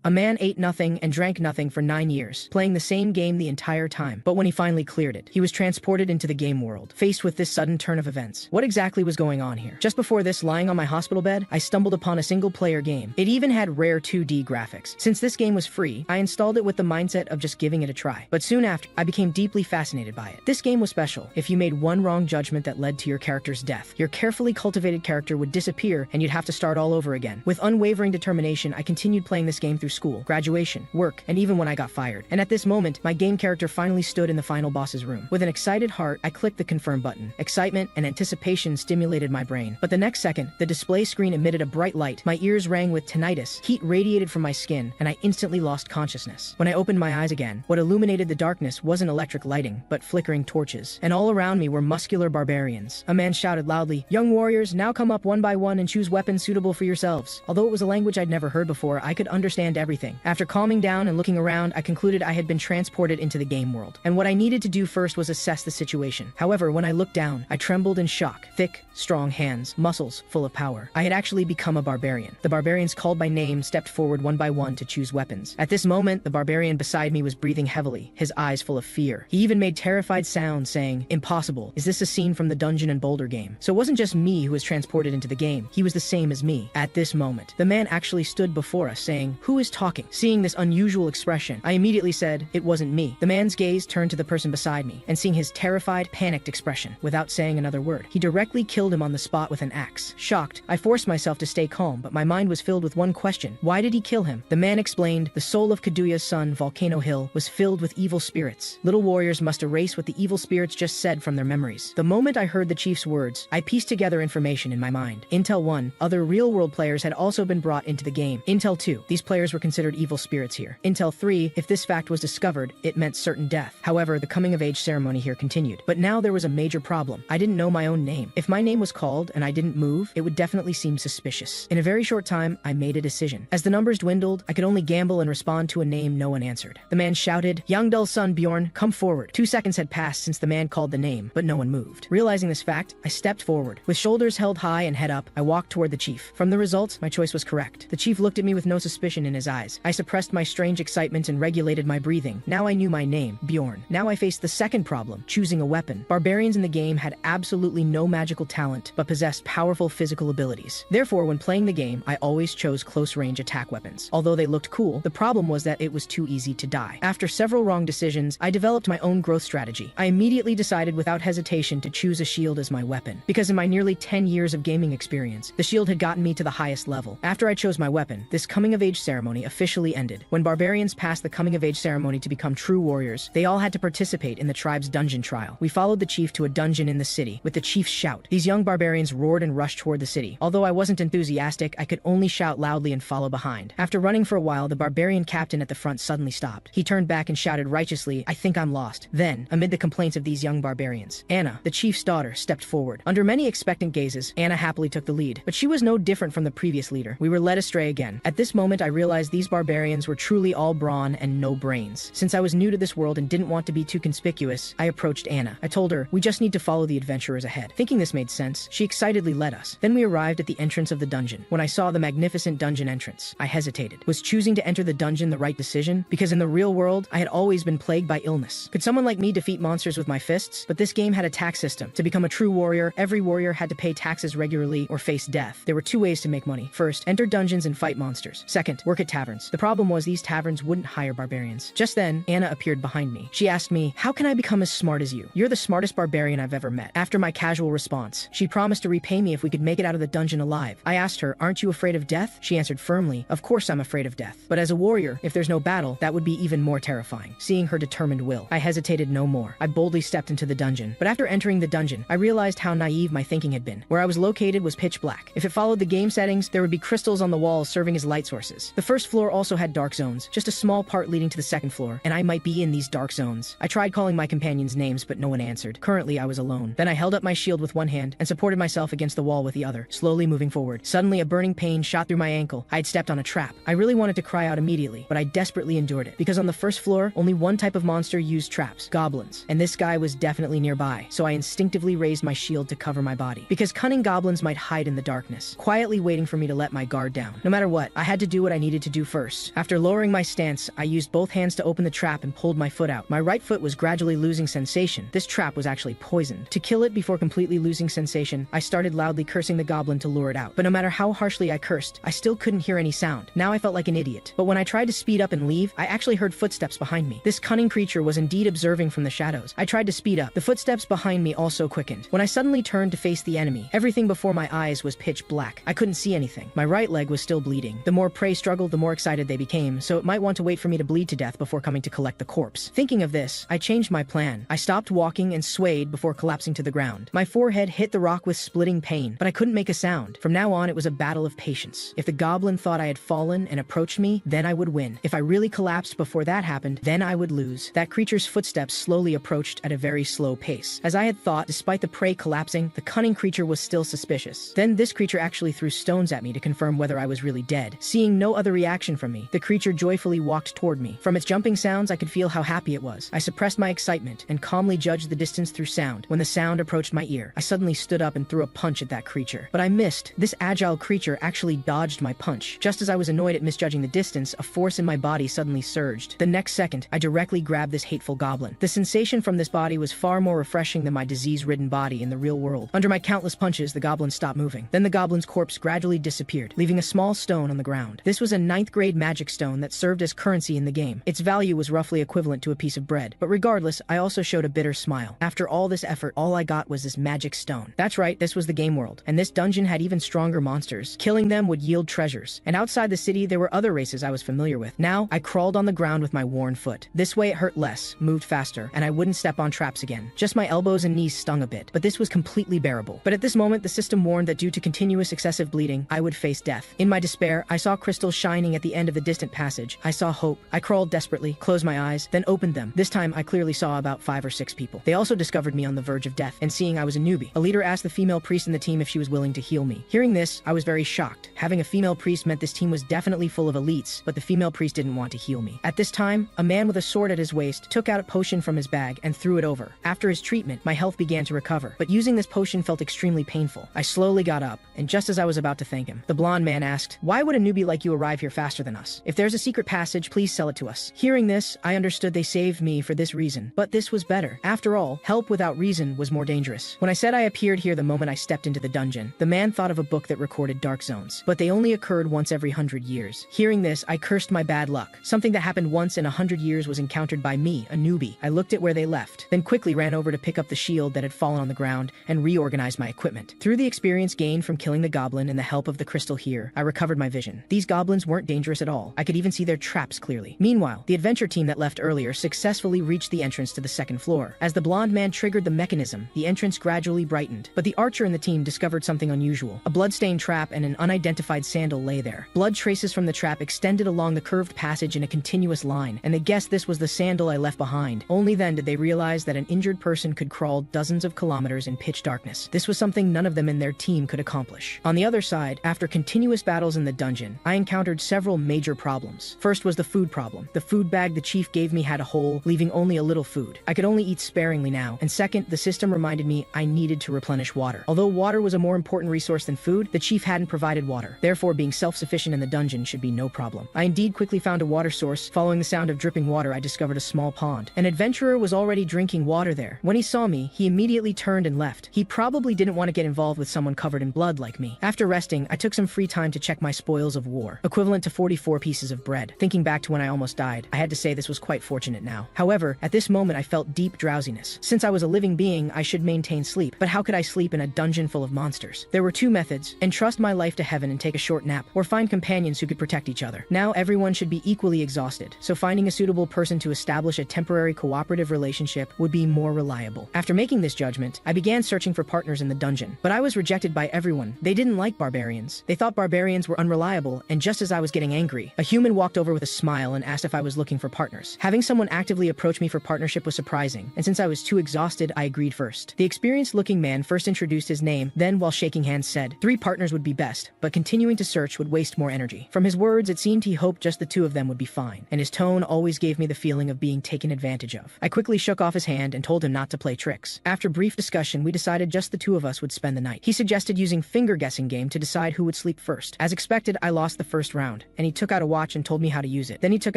A man ate nothing and drank nothing for 9 years, playing the same game the entire time. But when he finally cleared it, he was transported into the game world, faced with this sudden turn of events. What exactly was going on here? Just before this, lying on my hospital bed, I stumbled upon a single-player game. It even had rare 2D graphics. Since this game was free, I installed it with the mindset of just giving it a try. But soon after, I became deeply fascinated by it. This game was special. If you made one wrong judgment that led to your character's death, your carefully cultivated character would disappear and you'd have to start all over again. With unwavering determination, I continued playing this game through school, graduation, work, and even when I got fired. And at this moment, my game character finally stood in the final boss's room. With an excited heart, I clicked the confirm button. Excitement and anticipation stimulated my brain. But the next second, the display screen emitted a bright light. My ears rang with tinnitus, heat radiated from my skin, and I instantly lost consciousness. When I opened my eyes again, what illuminated the darkness wasn't electric lighting, but flickering torches. And all around me were muscular barbarians. A man shouted loudly, "Young warriors, now come up one by one and choose weapons suitable for yourselves." Although it was a language I'd never heard before, I could understand everything. After calming down and looking around, I concluded I had been transported into the game world. And what I needed to do first was assess the situation. However, when I looked down, I trembled in shock. Thick, strong hands, muscles full of power. I had actually become a barbarian. The barbarians called by name stepped forward one by one to choose weapons. At this moment, the barbarian beside me was breathing heavily, his eyes full of fear. He even made terrified sounds saying, "Impossible. Is this a scene from the Dungeon and Boulder game?" So it wasn't just me who was transported into the game. He was the same as me. At this moment, the man actually stood before us saying, "Who is talking?" Seeing this unusual expression, I immediately said, "It wasn't me." The man's gaze turned to the person beside me, and seeing his terrified, panicked expression, without saying another word, he directly killed him on the spot with an axe. Shocked, I forced myself to stay calm, but my mind was filled with one question. Why did he kill him? The man explained, "The soul of Kaduya's son, Volcano Hill, was filled with evil spirits. Little warriors must erase what the evil spirits just said from their memories." The moment I heard the chief's words, I pieced together information in my mind. Intel 1, other real-world players had also been brought into the game. Intel 2, these players were considered evil spirits here. Intel 3, if this fact was discovered, it meant certain death. However, the coming-of-age ceremony here continued. But now there was a major problem. I didn't know my own name. If my name was called and I didn't move, it would definitely seem suspicious. In a very short time, I made a decision. As the numbers dwindled, I could only gamble and respond to a name no one answered. The man shouted, "Yangdul's son Bjorn, come forward." 2 seconds had passed since the man called the name, but no one moved. Realizing this fact, I stepped forward. With shoulders held high and head up, I walked toward the chief. From the results, my choice was correct. The chief looked at me with no suspicion in his eyes. I suppressed my strange excitement and regulated my breathing. Now I knew my name, Bjorn. Now I faced the second problem, choosing a weapon. Barbarians in the game had absolutely no magical talent, but possessed powerful physical abilities. Therefore, when playing the game, I always chose close-range attack weapons. Although they looked cool, the problem was that it was too easy to die. After several wrong decisions, I developed my own growth strategy. I immediately decided without hesitation to choose a shield as my weapon. Because in my nearly 10 years of gaming experience, the shield had gotten me to the highest level. After I chose my weapon, this coming-of-age ceremony officially ended. When barbarians passed the coming-of-age ceremony to become true warriors, they all had to participate in the tribe's dungeon trial. We followed the chief to a dungeon in the city. With the chief's shout, these young barbarians roared and rushed toward the city. Although I wasn't enthusiastic, I could only shout loudly and follow behind. After running for a while, the barbarian captain at the front suddenly stopped. He turned back and shouted righteously, "I think I'm lost." Then, amid the complaints of these young barbarians, Anna, the chief's daughter, stepped forward. Under many expectant gazes, Anna happily took the lead. But she was no different from the previous leader. We were led astray again. At this moment, I realized these barbarians were truly all brawn and no brains. Since I was new to this world and didn't want to be too conspicuous, I approached Anna. I told her, "We just need to follow the adventurers ahead." Thinking this made sense, she excitedly led us. Then we arrived at the entrance of the dungeon. When I saw the magnificent dungeon entrance, I hesitated. Was choosing to enter the dungeon the right decision? Because in the real world, I had always been plagued by illness. Could someone like me defeat monsters with my fists? But this game had a tax system. To become a true warrior, every warrior had to pay taxes regularly or face death. There were 2 ways to make money. First, enter dungeons and fight monsters. Second, work at taverns. The problem was these taverns wouldn't hire barbarians. Just then, Anna appeared behind me. She asked me, "How can I become as smart as you? You're the smartest barbarian I've ever met." After my casual response, she promised to repay me if we could make it out of the dungeon alive. I asked her, "Aren't you afraid of death?" She answered firmly, "Of course I'm afraid of death. But as a warrior, if there's no battle, that would be even more terrifying." Seeing her determined will, I hesitated no more. I boldly stepped into the dungeon. But after entering the dungeon, I realized how naive my thinking had been. Where I was located was pitch black. If it followed the game settings, there would be crystals on the walls serving as light sources. The first floor also had dark zones, just a small part leading to the second floor, and I might be in these dark zones. I tried calling my companions names, but no one answered. Currently, I was alone. Then I held up my shield with one hand and supported myself against the wall with the other, slowly moving forward. Suddenly, a burning pain shot through my ankle. I had stepped on a trap. I really wanted to cry out immediately, but I desperately endured it. Because on the first floor, only one type of monster used traps, goblins. And this guy was definitely nearby, so I instinctively raised my shield to cover my body. Because cunning goblins might hide in the darkness, quietly waiting for me to let my guard down. No matter what, I had to do what I needed to do first. After lowering my stance, I used both hands to open the trap and pulled my foot out. My right foot was gradually losing sensation. This trap was actually poisoned. To kill it before completely losing sensation, I started loudly cursing the goblin to lure it out. But no matter how harshly I cursed, I still couldn't hear any sound. Now I felt like an idiot. But when I tried to speed up and leave, I actually heard footsteps behind me. This cunning creature was indeed observing from the shadows. I tried to speed up. The footsteps behind me also quickened. When I suddenly turned to face the enemy, everything before my eyes was pitch black. I couldn't see anything. My right leg was still bleeding. The more prey struggled, the more excited they became, so it might want to wait for me to bleed to death before coming to collect the corpse. Thinking of this, I changed my plan. I stopped walking and swayed before collapsing to the ground. My forehead hit the rock with splitting pain, but I couldn't make a sound. From now on, it was a battle of patience. If the goblin thought I had fallen and approached me, then I would win. If I really collapsed before that happened, then I would lose. That creature's footsteps slowly approached at a very slow pace. As I had thought, despite the prey collapsing, the cunning creature was still suspicious. Then this creature actually threw stones at me to confirm whether I was really dead. Seeing no other reaction from me, the creature joyfully walked toward me. From its jumping sounds, I could feel how happy it was. I suppressed my excitement and calmly judged the distance through sound. When the sound approached my ear, I suddenly stood up and threw a punch at that creature. But I missed. This agile creature actually dodged my punch. Just as I was annoyed at misjudging the distance, a force in my body suddenly surged. The next second, I directly grabbed this hateful goblin. The sensation from this body was far more refreshing than my disease-ridden body in the real world. Under my countless punches, the goblin stopped moving. Then the goblin's corpse gradually disappeared, leaving a small stone on the ground. This was a 9th grade magic stone that served as currency in the game. Its value was roughly equivalent to a piece of bread. But regardless, I also showed a bitter smile. After all this effort, all I got was this magic stone. That's right, this was the game world. And this dungeon had even stronger monsters. Killing them would yield treasures. And outside the city, there were other races I was familiar with. Now, I crawled on the ground with my worn foot. This way it hurt less, moved faster, and I wouldn't step on traps again. Just my elbows and knees stung a bit, but this was completely bearable. But at this moment, the system warned that due to continuous excessive bleeding, I would face death. In my despair, I saw crystals shining at the end of the distant passage. I saw hope. I crawled desperately, closed my eyes, then opened them. This time, I clearly saw about 5 or 6 people. They also discovered me on the verge of death, and seeing I was a newbie, a leader asked the female priest in the team if she was willing to heal me. Hearing this, I was very shocked. Having a female priest meant this team was definitely full of elites, but the female priest didn't want to heal me. At this time, a man with a sword at his waist took out a potion from his bag and threw it over. After his treatment, my health began to recover, but using this potion felt extremely painful. I slowly got up, and just as I was about to thank him, the blonde man asked, "Why would a newbie like you arrive here faster than us? If there's a secret passage, please sell it to us." Hearing this, I understood they saved me for this reason, but this was better. After all, help without reason was more dangerous. When I said I appeared here the moment I stepped into the dungeon, the man thought of a book that recorded dark zones, but they only occurred once every 100 years. Hearing this, I cursed my bad luck. Something that happened once in 100 years was encountered by me, a newbie. I looked at where they left, then quickly ran over to pick up the shield that had fallen on the ground and reorganized my equipment. Through the experience gained from killing the goblin and the help of the crystal here, I recovered my vision. These goblins weren't dangerous at all. I could even see their traps clearly. Meanwhile, the adventure team that left earlier successfully reached the entrance to the 2nd floor. As the blonde man triggered the mechanism, the entrance gradually brightened. But the archer in the team discovered something unusual. A bloodstained trap and an unidentified sandal lay there. Blood traces from the trap extended along the curved passage in a continuous line, and they guessed this was the sandal I left behind. Only then did they realize that an injured person could crawl dozens of kilometers in pitch darkness. This was something none of them in their team could accomplish. On the other side, after continuous battles in the dungeon, I encountered several major problems. First was the food problem. The food bag the chief gave me had a hole, leaving only a little food. I could only eat sparingly now. And second, the system reminded me I needed to replenish water. Although water was a more important resource than food, the chief hadn't provided water. Therefore, being self-sufficient in the dungeon should be no problem. I indeed quickly found a water source. Following the sound of dripping water, I discovered a small pond. An adventurer was already drinking water there. When he saw me, he immediately turned and left. He probably didn't want to get involved with someone covered in blood like me. After resting, I took some free time to check my spoils of war, equivalent to 44 pieces of bread. Thinking back to when I almost died, I had to say this was quite fortunate now. However, at this moment I felt deep drowsiness. Since I was a living being, I should maintain sleep. But how could I sleep in a dungeon full of monsters? There were 2 methods: entrust my life to heaven and take a short nap, or find companions who could protect each other. Now everyone should be equally exhausted, so finding a suitable person to establish a temporary cooperative relationship would be more reliable. After making this judgment, I began searching for partners in the dungeon, but I was rejected by everyone. They didn't like barbarians. They thought barbarians were unreliable, and just as I was getting angry, a human walked over with a smile and asked if I was looking for partners. Having someone actively approach me for partnership was surprising, and since I was too exhausted, I agreed first. The experienced-looking man first introduced his name, then, while shaking hands, said 3 partners would be best, but continuing to search would waste more energy. From his words, it seemed he hoped just the 2 of them would be fine, and his tone always gave me the feeling of being taken advantage of. I quickly shook off his hand and told him not to play tricks. After brief discussion, we decided just the 2 of us would spend the night. He suggested using finger guessing game to decide who would sleep first. As expected, I lost the first round. ground, and he took out a watch and told me how to use it. Then he took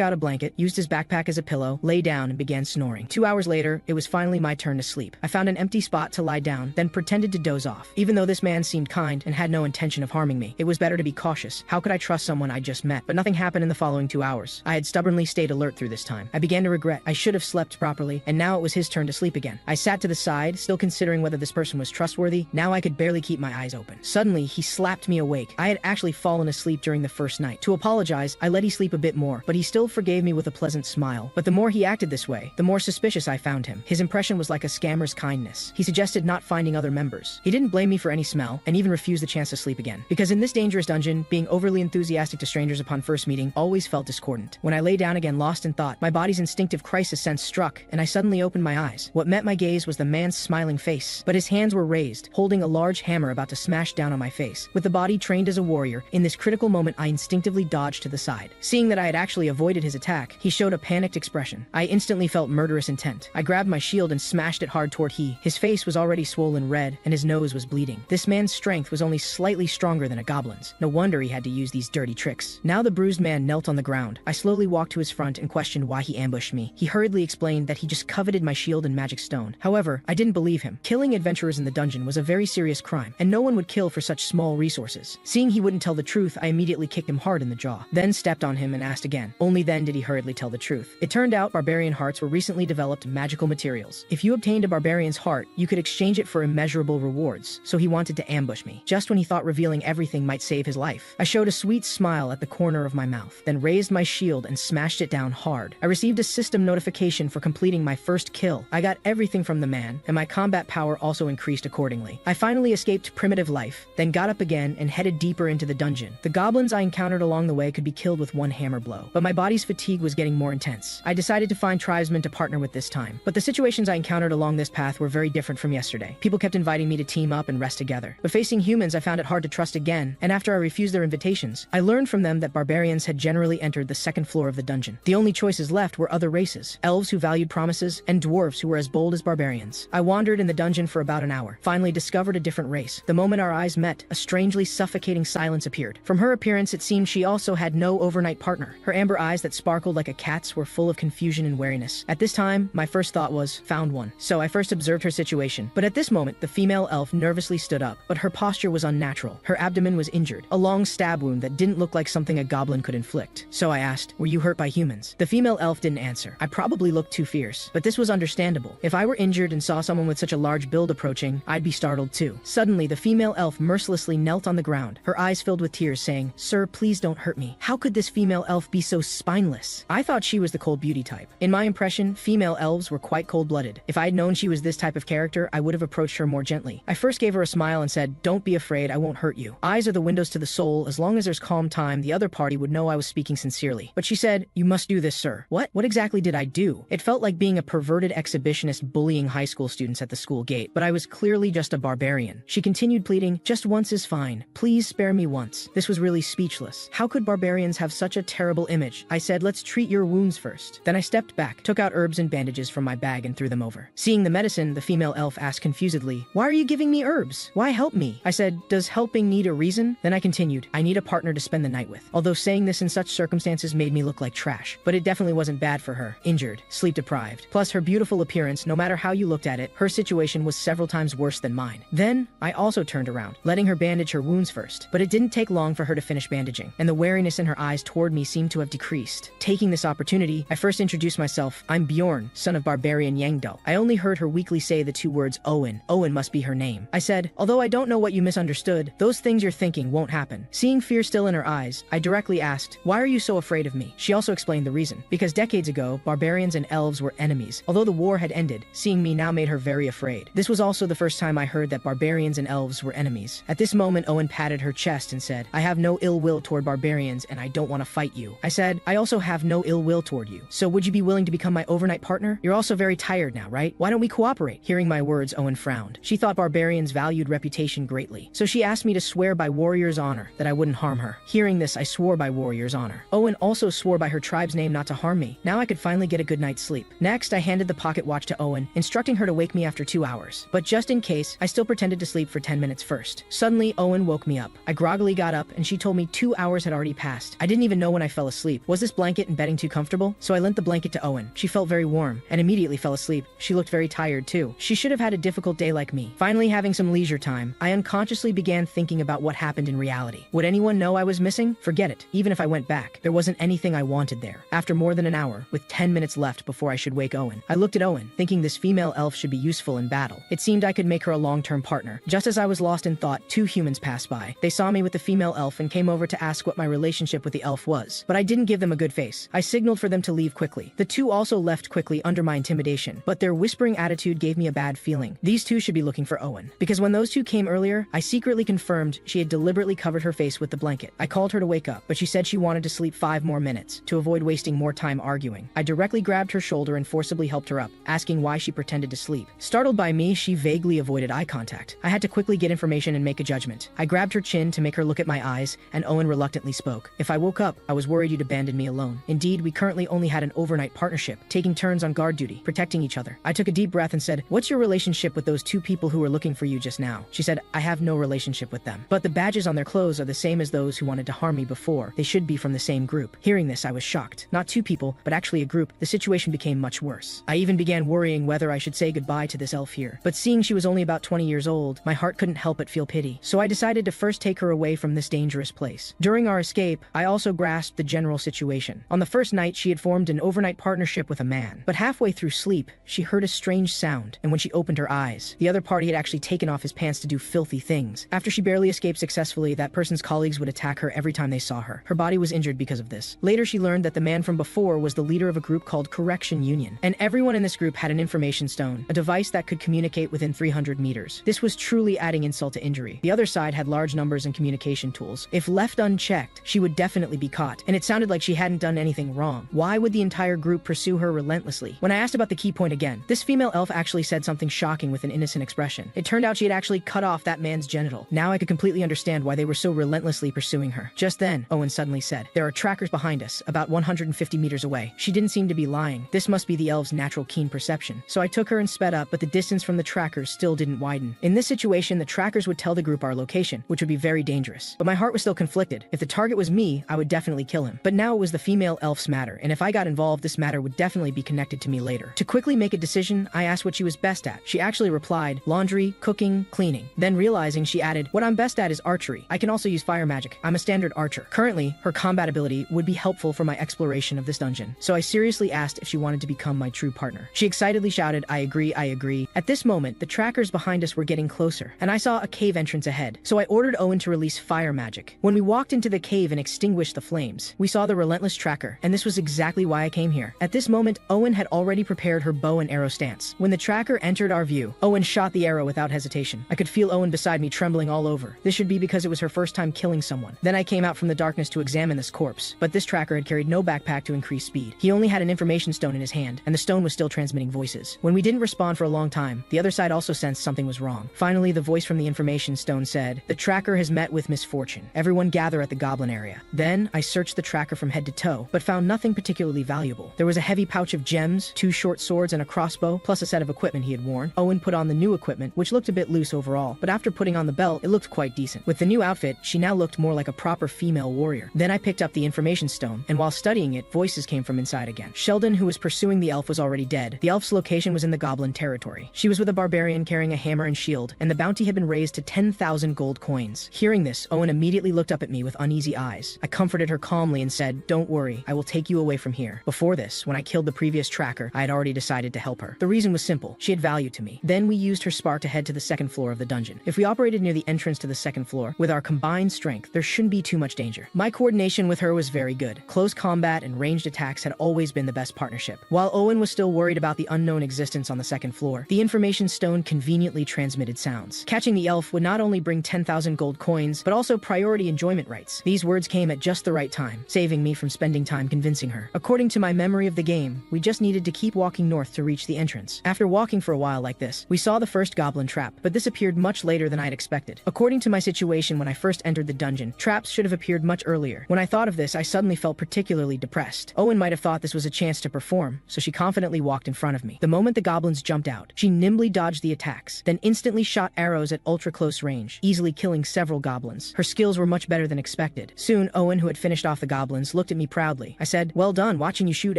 out a blanket, used his backpack as a pillow, lay down, and began snoring. 2 hours later, it was finally my turn to sleep. I found an empty spot to lie down, then pretended to doze off. Even though this man seemed kind and had no intention of harming me, it was better to be cautious. How could I trust someone I just met? But nothing happened in the following 2 hours. I had stubbornly stayed alert through this time. I began to regret I should have slept properly, and now it was his turn to sleep again. I sat to the side, still considering whether this person was trustworthy. Now I could barely keep my eyes open. Suddenly, he slapped me awake. I had actually fallen asleep during the first night. To apologize, I let he sleep a bit more, but he still forgave me with a pleasant smile. But the more he acted this way, the more suspicious I found him. His impression was like a scammer's kindness. He suggested not finding other members. He didn't blame me for any smell, and even refused the chance to sleep again. Because in this dangerous dungeon, being overly enthusiastic to strangers upon first meeting always felt discordant. When I lay down again lost in thought, my body's instinctive crisis sense struck, and I suddenly opened my eyes. What met my gaze was the man's smiling face, but his hands were raised, holding a large hammer about to smash down on my face. With the body trained as a warrior, in this critical moment I instinctively dodged to the side. Seeing that I had actually avoided his attack, he showed a panicked expression. I instantly felt murderous intent. I grabbed my shield and smashed it hard toward he. His face was already swollen red, and his nose was bleeding. This man's strength was only slightly stronger than a goblin's. No wonder he had to use these dirty tricks. Now the bruised man knelt on the ground. I slowly walked to his front and questioned why he ambushed me. He hurriedly explained that he just coveted my shield and magic stone. However, I didn't believe him. Killing adventurers in the dungeon was a very serious crime, and no one would kill for such small resources. Seeing he wouldn't tell the truth, I immediately kicked him hard in the jaw, then stepped on him and asked again. Only then did he hurriedly tell the truth. It turned out barbarian hearts were recently developed magical materials. If you obtained a barbarian's heart, you could exchange it for immeasurable rewards, so he wanted to ambush me, just when he thought revealing everything might save his life. I showed a sweet smile at the corner of my mouth, then raised my shield and smashed it down hard. I received a system notification for completing my first kill. I got everything from the man, and my combat power also increased accordingly. I finally escaped primitive life, then got up again and headed deeper into the dungeon. The goblins I encountered along the way could be killed with one hammer blow, but my body's fatigue was getting more intense. I decided to find tribesmen to partner with this time, but the situations I encountered along this path were very different from yesterday. People kept inviting me to team up and rest together, but facing humans I found it hard to trust again, and after I refused their invitations, I learned from them that barbarians had generally entered the second floor of the dungeon. The only choices left were other races, elves who valued promises, and dwarves who were as bold as barbarians. I wandered in the dungeon for about an hour, finally discovered a different race. The moment our eyes met, a strangely suffocating silence appeared. From her appearance, it seemed she also had no overnight partner. Her amber eyes that sparkled like a cat's were full of confusion and wariness. At this time, my first thought was, found one. So I first observed her situation. But at this moment, the female elf nervously stood up, but her posture was unnatural. Her abdomen was injured, a long stab wound that didn't look like something a goblin could inflict. So I asked, were you hurt by humans? The female elf didn't answer. I probably looked too fierce, but this was understandable. If I were injured and saw someone with such a large build approaching, I'd be startled too. Suddenly, the female elf mercilessly knelt on the ground, her eyes filled with tears, saying, "Sir, please don't hurt me." How could this female elf be so spineless? I thought she was the cold beauty type. In my impression, female elves were quite cold-blooded. If I had known she was this type of character, I would have approached her more gently. I first gave her a smile and said, "Don't be afraid, I won't hurt you. Eyes are the windows to the soul. As long as there's calm time, the other party would know I was speaking sincerely." But she said, "You must do this, sir." What exactly did I do? It felt like being a perverted exhibitionist bullying high school students at the school gate, but I was clearly just a barbarian. She continued pleading, "Just once is fine. Please spare me once." This was really speechless. How could barbarians have such a terrible image? I said, "Let's treat your wounds first." Then I stepped back, took out herbs and bandages from my bag and threw them over. Seeing the medicine, the female elf asked confusedly, "Why are you giving me herbs? Why help me?" I said, "Does helping need a reason?" Then I continued, "I need a partner to spend the night with." Although saying this in such circumstances made me look like trash, but it definitely wasn't bad for her. Injured, sleep deprived, plus her beautiful appearance, no matter how you looked at it, her situation was several times worse than mine. Then, I also turned around, letting her bandage her wounds first, but it didn't take long for her to finish bandaging, and the wariness in her eyes toward me seemed to have decreased. Taking this opportunity, I first introduced myself. "I'm Bjorn, son of barbarian Yangdo." I only heard her weakly say the two words Owen. Owen must be her name. I said, "Although I don't know what you misunderstood, those things you're thinking won't happen." Seeing fear still in her eyes, I directly asked, "Why are you so afraid of me?" She also explained the reason. Because decades ago, barbarians and elves were enemies. Although the war had ended, seeing me now made her very afraid. This was also the first time I heard that barbarians and elves were enemies. At this moment, Owen patted her chest and said, "I have no ill will toward barbarians, and I don't want to fight you." I said, "I also have no ill will toward you. So would you be willing to become my overnight partner? You're also very tired now, right? Why don't we cooperate?" Hearing my words, Owen frowned. She thought barbarians valued reputation greatly, so she asked me to swear by warrior's honor that I wouldn't harm her. Hearing this, I swore by warrior's honor. Owen also swore by her tribe's name not to harm me. Now I could finally get a good night's sleep. Next, I handed the pocket watch to Owen, instructing her to wake me after 2 hours. But just in case, I still pretended to sleep for 10 minutes first. Suddenly, Owen woke me up. I groggily got up, and she told me 2 hours had already passed. I didn't even know when I fell asleep. Was this blanket and bedding too comfortable? So I lent the blanket to Owen. She felt very warm, and immediately fell asleep. She looked very tired too. She should have had a difficult day like me. Finally having some leisure time, I unconsciously began thinking about what happened in reality. Would anyone know I was missing? Forget it. Even if I went back, there wasn't anything I wanted there. After more than an hour, with 10 minutes left before I should wake Owen, I looked at Owen, thinking this female elf should be useful in battle. It seemed I could make her a long-term partner. Just as I was lost in thought, 2 humans passed by. They saw me with the female elf and came over to ask what my relationship with the elf was. But I didn't give them a good face. I signaled for them to leave quickly. The 2 also left quickly under my intimidation, but their whispering attitude gave me a bad feeling. These 2 should be looking for Owen. Because when those 2 came earlier, I secretly confirmed she had deliberately covered her face with the blanket. I called her to wake up, but she said she wanted to sleep 5 more minutes, to avoid wasting more time arguing. I directly grabbed her shoulder and forcibly helped her up, asking why she pretended to sleep. Startled by me, she vaguely avoided eye contact. I had to quickly get information and make a judgment. I grabbed her chin to make her look at my eyes, and Owen reluctantly spoke. If I woke up, I was worried you'd abandon me alone. Indeed, we currently only had an overnight partnership, taking turns on guard duty, protecting each other. I took a deep breath and said, "What's your relationship with those 2 people who were looking for you just now?" She said, "I have no relationship with them. But the badges on their clothes are the same as those who wanted to harm me before. They should be from the same group." Hearing this, I was shocked. Not 2 people, but actually a group. The situation became much worse. I even began worrying whether I should say goodbye to this elf here. But seeing she was only about 20 years old, my heart couldn't help but feel pity. So I decided to first take her away from this dangerous place. During our escape, I also grasped the general situation. On the first night, she had formed an overnight partnership with a man. But halfway through sleep, she heard a strange sound, and when she opened her eyes, the other party had actually taken off his pants to do filthy things. After she barely escaped successfully, that person's colleagues would attack her every time they saw her. Her body was injured because of this. Later, she learned that the man from before was the leader of a group called Correction Union, and everyone in this group had an information stone, a device that could communicate within 300 meters. This was truly adding insult to injury. The other side had large numbers and communication tools. If left unchecked, she would definitely be caught, and it sounded like she hadn't done anything wrong. Why would the entire group pursue her relentlessly? When I asked about the key point again, this female elf actually said something shocking with an innocent expression. It turned out she had actually cut off that man's genital. Now I could completely understand why they were so relentlessly pursuing her. Just then, Owen suddenly said, "There are trackers behind us, about 150 meters away." She didn't seem to be lying. This must be the elf's natural keen perception. So I took her and sped up, but the distance from the trackers still didn't widen. In this situation, the trackers would tell the group our location, which would be very dangerous. But my heart was still conflicted. If the target was me, I would definitely kill him. But now it was the female elf's matter, and if I got involved, this matter would definitely be connected to me later. To quickly make a decision, I asked what she was best at. She actually replied, "Laundry, cooking, cleaning." Then realizing, she added, "What I'm best at is archery. I can also use fire magic. I'm a standard archer." Currently, her combat ability would be helpful for my exploration of this dungeon. So I seriously asked if she wanted to become my true partner. She excitedly shouted, "I agree, I agree." At this moment, the trackers behind us were getting closer, and I saw a cave entrance ahead. So I ordered Owen to release fire magic. When we walked into the cave and extinguished the flames, we saw the relentless tracker, and this was exactly why I came here. At this moment, Owen had already prepared her bow and arrow stance. When the tracker entered our view, Owen shot the arrow without hesitation. I could feel Owen beside me trembling all over. This should be because it was her first time killing someone. Then I came out from the darkness to examine this corpse, but this tracker had carried no backpack to increase speed. He only had an information stone in his hand, and the stone was still transmitting voices. When we didn't respond for a long time, the other side also sensed something was wrong. Finally, the voice from the information stone said, "The tracker has met with misfortune. Everyone gather at the goblin area." Then I searched the tracker from head to toe, but found nothing particularly valuable. There was a heavy pouch of gems, 2 short swords, and a crossbow, plus a set of equipment he had worn. Owen put on the new equipment, which looked a bit loose overall, but after putting on the belt, it looked quite decent. With the new outfit, she now looked more like a proper female warrior. Then I picked up the information stone, and while studying it, voices came from inside again. Sheldon, who was pursuing the elf, was already dead. The elf's location was in the goblin territory. She was with a barbarian carrying a hammer and shield, and the bounty had been raised to 10,000 gold coins. Hearing this, Owen immediately looked up at me with uneasy eyes. I comforted her calmly and said, "Don't worry, I will take you away from here." Before this, when I killed the previous tracker, I had already decided to help her. The reason was simple. She had value to me. Then we used her spark to head to the second floor of the dungeon. If we operated near the entrance to the second floor, with our combined strength, there shouldn't be too much danger. My coordination with her was very good. Close combat and ranged attacks had always been the best partnership. While Owen was still worried about the unknown existence on the second floor, the information stone conveniently transmitted sounds. Catching the elf would not only bring 10,000 gold coins, but also priority enjoyment rights. These words came at just the right time, saving me from spending time convincing her. According to my memory of the game, we just needed to keep walking north to reach the entrance. After walking for a while like this, we saw the first goblin trap, but this appeared much later than I'd expected. According to my situation when I first entered the dungeon, traps should have appeared much earlier. When I thought of this, I suddenly felt particularly depressed. Owen might have thought this was a chance to perform, so she confidently walked in front of me. The moment the goblins jumped out, she nimbly dodged the attacks, then instantly shot arrows at ultra-close range, easily killing several goblins. Her skills were much better than expected. expected. Soon, Owen, who had finished off the goblins, looked at me proudly. I said, "Well done, watching you shoot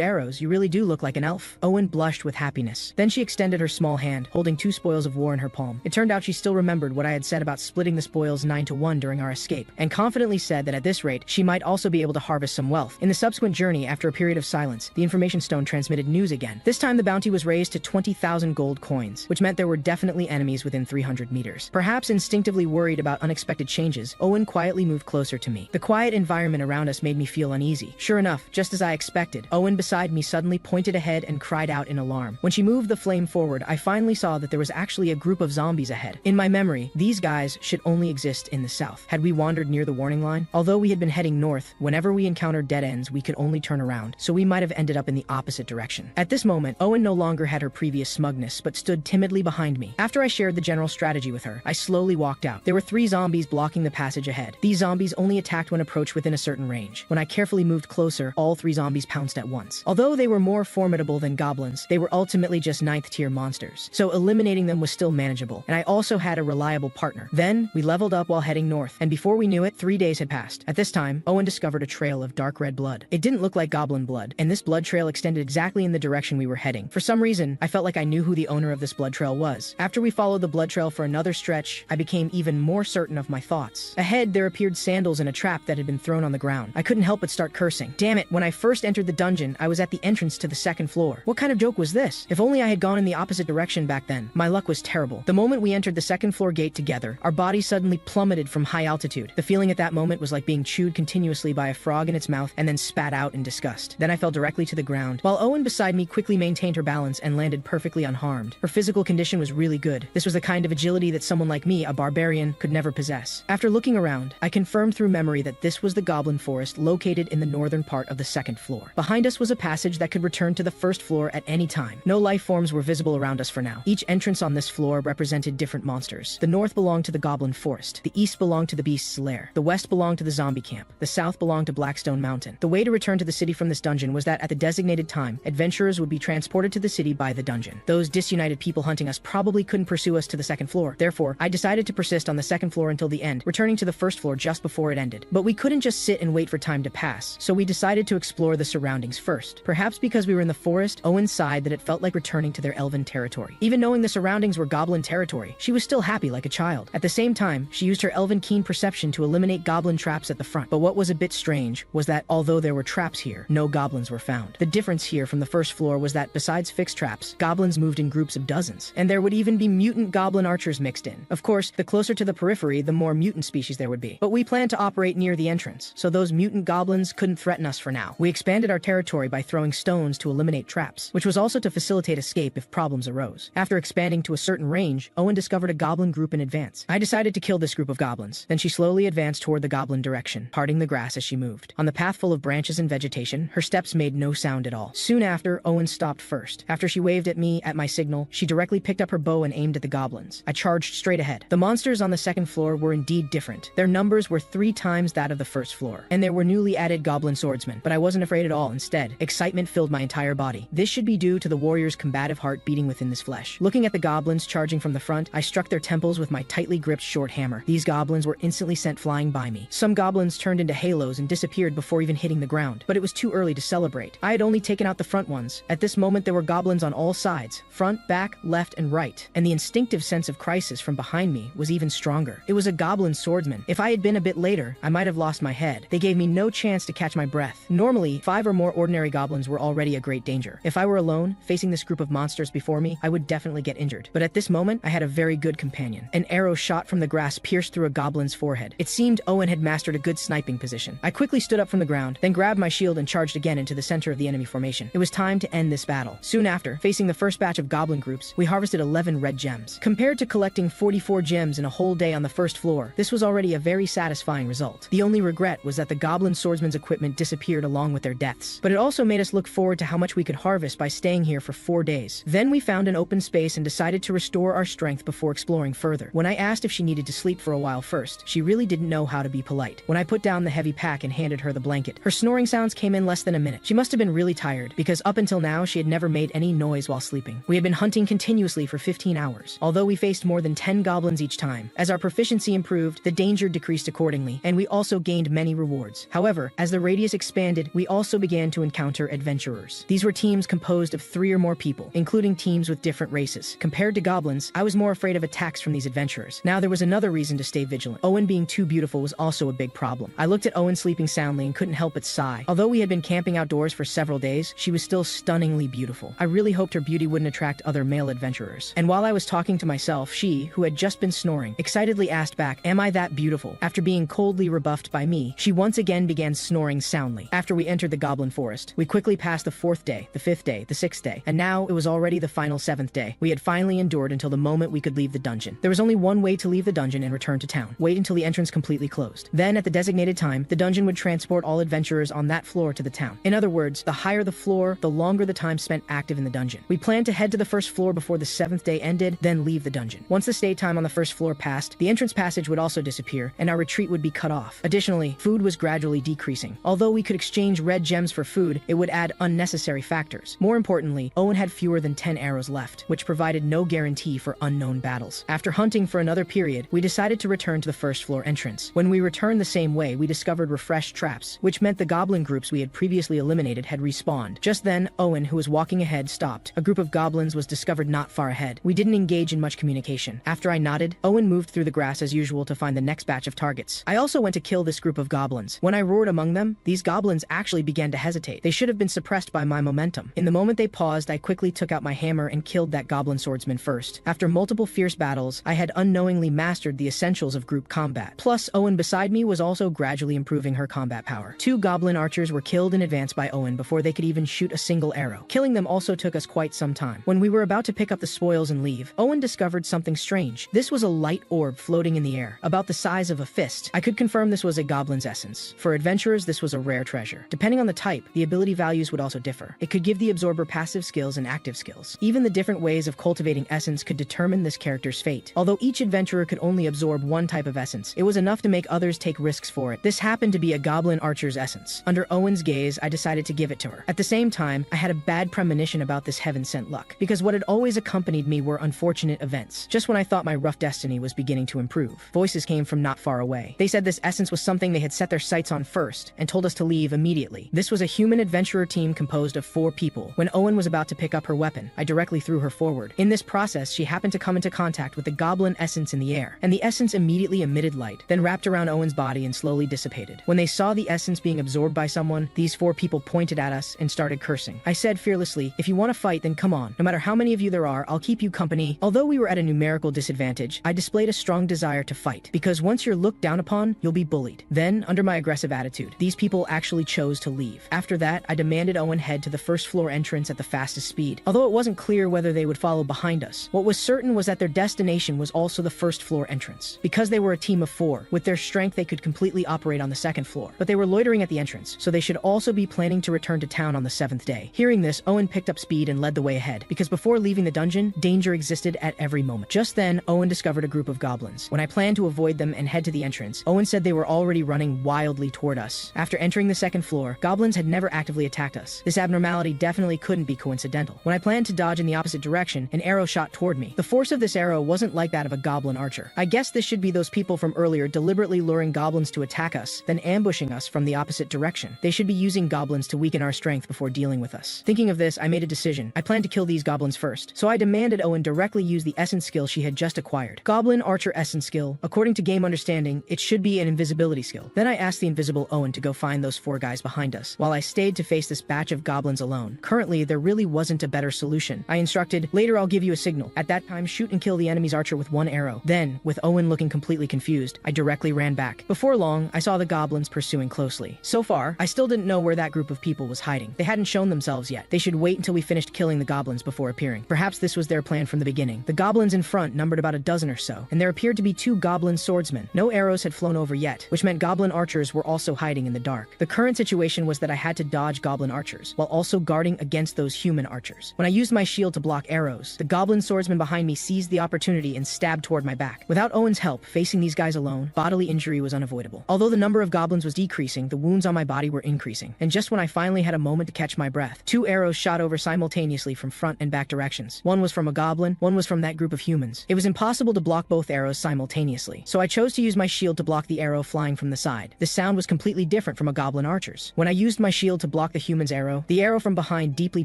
arrows. You really do look like an elf." Owen blushed with happiness. Then she extended her small hand, holding 2 spoils of war in her palm. It turned out she still remembered what I had said about splitting the spoils 9-1 during our escape, and confidently said that at this rate, she might also be able to harvest some wealth. In the subsequent journey, after a period of silence, the information stone transmitted news again. This time the bounty was raised to 20,000 gold coins, which meant there were definitely enemies within 300 meters. Perhaps instinctively worried about unexpected changes, Owen quietly moved closer to me. The quiet environment around us made me feel uneasy. Sure enough, just as I expected, Owen beside me suddenly pointed ahead and cried out in alarm. When she moved the flame forward, I finally saw that there was actually a group of zombies ahead. In my memory, these guys should only exist in the south. Had we wandered near the warning line? Although we had been heading north, whenever we encountered dead ends, we could only turn around, so we might have ended up in the opposite direction. At this moment, Owen no longer had her previous smugness, but stood timidly behind me. After I shared the general strategy with her, I slowly walked out. There were 3 zombies blocking the passage ahead. These zombies only attacked when approached within a certain range. When I carefully moved closer, all 3 zombies pounced at once. Although they were more formidable than goblins, they were ultimately just 9th tier monsters, so eliminating them was still manageable, and I also had a reliable partner. Then, we leveled up while heading north, and before we knew it, 3 days had passed. At this time, Owen discovered a trail of dark red blood. It didn't look like goblin blood, and this blood trail extended exactly in the direction we were heading. For some reason, I felt like I knew who the owner of this blood trail was. After we followed the blood trail for another stretch, I became even more certain of my thoughts. Ahead, there appeared sandals in a trap that had been thrown on the ground. I couldn't help but start cursing. Damn it, when I first entered the dungeon, I was at the entrance to the 2nd floor. What kind of joke was this? If only I had gone in the opposite direction back then. My luck was terrible. The moment we entered the 2nd floor gate together, our bodies suddenly plummeted from high altitude. The feeling at that moment was like being chewed continuously by a frog in its mouth and then spat out in disgust. Then I fell directly to the ground, while Owen beside me quickly maintained her balance and landed perfectly unharmed. Her physical condition was really good. This was the kind of agility that someone like me, a barbarian, could never possess. After looking around, I confirmed through memory that this was the goblin forest located in the northern part of the 2nd floor. Behind us was a passage that could return to the 1st floor at any time. No life forms were visible around us for now. Each entrance on this floor represented different monsters. The north belonged to the goblin forest. The east belonged to the beast's lair. The west belonged to the zombie camp. The south belonged to Blackstone Mountain. The way to return to the city from this dungeon was that at the designated time, adventurers would be transported to the city by the dungeon. Those disunited people hunting us probably couldn't pursue us to the 2nd floor. Therefore, I decided to persist on the 2nd floor until the end, returning to the 1st floor just before it ended. But we couldn't just sit and wait for time to pass, so we decided to explore the surroundings first. Perhaps because we were in the forest, Owen sighed that it felt like returning to their elven territory. Even knowing the surroundings were goblin territory, she was still happy like a child. At the same time, she used her elven keen perception to eliminate goblin traps at the front. But what was a bit strange was that although there were traps here, no goblins were found. The difference here from the 1st floor was that besides fixed traps, goblins moved in groups of dozens, and there would even be mutant goblin archers mixed in. Of course, the closer to the periphery, the more mutant species there would be. But we planned to operate near the entrance, so those mutant goblins couldn't threaten us for now. We expanded our territory by throwing stones to eliminate traps, which was also to facilitate escape if problems arose. After expanding to a certain range, Owen discovered a goblin group in advance. I decided to kill this group of goblins. Then she slowly advanced toward the goblin direction, parting the grass as she moved. On the path full of branches and vegetation, her steps made no sound at all. Soon after, Owen stopped first. After she waved at me at my signal, she directly picked up her bow and aimed at the goblins. I charged straight ahead. The monsters on the 2nd floor were indeed different. Their numbers were 3 times that of the 1st floor, and there were newly added goblin swordsmen. But I wasn't afraid at all. Instead, excitement filled my entire body. This should be due to the warrior's combative heart beating within this flesh. Looking at the goblins charging from the front, I struck their temples with my tightly gripped short hammer. These goblins were instantly sent flying by me. Some goblins turned into halos and disappeared before even hitting the ground, but it was too early to celebrate. I had only taken out the front ones. At this moment, there were goblins on all sides, front, back, left, and right, and the instinctive sense of crisis from behind me was even stronger. It was a goblin swordsman. If I had been a bit later, I might have lost my head. They gave me no chance to catch my breath. Normally, 5 or more ordinary goblins were already a great danger. If I were alone, facing this group of monsters before me, I would definitely get injured. But at this moment, I had a very good companion. An arrow shot from the grass pierced through a goblin's forehead. It seemed Owen had mastered a good sniping position. I quickly stood up from the ground, then grabbed my shield and charged again into the center of the enemy formation. It was time to end this battle. Soon after, facing the first batch of goblin groups, we harvested 11 red gems. Compared to collecting 44 gems in a whole day on the 1st floor, this was already a very satisfying result. The only regret was that the goblin swordsman's equipment disappeared along with their deaths. But it also made us look forward to how much we could harvest by staying here for 4 days. Then we found an open space and decided to restore our strength before exploring further. When I asked if she needed to sleep for a while first, she really didn't know how to be polite. When I put down the heavy pack and handed her the blanket, her snoring sounds came in less than a minute. She must have been really tired, because up until now she had never made any noise while sleeping. We had been hunting continuously for 15 hours, although we faced more than 10 goblins each time. As our proficiency improved, the danger decreased accordingly, and we also gained many rewards. However, as the radius expanded, we also began to encounter adventurers. These were teams composed of 3 or more people, including teams with different races. Compared to goblins, I was more afraid of attacks from these adventurers. Now there was another reason to stay vigilant. Owen being too beautiful was also a big problem. I looked at Owen sleeping soundly and couldn't help but sigh. Although we had been camping outdoors for several days, she was still stunningly beautiful. I really hoped her beauty wouldn't attract other male adventurers. And while I was talking to myself, she, who had just been snoring, excitedly asked back, "Am I that beautiful?" After being coldly rebuffed by me, she once again began snoring soundly. After we entered the goblin forest, we quickly passed the 4th day, the 5th day, the 6th day, and now it was already the final 7th day. We had finally endured until the moment we could leave the dungeon. There was only one way to leave the dungeon and return to town. Wait until the entrance completely closed. Then, at the designated time, the dungeon would transport all adventurers on that floor to the town. In other words, the higher the floor, the longer the time spent active in the dungeon. We planned to head to the first floor before the 7th day ended, then leave the dungeon. Once the stay time on the first floor passed, the entrance passage would also disappear, and our retreat would be cut off. Additionally, food was gradually decreasing. Although we could exchange red gems for food, it would add unnecessary factors. More importantly, Owen had fewer than 10 arrows left, which provided no guarantee for unknown battles. After hunting for another period, we decided to return to the first floor entrance. When we returned the same way, we discovered refreshed traps, which meant the goblin groups we had previously eliminated had respawned. Just then, Owen, who was walking ahead, stopped. A group of goblins was discovered not far ahead. We didn't engage in much communication. After I nodded, Owen moved through the grass as usual to find the next batch of targets. I also went to kill this group of goblins. When I roared among them, these goblins actually began to hesitate. They should have been suppressed by my momentum. In the moment they paused, I quickly took out my hammer and killed that goblin swordsman first. After multiple fierce battles, I had unknowingly mastered the essentials of group combat. Plus, Owen beside me was also gradually improving her combat power. 2 goblin archers were killed in advance by Owen before they could even shoot a single arrow. Killing them also took us quite some time. When we were about to pick up the spoils and leave, Owen discovered something strange. This was a light orb floating in the air, about the size of a fist. I could confirm this was a goblin's essence. For adventurers, this was a rare treasure. Depending on the type, the ability values would also differ. It could give the absorber passive skills and active skills. Even the different ways of cultivating essence could determine this character's fate. Although each adventurer could only absorb one type of essence, it was enough to make others take risks for it. This happened to be a goblin archer's essence. Under Owen's gaze, I decided to give it to her. At the same time, I had a bad premonition about this heaven-sent luck, because what had always accompanied me were unfortunate events. Just when I thought my rough destiny was beginning to improve, voices came from not far away. They said this essence was something they had set their sights on first, and told us to leave immediately. This was a human adventurer team composed of 4 people. When Owen was about to pick up her weapon, I directly threw her forward. In this process, she happened to come into contact with the goblin essence in the air, and the essence immediately emitted light, then wrapped around Owen's body and slowly dissipated. When they saw the essence being absorbed by someone, these 4 people pointed at us and started cursing. I said fearlessly, "If you want to fight, then come on. No matter how many of you there are, I'll keep you company." Although we were at a numerical disadvantage, I displayed a strong desire to fight, because once you're looked down upon, you'll be bullied. Then, under my aggressive attitude, these people actually chose to leave. After that, I demanded Owen head to the first floor entrance at the fastest speed. Although it wasn't clear whether they would follow behind us, what was certain was that their destination was also the first floor entrance. Because they were a team of 4, with their strength they could completely operate on the 2nd floor, but they were loitering at the entrance, so they should also be planning to return to town on the 7th day. Hearing this, Owen picked up speed and led the way ahead, because before leaving the dungeon, danger existed at every moment. Just then, Owen discovered a group of goblins. When I planned to avoid them and head to the entrance, Owen said they were already running wildly toward us. After entering the 2nd floor, goblins had never actively attacked us. This abnormality definitely couldn't be coincidental. When I planned to dodge in the opposite direction, an arrow shot toward me. The force of this arrow wasn't like that of a goblin archer. I guess this should be those people from earlier deliberately luring goblins to attack us, then ambushing us from the opposite direction. They should be using goblins to weaken our strength before dealing with us. Thinking of this, I made a decision. I planned to kill these goblins first, so I demanded Owen directly use the essence skill she had just acquired. Goblin archer essence skill. According to game understanding, it should be an invisibility skill. Then I asked the invisible Owen to go find those 4 guys behind us, while I stayed to face this batch of goblins alone. Currently, there really wasn't a better solution. I instructed, "Later I'll give you a signal. At that time, shoot and kill the enemy's archer with 1 arrow." Then, with Owen looking completely confused, I directly ran back. Before long, I saw the goblins pursuing closely. So far, I still didn't know where that group of people was hiding. They hadn't shown themselves yet. They should wait until we finished killing the goblins before appearing. Perhaps this was their plan from the beginning. The goblins in front numbered about a dozen or so, and there appeared to be 2 goblin swordsmen. No arrows had flown over yet, which meant goblin archers were also hiding in the dark. The current situation was that I had to dodge goblin archers, while also guarding against those human archers. When I used my shield to block arrows, the goblin swordsman behind me seized the opportunity and stabbed toward my back. Without Owen's help, facing these guys alone, bodily injury was unavoidable. Although the number of goblins was decreasing, the wounds on my body were increasing. And just when I finally had a moment to catch my breath, 2 arrows shot over simultaneously from front and back directions. One was from a goblin, one was from that group of humans. It was impossible to block both arrows simultaneously, so I chose to use my shield to block the arrow arrow flying from the side. The sound was completely different from a goblin archer's. When I used my shield to block the human's arrow, the arrow from behind deeply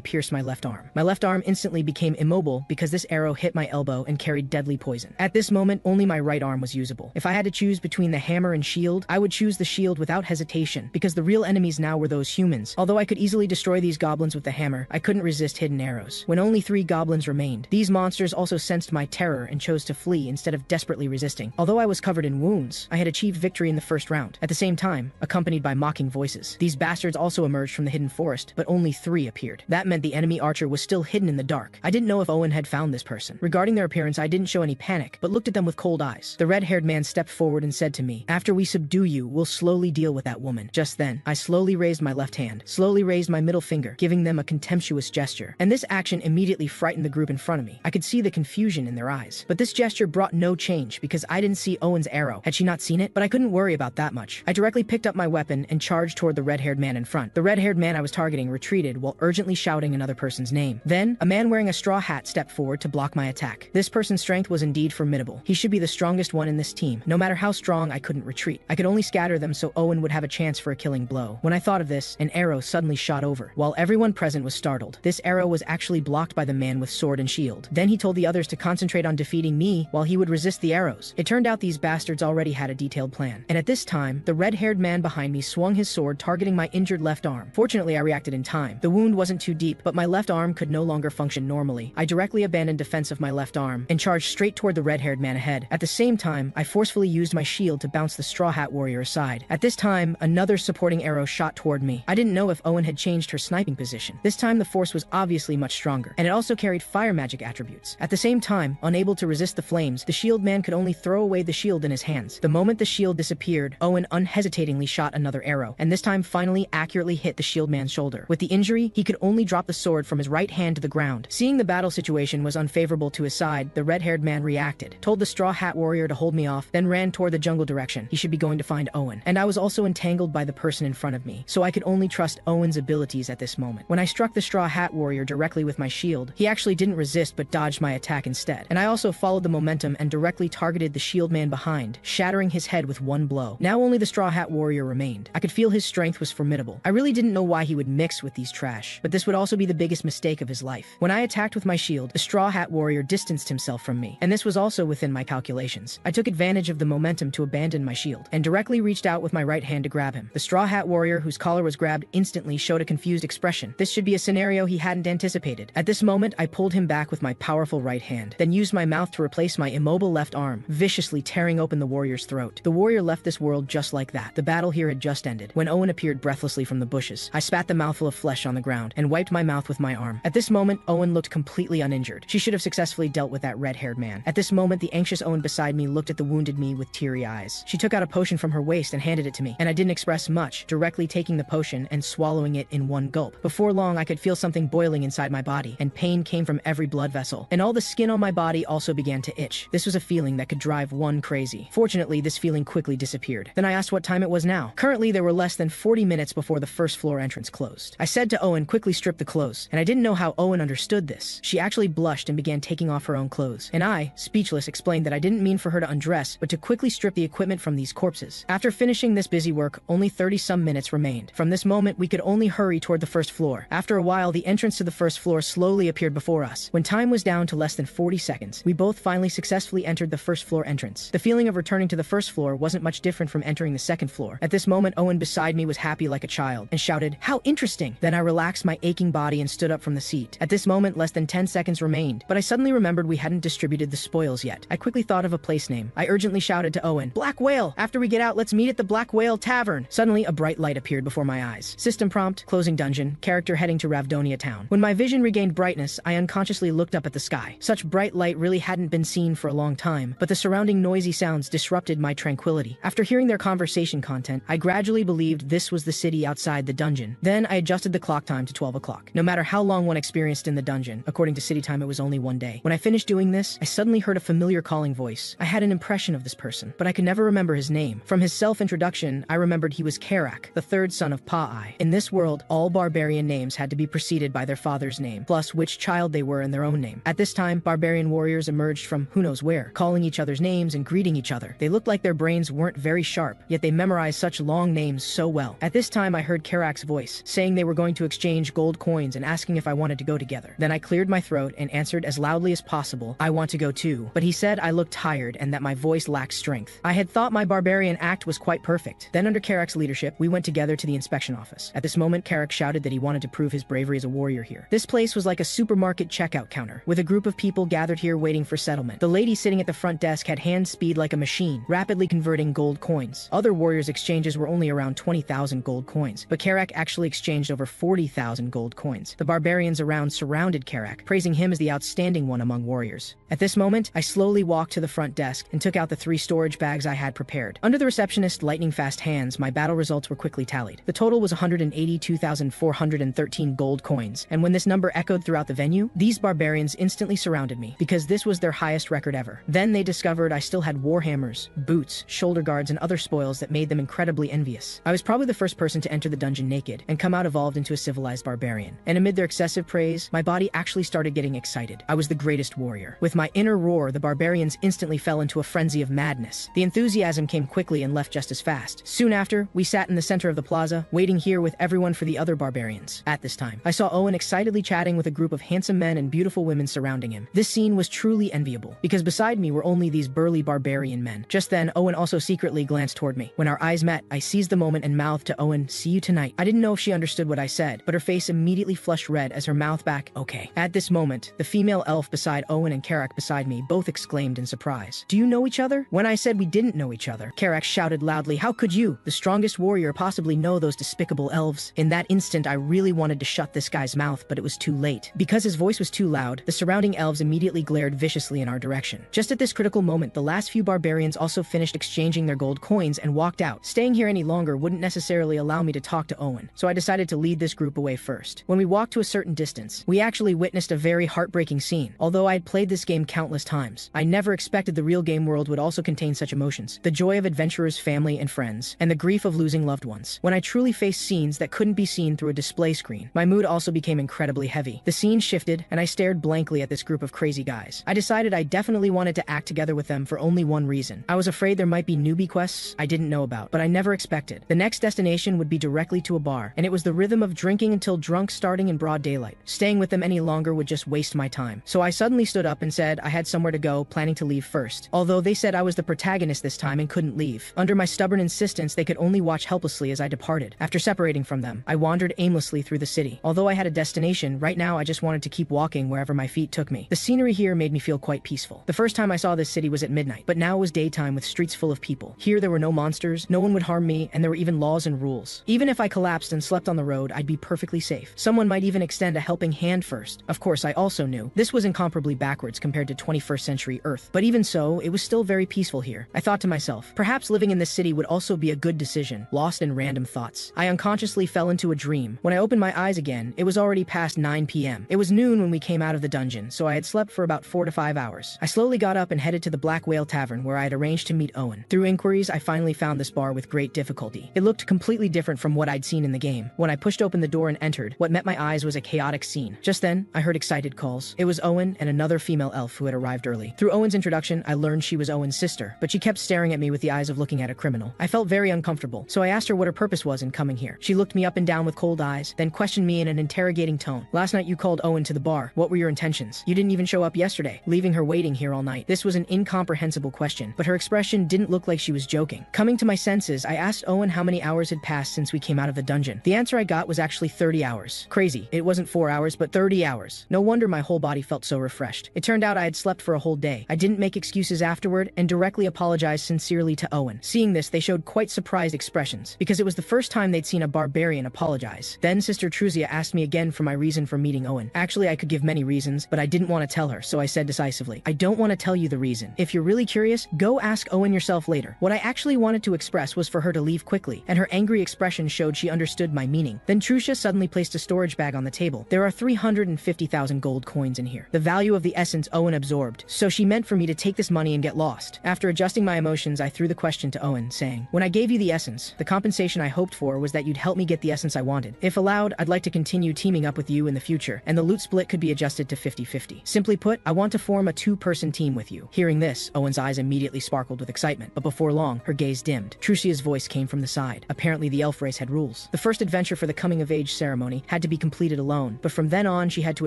pierced my left arm. My left arm instantly became immobile because this arrow hit my elbow and carried deadly poison. At this moment, only my right arm was usable. If I had to choose between the hammer and shield, I would choose the shield without hesitation, because the real enemies now were those humans. Although I could easily destroy these goblins with the hammer, I couldn't resist hidden arrows. When only 3 goblins remained, these monsters also sensed my terror and chose to flee instead of desperately resisting. Although I was covered in wounds, I had achieved victory in the first round. At the same time, accompanied by mocking voices, these bastards also emerged from the hidden forest, but only 3 appeared. That meant the enemy archer was still hidden in the dark. I didn't know if Owen had found this person. Regarding their appearance, I didn't show any panic, but looked at them with cold eyes. The red-haired man stepped forward and said to me, "After we subdue you, we'll slowly deal with that woman." Just then, I slowly raised my left hand, slowly raised my middle finger, giving them a contemptuous gesture. And this action immediately frightened the group in front of me. I could see the confusion in their eyes. But this gesture brought no change because I didn't see Owen's arrow. Had she not seen it? But I couldn't worry about that much. I directly picked up my weapon and charged toward the red-haired man in front. The red-haired man I was targeting retreated while urgently shouting another person's name. Then, a man wearing a straw hat stepped forward to block my attack. This person's strength was indeed formidable. He should be the strongest one in this team. No matter how strong, I couldn't retreat. I could only scatter them so Owen would have a chance for a killing blow. When I thought of this, an arrow suddenly shot over. While everyone present was startled, this arrow was actually blocked by the man with sword and shield. Then he told the others to concentrate on defeating me while he would resist the arrows. It turned out these bastards already had a detailed plan. And at this time, the red-haired man behind me swung his sword, targeting my injured left arm. Fortunately, I reacted in time. The wound wasn't too deep, but my left arm could no longer function normally. I directly abandoned defense of my left arm and charged straight toward the red-haired man ahead. At the same time, I forcefully used my shield to bounce the Straw Hat Warrior aside. At this time, another supporting arrow shot toward me. I didn't know if Owen had changed her sniping position. This time, the force was obviously much stronger, and it also carried fire magic attributes. At the same time, unable to resist the flames, the shield man could only throw away the shield in his hands. The moment the shield disappeared, Owen unhesitatingly shot another arrow, and this time finally accurately hit the shield man's shoulder. With the injury, he could only drop the sword from his right hand to the ground. Seeing the battle situation was unfavorable to his side, the red-haired man reacted, told the Straw Hat Warrior to hold me off, then ran toward the jungle direction. He should be going to find Owen. And I was also entangled by the person in front of me, so I could only trust Owen's abilities at this moment. When I struck the Straw Hat Warrior directly with my shield, he actually didn't resist but dodged my attack instead. And I also followed the momentum and directly targeted the shield man behind, shattering his head with one blow. Now only the Straw Hat Warrior remained. I could feel his strength was formidable. I really didn't know why he would mix with these trash, but this would also be the biggest mistake of his life. When I attacked with my shield, the Straw Hat Warrior distanced himself from me, and this was also within my calculations. I took advantage of the momentum to abandon my shield, and directly reached out with my right hand to grab him. The Straw Hat Warrior, whose collar was grabbed, instantly showed a confused expression. This should be a scenario he hadn't anticipated. At this moment, I pulled him back with my powerful right hand, then used my mouth to replace my immobile left arm, viciously tearing open the warrior's throat. The warrior left this world just like that. The battle here had just ended, when Owen appeared breathlessly from the bushes. I spat the mouthful of flesh on the ground, and wiped my mouth with my arm. At this moment, Owen looked completely uninjured. She should have successfully dealt with that red-haired man. At this moment, the anxious Owen beside me looked at the wounded me with teary eyes. She took out a potion from her waist and handed it to me, and I didn't express much, directly taking the potion and swallowing it in one gulp. Before long, I could feel something boiling inside my body, and pain came from every blood vessel, and all the skin on my body also began to itch. This was a feeling that could drive one crazy. Fortunately, this feeling quickly disappeared. Then I asked what time it was now. Currently, there were less than 40 minutes before the first floor entrance closed. I said to Owen, quickly strip the clothes, and I didn't know how Owen understood this. She actually blushed and began taking off her own clothes, and I, speechless, explained that I didn't mean for her to undress, but to quickly strip the equipment from these corpses. After finishing this busy work, only 30-some minutes remained. From this moment, we could only hurry toward the first floor. After a while, the entrance to the first floor slowly appeared before us. When time was down to less than 40 seconds, we both finally successfully entered the first floor entrance. The feeling of returning to the first floor wasn't much different from entering the second floor. At this moment, Owen beside me was happy like a child and shouted, "How interesting!" Then I relaxed my aching body and stood up from the seat. At this moment, less than 10 seconds remained, but I suddenly remembered we hadn't distributed the spoils yet. I quickly thought of a place name. I urgently shouted to Owen, "Black Whale! After we get out, let's meet at the Black Whale Tavern!" Suddenly, a bright light appeared before my eyes. System prompt, closing dungeon, character heading to Ravdonia town. When my vision regained brightness, I unconsciously looked up at the sky. Such bright light really hadn't been seen for a long time, but the surrounding noisy sounds disrupted my tranquility. After hearing their conversation content, I gradually believed this was the city outside the dungeon. Then I adjusted the clock time to 12 o'clock. No matter how long one experienced in the dungeon, according to city time it was only one day. When I finished doing this, I suddenly heard a familiar calling voice. I had an impression of this person, but I could never remember his name. From his self-introduction, I remembered he was Karak, the third son of Pa'ai. In this world, all barbarian names had to be preceded by their father's name, plus which child they were in their own name. At this time, barbarian warriors emerged from who knows where, calling each other's names and greeting each other. They looked like their brains weren't weren't very sharp, yet they memorized such long names so well. At this time I heard Karak's voice, saying they were going to exchange gold coins and asking if I wanted to go together. Then I cleared my throat and answered as loudly as possible, "I want to go too," but he said I looked tired and that my voice lacked strength. I had thought my barbarian act was quite perfect. Then under Karak's leadership, we went together to the inspection office. At this moment, Karak shouted that he wanted to prove his bravery as a warrior here. This place was like a supermarket checkout counter, with a group of people gathered here waiting for settlement. The lady sitting at the front desk had hand speed like a machine, rapidly converting gold coins. Other warriors' exchanges were only around 20,000 gold coins, but Karak actually exchanged over 40,000 gold coins. The barbarians around surrounded Karak, praising him as the outstanding one among warriors. At this moment, I slowly walked to the front desk and took out the 3 storage bags I had prepared. Under the receptionist's lightning-fast hands, my battle results were quickly tallied. The total was 182,413 gold coins, and when this number echoed throughout the venue, these barbarians instantly surrounded me, because this was their highest record ever. Then they discovered I still had warhammers, boots, shoulder guards, and other spoils that made them incredibly envious. I was probably the first person to enter the dungeon naked, and come out evolved into a civilized barbarian. And amid their excessive praise, my body actually started getting excited. I was the greatest warrior. With my inner roar, the barbarians instantly fell into a frenzy of madness. The enthusiasm came quickly and left just as fast. Soon after, we sat in the center of the plaza, waiting here with everyone for the other barbarians. At this time, I saw Owen excitedly chatting with a group of handsome men and beautiful women surrounding him. This scene was truly enviable, because beside me were only these burly barbarian men. Just then, Owen also secretly glanced toward me. When our eyes met, I seized the moment and mouthed to Owen, "See you tonight." I didn't know if she understood what I said, but her face immediately flushed red as her mouth back, "Okay." At this moment, the female elf beside Owen and Karak beside me both exclaimed in surprise, "Do you know each other?" When I said we didn't know each other, Karak shouted loudly, "How could you, the strongest warrior, possibly know those despicable elves?" In that instant, I really wanted to shut this guy's mouth, but it was too late. Because his voice was too loud, the surrounding elves immediately glared viciously in our direction. Just at this critical moment, the last few barbarians also finished exchanging their gold coins and walked out. Staying here any longer wouldn't necessarily allow me to talk to Owen, so I decided to lead this group away first. When we walked to a certain distance, we actually witnessed a very heartbreaking scene. Although I had played this game countless times, I never expected the real game world would also contain such emotions. The joy of adventurers, family, and friends, and the grief of losing loved ones. When I truly faced scenes that couldn't be seen through a display screen, my mood also became incredibly heavy. The scene shifted, and I stared blankly at this group of crazy guys. I decided I definitely wanted to act together with them for only one reason. I was afraid there might be newbie quests I didn't know about, but I never expected. The next destination would be directly to a bar, and it was the rhythm of drinking until drunk starting in broad daylight. Staying with them any longer would just waste my time. So I suddenly stood up and said I had somewhere to go, planning to leave first. Although they said I was the protagonist this time and couldn't leave. Under my stubborn insistence, they could only watch helplessly as I departed. After separating from them, I wandered aimlessly through the city. Although I had a destination, right now I just wanted to keep walking wherever my feet took me. The scenery here made me feel quite peaceful. The first time I saw this city was at midnight, but now it was daytime with streets full of people. Here there were no monsters, no one would harm me, and there were even laws and rules. Even if I collapsed and slept on the road, I'd be perfectly safe. Someone might even extend a helping hand first. Of course, I also knew this was incomparably backwards compared to 21st century Earth, but even so, it was still very peaceful here. I thought to myself, perhaps living in this city would also be a good decision. Lost in random thoughts, I unconsciously fell into a dream. When I opened my eyes again, it was already past 9 p.m. It was noon when we came out of the dungeon, so I had slept for about 4 to 5 hours. I slowly got up and headed to the Black Whale Tavern where I had arranged to meet Owen. Through inquiries, I finally found this bar with great difficulty. It looked completely different from what I'd seen in the game. When I pushed open the door and entered, what met my eyes was a chaotic scene. Just then, I heard excited calls. It was Owen and another female elf who had arrived early. Through Owen's introduction, I learned she was Owen's sister, but she kept staring at me with the eyes of looking at a criminal. I felt very uncomfortable, so I asked her what her purpose was in coming here. She looked me up and down with cold eyes, then questioned me in an interrogating tone. "Last night you called Owen to the bar. What were your intentions? You didn't even show up yesterday, leaving her waiting here all night." This was an incomprehensible question, but her expression didn't look like she was joking. Coming to my senses, I asked Owen how many hours had passed since we came out of the dungeon. The answer I got was actually 30 hours. Crazy. It wasn't 4 hours, but 30 hours. No wonder my whole body felt so refreshed. It turned out I had slept for a whole day. I didn't make excuses afterward and directly apologized sincerely to Owen. Seeing this, they showed quite surprised expressions, because it was the first time they'd seen a barbarian apologize. Then Sister Truzia asked me again for my reason for meeting Owen. Actually, I could give many reasons, but I didn't want to tell her, so I said decisively, "I don't want to tell you the reason. If you're really curious, go ask Owen yourself later." What I actually wanted to express was for her to leave quickly, and her angry expression showed she understood my meaning. Then Truzia suddenly placed a storage bag on the table. There are 350,000 gold coins in here, the value of the essence Owen absorbed, so she meant for me to take this money and get lost. After adjusting my emotions, I threw the question to Owen, saying, "When I gave you the essence, the compensation I hoped for was that you'd help me get the essence I wanted. If allowed, I'd like to continue teaming up with you in the future, and the loot split could be adjusted to 50-50. Simply put, I want to form a 2-person team with you." Hearing this, Owen's eyes immediately sparkled with excitement, but before long, her gaze dimmed. Trucia's voice came from the side. Apparently the elf race had rules. The first adventure for the coming-of-age ceremony had to be completed alone, but from then on she had to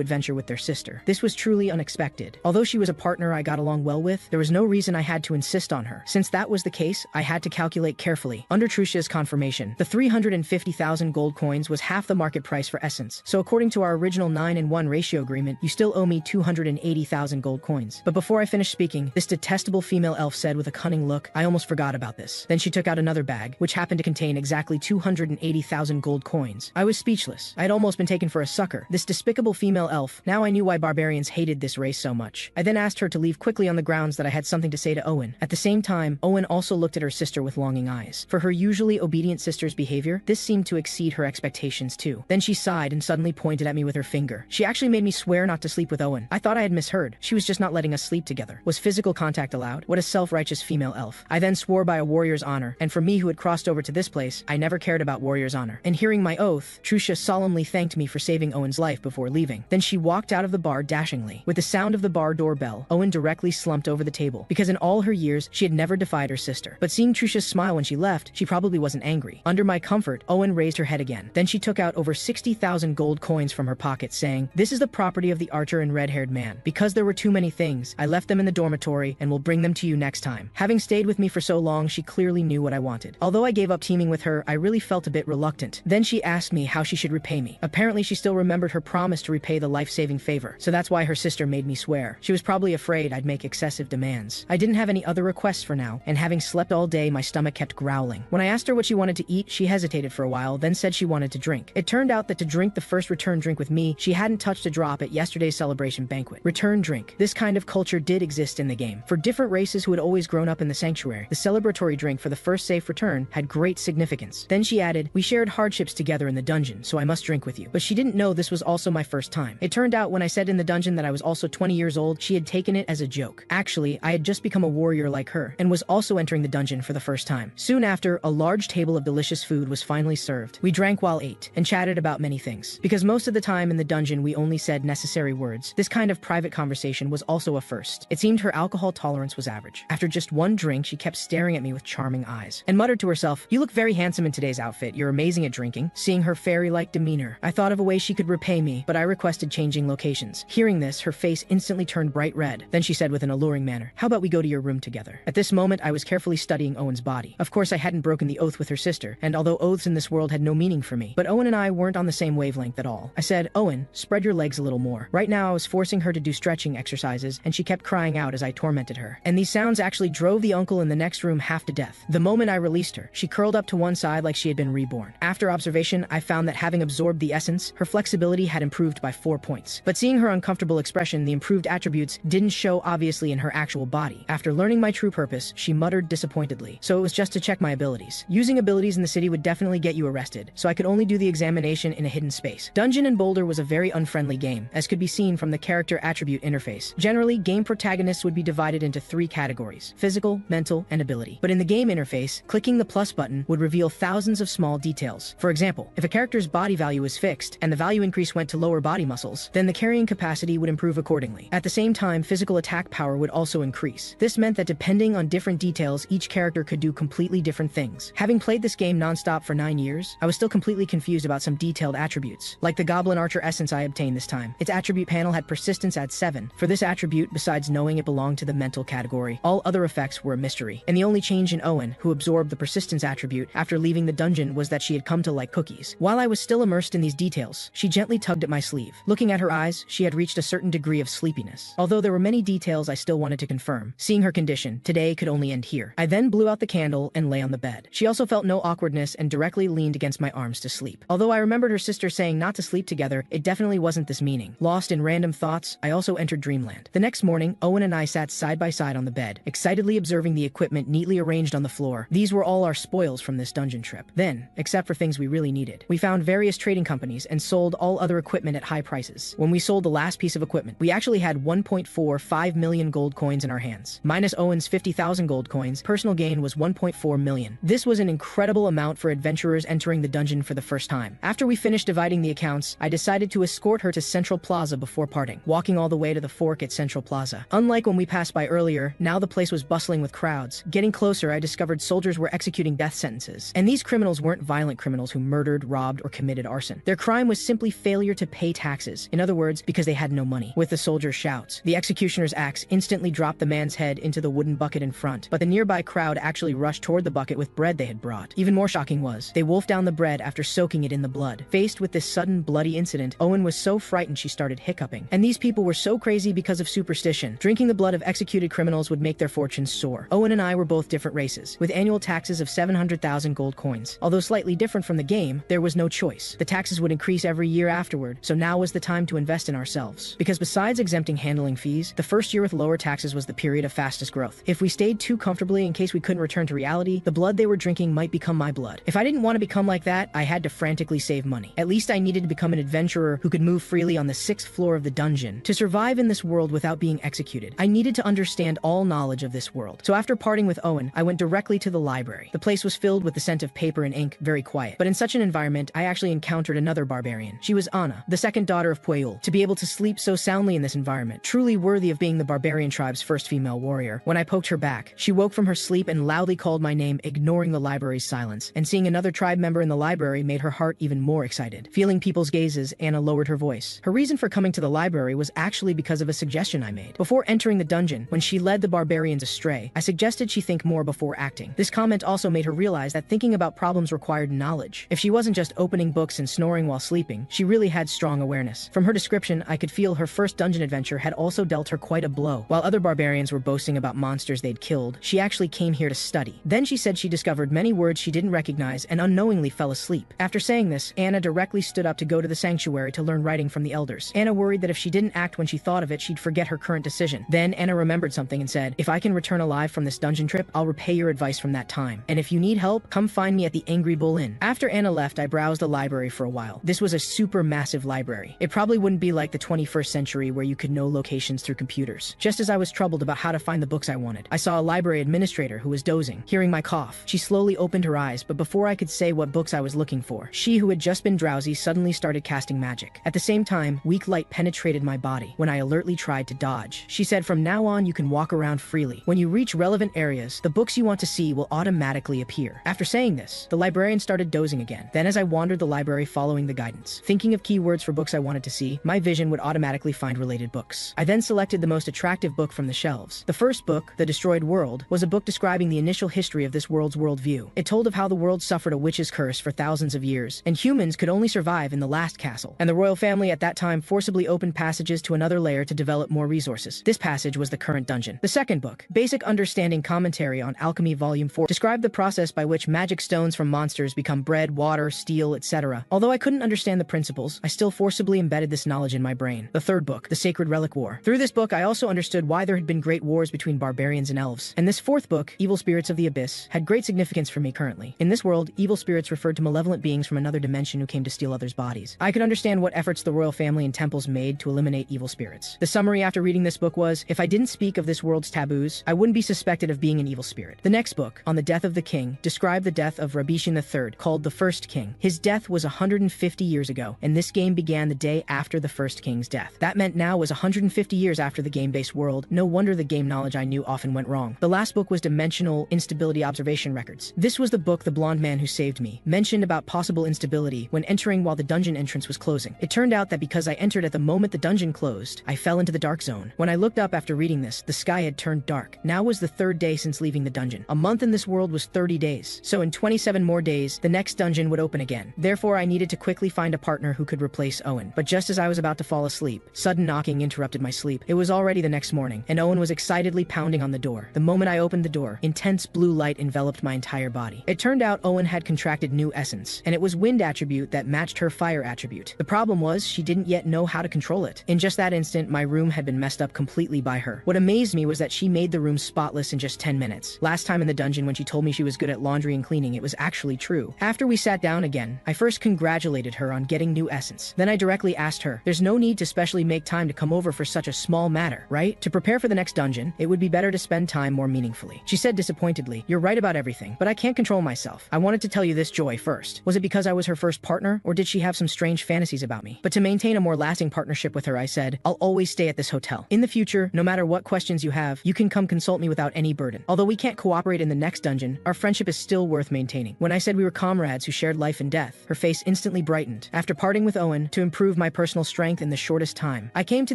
adventure with their sister. This was truly unexpected. Although she was a partner I got along well with, there was no reason I had to insist on her. Since that was the case, I had to calculate carefully. Under Trucia's confirmation, the 350,000 gold coins was half the market price for essence, so according to our original 9-in-1 ratio agreement, you still owe me 280,000 gold coins. But before I finished speaking, this detestable female elf said with a cunning look, "I almost forgot about this." Then she took out another bag, which happened to contain exactly 280,000 gold coins. I was speechless. I had almost been taken for a sucker. This despicable female elf. Now I knew why barbarians hated this race so much. I then asked her to leave quickly on the grounds that I had something to say to Owen. At the same time, Owen also looked at her sister with longing eyes. For her usually obedient sister's behavior, this seemed to exceed her expectations too. Then she sighed and suddenly pointed at me with her finger. She actually made me swear not to sleep with Owen. I thought I had misheard. She was just not letting us sleep together. Was physical contact allowed? What a self-righteous female elf. I then swore by a warrior's honor, and for me who had crossed over to this place, I never cared about warrior's honor. And hearing my oath, Trucia solemnly thanked me for saving Owen's life before leaving. Then she walked out of the bar dashingly. With the sound of the bar doorbell, Owen directly slumped over the table, because in all her years, she had never defied her sister. But seeing Trucia's smile when she left, she probably wasn't angry. Under my comfort, Owen raised her head again. Then she took out over 60,000 gold coins from her pocket, saying, "This is the property of the archer and red-haired man. Because there were too many things, I left them in the dormitory and will bring them to you next time." Having stayed with me for so long, she clearly knew what I wanted. Although I gave up teaming with her, I really felt a bit reluctant. Then she asked me how she should repay me. Apparently she still remembered her promise to repay the life-saving favor, so that's why her sister made me swear. She was probably afraid I'd make excessive demands. I didn't have any other requests for now, and having slept all day, my stomach kept growling. When I asked her what she wanted to eat, she hesitated for a while, then said she wanted to drink. It turned out that to drink the first return drink with me, she hadn't touched a drop at yesterday's celebration banquet. Return drink. This kind of culture did exist in the game. For different races who had always grown up in the sanctuary, the celebratory drink for the first safe return had great significance. Then she added, "We shared hardships together in the dungeon, so I must drink with you." But she didn't know this was also my first time. It turned out when I said in the dungeon that I was also 20 years old, she had taken it as a joke. Actually, I had just become a warrior like her, and was also entering the dungeon for the first time. Soon after, a large table of delicious food was finally served. We drank while ate, and chatted about many things. Because most of the time in the dungeon we only said necessary words, this kind of private conversation was also a first. It seemed her alcohol tolerance was average. After just one drink, she kept staring at me with charming eyes, and muttered to herself, "You look very handsome in today's outfit. You're amazing at drinking." Seeing her fairy-like demeanor, I thought of a way she could repay me, but I requested changing locations. Hearing this, her face instantly turned bright red. Then she said with an alluring manner, "How about we go to your room together?" At this moment, I was carefully studying Owen's body. Of course, I hadn't broken the oath with her sister, and although oaths in this world had no meaning for me, but Owen and I weren't on the same wavelength at all. I said, "Owen, spread your legs a little more." Right now, I was forcing her to do stretching exercises, and she kept crying out as I tormented her. And these sounds actually drove the uncle in the next room half to death. The moment I released her, she curled up to one side like she had been reborn. After observation, I found that having absorbed the essence, her flexibility had improved by 4 points. But seeing her uncomfortable expression, the improved attributes didn't show obviously in her actual body. After learning my true purpose, she muttered disappointedly, "So it was just to check my abilities." Using abilities in the city would definitely get you arrested, so I could only do the examination in a hidden space. Dungeon and Boulder was a very unfriendly game, as could be seen from the character attribute interface. Generally, game protagonists would be divided into 3 categories: physical, mental, and ability. But in the game interface, clicking the plus button would reveal thousands of small details. For example, if a character's body value is fixed, and the value increase went to lower body muscles, then the carrying capacity would improve accordingly. At the same time, physical attack power would also increase. This meant that depending on different details, each character could do completely different things. Having played this game non-stop for 9 years, I was still completely confused about some detailed attributes. Like the Goblin Archer essence I obtained this time. Its attribute panel had persistence at 7. For this attribute, besides knowing it belonged to the mental category, all other effects were a mystery. And the only change in Owen, who absorbed the persistence attribute after leaving the dungeon, was that she had come to like cookies. While I was still immersed in these details, she gently tugged at my sleeve. Looking at her eyes, she had reached a certain degree of sleepiness. Although there were many details I still wanted to confirm. Seeing her condition, today could only end here. I then blew out the candle and lay on the bed. She also felt no awkwardness and directly leaned against my arms to sleep. Although I remembered her sister saying not to sleep together, it definitely wasn't this meaning. Lost in random thoughts, I also entered dreamland. The next morning, Owen and I sat side by side on the bed, excitedly observing the equipment neatly arranged on the floor. These were all our spoils from this dungeon trip. Then, except for things we really needed, we found various trading companies and sold all other equipment at high prices. When we sold the last piece of equipment, we actually had 1.45 million gold coins in our hands. Minus Owen's 50,000 gold coins, personal gain was 1.4 million. This was an incredible amount for adventurers entering the dungeon for the first time. After we finished dividing the accounts, I decided to escort her to Central Plaza before parting, walking all the way to the fork at Central Plaza. Unlike when we passed by earlier, now the place was bustling with crowds, crowds. Getting closer, I discovered soldiers were executing death sentences. And these criminals weren't violent criminals who murdered, robbed, or committed arson. Their crime was simply failure to pay taxes. In other words, because they had no money. With the soldier's shouts, the executioner's axe instantly dropped the man's head into the wooden bucket in front, but the nearby crowd actually rushed toward the bucket with bread they had brought. Even more shocking was, they wolfed down the bread after soaking it in the blood. Faced with this sudden, bloody incident, Owen was so frightened she started hiccuping. And these people were so crazy because of superstition. Drinking the blood of executed criminals would make their fortunes soar. Owen and I were both different races, with annual taxes of 700,000 gold coins. Although slightly different from the game, there was no choice. The taxes would increase every year afterward, so now was the time to invest in ourselves. Because besides exempting handling fees, the first year with lower taxes was the period of fastest growth. If we stayed too comfortably in case we couldn't return to reality, the blood they were drinking might become my blood. If I didn't want to become like that, I had to frantically save money. At least I needed to become an adventurer who could move freely on the 6th floor of the dungeon. To survive in this world without being executed, I needed to understand all knowledge of this world. So after parting with Owen, I went directly to the library. The place was filled with the scent of paper and ink, very quiet. But in such an environment, I actually encountered another barbarian. She was Anna, the second daughter of Pueyul. To be able to sleep so soundly in this environment, truly worthy of being the barbarian tribe's first female warrior. When I poked her back, she woke from her sleep and loudly called my name, ignoring the library's silence. And seeing another tribe member in the library made her heart even more excited. Feeling people's gazes, Anna lowered her voice. Her reason for coming to the library was actually because of a suggestion I made. Before entering the dungeon, when she led the barbarians astray, I suggested she think more before acting. This comment also made her realize that thinking about problems required knowledge. If she wasn't just opening books and snoring while sleeping, she really had strong awareness. From her description, I could feel her first dungeon adventure had also dealt her quite a blow. While other barbarians were boasting about monsters they'd killed, she actually came here to study. Then she said she discovered many words she didn't recognize and unknowingly fell asleep. After saying this, Anna directly stood up to go to the sanctuary to learn writing from the elders. Anna worried that if she didn't act when she thought of it, she'd forget her current decision. Then Anna remembered something and said, "If I can return alive from this dungeon trip, I'll repay your advice from that time. And if you need help, come find me at the Angry Bull Inn." After Anna left, I browsed the library for a while. This was a super massive library. It probably wouldn't be like the 21st century where you could know locations through computers. Just as I was troubled about how to find the books I wanted, I saw a library administrator who was dozing. Hearing my cough, she slowly opened her eyes, but before I could say what books I was looking for, she who had just been drowsy suddenly started casting magic. At the same time, weak light penetrated my body when I alertly tried to dodge. She said, "From now on, you can walk around freely. When you reach relevant areas, the books you want to see will automatically appear." After saying this, the librarian started dozing again. Then as I wandered the library following the guidance, thinking of keywords for books I wanted to see, my vision would automatically find related books. I then selected the most attractive book from the shelves. The first book, The Destroyed World, was a book describing the initial history of this world's worldview. It told of how the world suffered a witch's curse for thousands of years, and humans could only survive in the last castle. And the royal family at that time forcibly opened passages to another layer to develop more resources. This passage was the current dungeon. The second book, Basic Understanding Commentary on Alchemy Volume 4, described the process by which magic stones from monsters become bread, water, steel, etc. Although I couldn't understand the principles, I still forcibly embedded this knowledge in my brain. The third book, The Sacred Relic War. Through this book, I also understood why there had been great wars between barbarians and elves. And this fourth book, Evil Spirits of the Abyss, had great significance for me currently. In this world, evil spirits referred to malevolent beings from another dimension who came to steal others' bodies. I could understand what efforts the royal family and temples made to eliminate evil spirits. The summary after reading this book was, if I didn't speak of this world's taboos, I wouldn't be suspected of being an evil spirit. The next book, On the Death of the King, described the death of Rabishan III, called the First King. His death was 150 years ago, and this game began the day after the first king's death. That meant now was 150 years after the game-based world. No wonder the game knowledge I knew often went wrong. The last book was Dimensional Instability Observation Records. This was the book the blonde man who saved me mentioned about possible instability when entering while the dungeon entrance was closing. It turned out that because I entered at the moment the dungeon closed, I fell into the dark zone. When I looked up after reading this, the sky had turned dark. Now was the third day since leaving the dungeon. A month in this world was 30 days. So in 27 more days, the next dungeon would open again. Therefore, I needed to quickly find a partner who could replace Owen. But just as I was about to fall asleep, sudden knocking interrupted my sleep. It was already the next morning, and Owen was excitedly pounding on the door. The moment I opened the door, intense blue light enveloped my entire body. It turned out Owen had contracted new essence, and it was wind attribute that matched her fire attribute. The problem was, she didn't yet know how to control it. In just that instant, my room had been messed up completely by her. What amazed me was that she made the room spotless in just 10 minutes. Last time in the dungeon when she told me she was good at laundry and cleaning, it was actually true. After we sat down again, I first congratulated her on getting new essence. Then I directly asked her, there's no need to specially make time to come over for such a small matter, right? To prepare for the next dungeon, it would be better to spend time more meaningfully. She said disappointedly, you're right about everything, but I can't control myself. I wanted to tell you this, Joy, first. Was it because I was her first partner, or did she have some strange fantasies about me? But to maintain a more lasting partnership with her, I said, I'll always stay at this hotel. In the future, no matter what questions you have, you can come consult me without any burden. Although we can't cooperate in the next dungeon, our friendship is still worth maintaining. When I said we were comrades who shared life and death, her face instantly brightened. After parting with Owen to improve my personal strength in the shortest time, I came to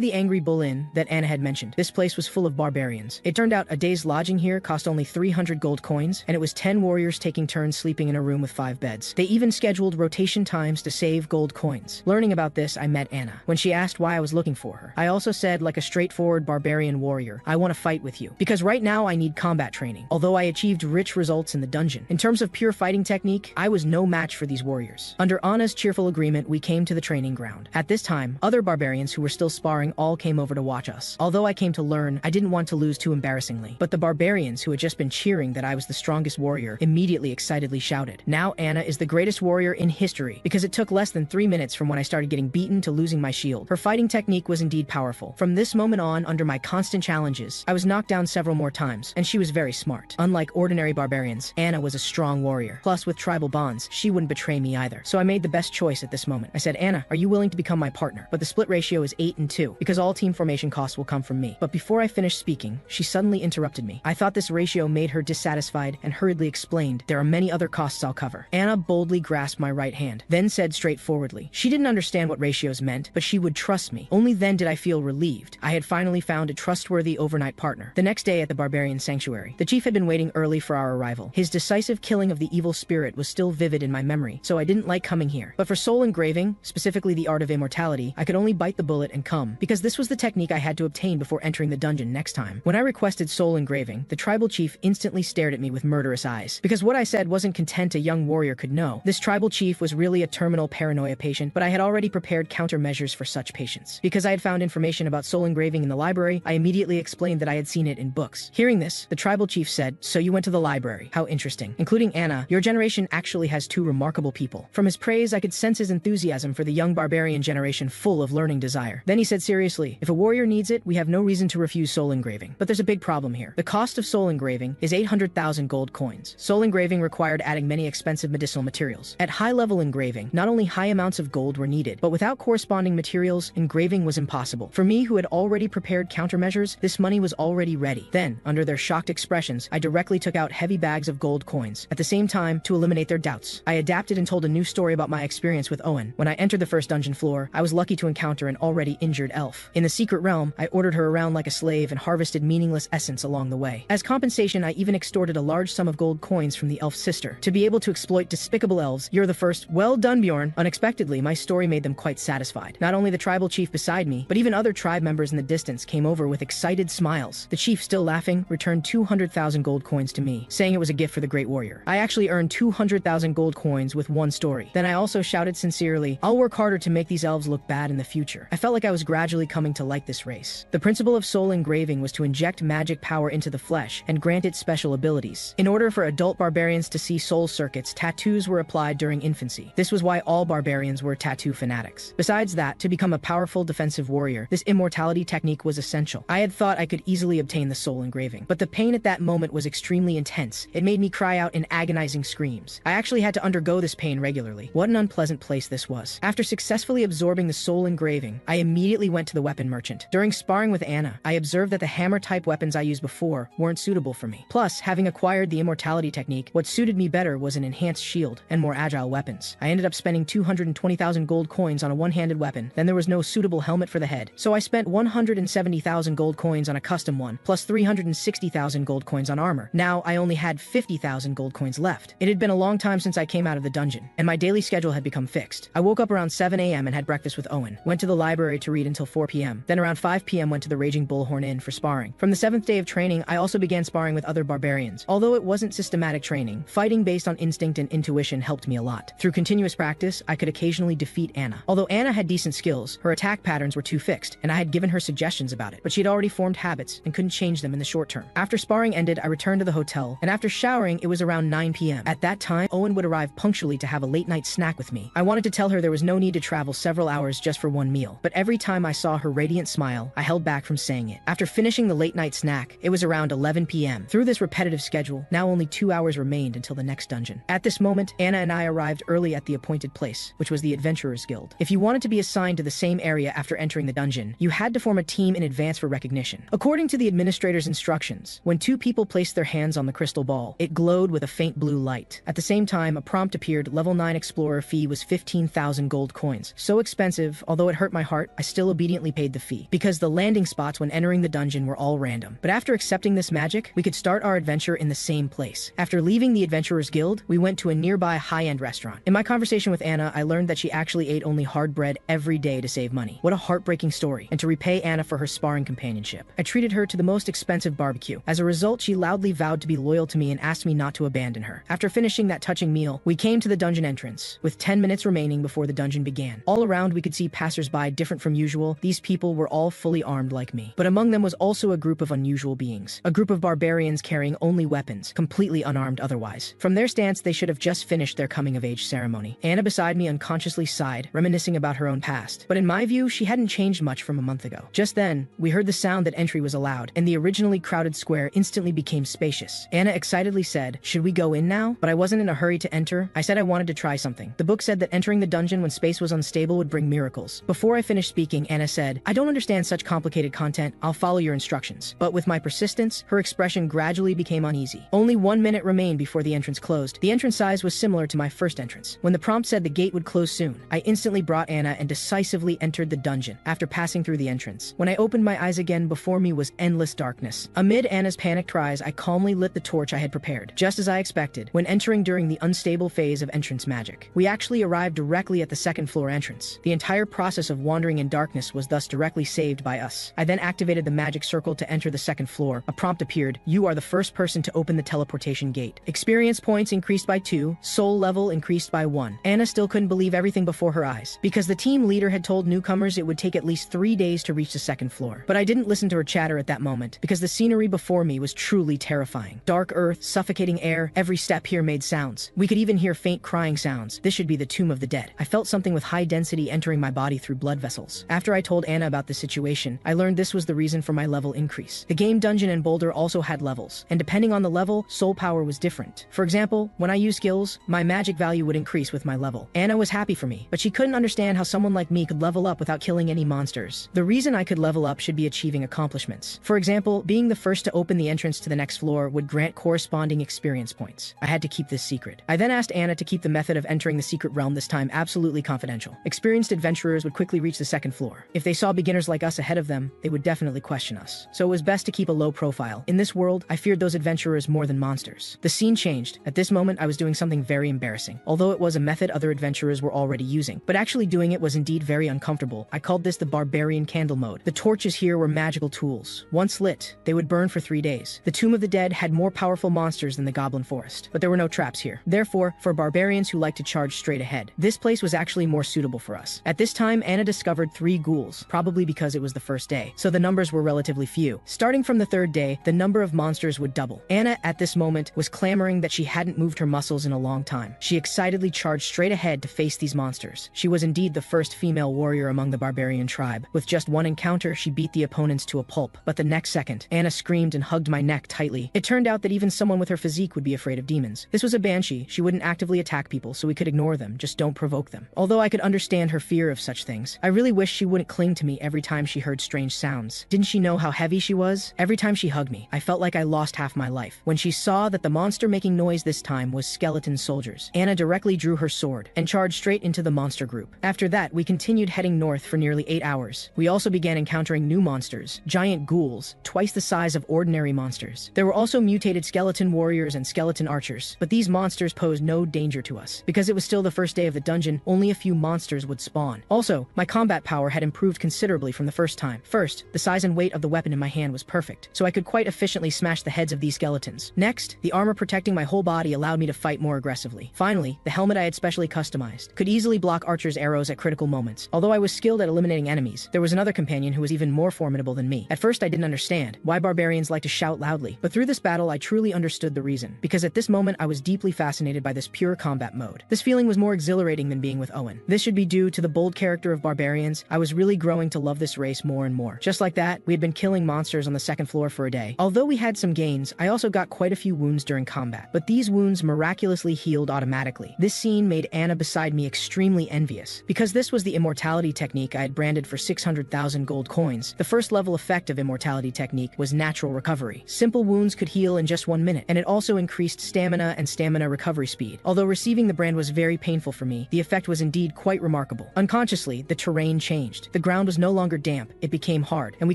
the Angry Bull Inn that Anna had mentioned. This place was full of barbarians. It turned out a day's lodging here cost only 300 gold coins, and it was 10 warriors taking turns sleeping in a room with 5 beds. They even scheduled rotation times to save gold coins. Learning about this, I met Anna. When she asked why I was looking for her, I also said, like a straightforward barbarian warrior, I want to fight with you. Because right now I need combat training. Although I achieved rich results in the dungeon, in terms of pure fighting technique, I was no match for these warriors. Under Anna's cheerful agreement, we came to the training ground. At this time, other barbarians who were still sparring all came over to watch us. Although I came to learn, I didn't want to lose too embarrassingly. But the barbarians who had just been cheering that I was the strongest warrior immediately excitedly shouted, "Now Anna is the greatest warrior in history," because it took less than 3 minutes from when I started getting beaten to losing my shield. Her fighting technique was indeed powerful. From this moment on, under my constant challenges, I was knocked down several more times, and she was very smart. Unlike ordinary barbarians, Anna was a strong warrior. Plus, with tribal bonds, she wouldn't betray me either. So I made the best choice at this moment. I said, "Anna, are you willing to become my partner? But the split ratio is 8 and 2, because all team formation costs will come from me." But before I finished speaking, she suddenly interrupted me. I thought this ratio made her dissatisfied and hurriedly explained, "There are many other costs I'll cover." Anna boldly grasped my right hand, then said straightforwardly. She didn't understand what ratios meant, but she would trust me. Only then did I feel relieved. I had finally found a trustworthy overnight partner. The next day at the Barbarian Sanctuary, the chief had been waiting early for our arrival. His decisive killing of the evil spirit was still vivid in my memory, so I didn't like coming here. But for soul engraving, specifically the art of immortality, I could only bite the bullet and come, because this was the technique I had to obtain before entering the dungeon next time. When I requested soul engraving, the tribal chief instantly stared at me with murderous eyes. Because what I said wasn't content a young warrior could know. This tribal chief was really a terminal paranoia patient, but I had already prepared countermeasures for such patients. Because I had found information about soul engraving in the library, I immediately explained that I had seen it in books. Hearing this, the tribal chief said, "So you went to the library. How interesting. Including Anna, your generation actually has 2 remarkable people." From his praise, I could sense his enthusiasm for the young barbarian generation full of learning desire. Then he said seriously, "If a warrior needs it, we have no reason to refuse soul engraving. But there's a big problem here. The cost of soul engraving is 800,000 gold coins. Soul engraving required adding many expensive medicinal materials. At high-level engraving, not only high amounts of gold were needed, but without corresponding materials, engraving was impossible. For me, who had already prepared countermeasures, this money was already ready." Then, under their shocked expressions, I directly took out heavy bags of gold coins. At the same time, to eliminate their doubts, I adapted and told a new story about my experience with Owen. When I entered the first dungeon floor, I was lucky to encounter an already injured elf. In the secret realm, I ordered her around like a slave and harvested meaningless essence along the way. As compensation, I even extorted a large sum of gold coins from the elf's sister. To be able to exploit despicable elves, you're the first. Well done, Bjorn. Unexpectedly, my story made them quite satisfied. Not only the tribal chief beside me, but even other tribe members in the distance came over with excited smiles. The chief, still laughing, returned 200,000 gold coins to me, saying it was a gift for the great warrior. I actually earned 200,000 gold coins with one story. Then I also shouted sincerely, "I'll work harder to make these elves look bad in the future." I felt like I was gradually coming to like this race. The principle of soul engraving was to inject magic power into the flesh and grant it special abilities. In order for adult barbarians to see soul circuits, tattoos were applied during infancy. This was why all barbarians were tattoo fanatics. Besides that, to become a powerful defensive warrior, this immortality technique was essential. I had thought I could easily obtain the soul engraving, but the pain at that moment was extremely intense. It made me cry out in agonizing screams. I actually had to undergo this pain regularly. What an unpleasant place this was. After successfully absorbing the soul engraving, I immediately went to the weapon merchant. During sparring with Anna, I observed that the hammer-type weapons I used before weren't suitable for me. Plus, having acquired the immortality technique, what suited me better was an enhanced shield and more agile weapons. I ended up spending 220,000 gold coins on a one-handed weapon. Then there was no suitable helmet for the head, so I spent 170,000 gold coins on a custom one, plus 360,000 gold coins on armor. Now I only had 50,000 gold coins left. It had been a long time since I came out of the dungeon, and my daily schedule had become fixed. I woke up around 7 a.m. and had breakfast with Owen, went to the library to read until 4 p.m. Then around 5 p.m. went to the Raging Bullhorn Inn for sparring. From the 7th day of training, I also began sparring with other barbarians. Although it wasn't systematic training, fighting based on instinct and intuition helped me a lot. Through continuous practice, I could occasionally defeat Anna. Although Anna had decent skills, her attack patterns were too fixed, and I had given her suggestions about it, but she had already formed habits and couldn't change them in the short term. After sparring ended, I returned to the hotel, and after showering, it was around 9 p.m. At that time, Owen would arrive punctually to have a late-night snack with me. I wanted to tell her there was no need to travel several hours just for one meal, but every time I saw her radiant smile, I held back from saying it. After finishing the late-night snack, it was around 11 p.m. Through this repetitive schedule, now only 2 hours remained until the next dungeon. At this moment, Anna and I arrived early at the appointed place, which was the Adventurers Guild. If you wanted to be assigned to the same area after entering the dungeon, you had to form a team in advance for recognition. According to the administrator's instructions, darkness. When two people placed their hands on the crystal ball, it glowed with a faint blue light. At the same time, a prompt appeared: level 9 explorer fee was 15,000 gold coins. So expensive, although it hurt my heart, I still obediently paid the fee, because the landing spots when entering the dungeon were all random. But after accepting this magic, we could start our adventure in the same place. After leaving the Adventurers Guild, we went to a nearby high-end restaurant. In my conversation with Anna, I learned that she actually ate only hard bread every day to save money. What a heartbreaking story. And to repay Anna for her sparring companionship, I treated her to the most expensive barbecue. As a result, she loudly vowed to be loyal to me and asked me not to abandon her. After finishing that touching meal, we came to the dungeon entrance, with 10 minutes remaining before the dungeon began. All around, we could see passers-by different from usual. These people were all fully armed like me. But among them was also a group of unusual beings. A group of barbarians carrying only weapons, completely unarmed otherwise. From their stance, they should have just finished their coming-of-age ceremony. Anna beside me unconsciously sighed, reminiscing about her own past. But in my view, she hadn't changed much from a month ago. Just then, we heard the sound that entry was allowed, and the originally crowded square instantly became spacious. Anna excitedly said, "Should we go in now?" But I wasn't in a hurry to enter. I said I wanted to try something. The book said that entering the dungeon when space was unstable would bring miracles. Before I finished speaking, Anna said, "I don't understand such complicated content. I'll follow your instructions." But with my persistence, her expression gradually became uneasy. Only 1 minute remained before the entrance closed. The entrance size was similar to my first entrance. When the prompt said the gate would close soon, I instantly brought Anna and decisively entered the dungeon after passing through the entrance. When I opened my eyes again, before me was endless darkness. Amid Anna's panicked cries, I calmly lit the torch I had prepared, just as I expected, when entering during the unstable phase of entrance magic. We actually arrived directly at the second floor entrance. The entire process of wandering in darkness was thus directly saved by us. I then activated the magic circle to enter the second floor. A prompt appeared: "You are the first person to open the teleportation gate. Experience points increased by 2, soul level increased by 1. Anna still couldn't believe everything before her eyes, because the team leader had told newcomers it would take at least 3 days to reach the second floor. But I didn't listen to her chatter at that moment, because the scenery before me was truly terrifying. Dark earth, suffocating air, every step here made sounds. We could even hear faint crying sounds. This should be the tomb of the dead. I felt something with high density entering my body through blood vessels. After I told Anna about the situation, I learned this was the reason for my level increase. The game dungeon and boulder also had levels, and depending on the level, soul power was different. For example, when I used skills, my magic value would increase with my level. Anna was happy for me, but she couldn't understand how someone like me could level up without killing any monsters. The reason I could level up should be achieving accomplishments. For example, being the first to open the entrance to the next floor would grant corresponding experience points. I had to keep this secret. I then asked Anna to keep the method of entering the secret realm this time absolutely confidential. Experienced adventurers would quickly reach the second floor. If they saw beginners like us ahead of them, they would definitely question us. So it was best to keep a low profile. In this world, I feared those adventurers more than monsters. The scene changed. At this moment, I was doing something very embarrassing. Although it was a method other adventurers were already using, but actually doing it was indeed very uncomfortable. I called this the barbarian candle mode. The torches here were magical tools. Once lit, they would burn for 3 days. The Tomb of the Dead had more powerful monsters than the Goblin Forest, but there were no traps here. Therefore, for barbarians who like to charge straight ahead, this place was actually more suitable for us. At this time, Anna discovered 3 ghouls, probably because it was the first day, so the numbers were relatively few. Starting from the 3rd day, the number of monsters would double. Anna, at this moment, was clamoring that she hadn't moved her muscles in a long time. She excitedly charged straight ahead to face these monsters. She was indeed the first female warrior among the barbarian tribe. With just one encounter, she beat the opponents to a pulp. But the next second, Anna screamed and hugged my neck tightly. It turned out that even someone with her physique would be afraid of demons. This was a banshee. She wouldn't actively attack people, so we could ignore them, just don't provoke them. Although I could understand her fear of such things, I really wish she wouldn't cling to me every time she heard strange sounds. Didn't she know how heavy she was? Every time she hugged me, I felt like I lost half my life. When she saw that the monster making noise this time was skeleton soldiers, Anna directly drew her sword and charged straight into the monster group. After that, we continued heading north for nearly 8 hours. We also began encountering new monsters, giant ghouls, twice the size of ordinary monsters. There were also mutated skeleton warriors and skeleton archers, but these monsters posed no danger to us. Because it was still the first day of the dungeon, only a few monsters would spawn. Also, my combat power had improved considerably from the first time. First, the size and weight of the weapon in my hand was perfect, so I could quite efficiently smash the heads of these skeletons. Next, the armor protecting my whole body allowed me to fight more aggressively. Finally, the helmet I had specially customized could easily block archers' arrows at critical moments. Although I was skilled at eliminating enemies, there was another companion who was even more formidable than me. At first, I didn't understand why barbarians like to shout loudly, but through this battle, I truly understood the reason. Because at this moment, I was deeply fascinated by this pure combat mode. This feeling was more exhilarating than being with Owen. This should be due to the bold character of barbarians. I was really growing to love this race more and more. Just like that, we had been killing monsters on the second floor for a day. Although we had some gains, I also got quite a few wounds during combat, but these wounds miraculously healed automatically. This scene made Anna beside me extremely envious. Because this was the immortality technique I had branded for 600,000 gold coins, the first level effect of immortality technique was natural recovery. Simple wounds could heal in just 1 minute, and it also increased stamina and stamina recovery speed. Although receiving the brand was very painful for me, the effect was indeed quite remarkable. Unconsciously, the terrain changed. The ground was no longer damp, it became hard, and we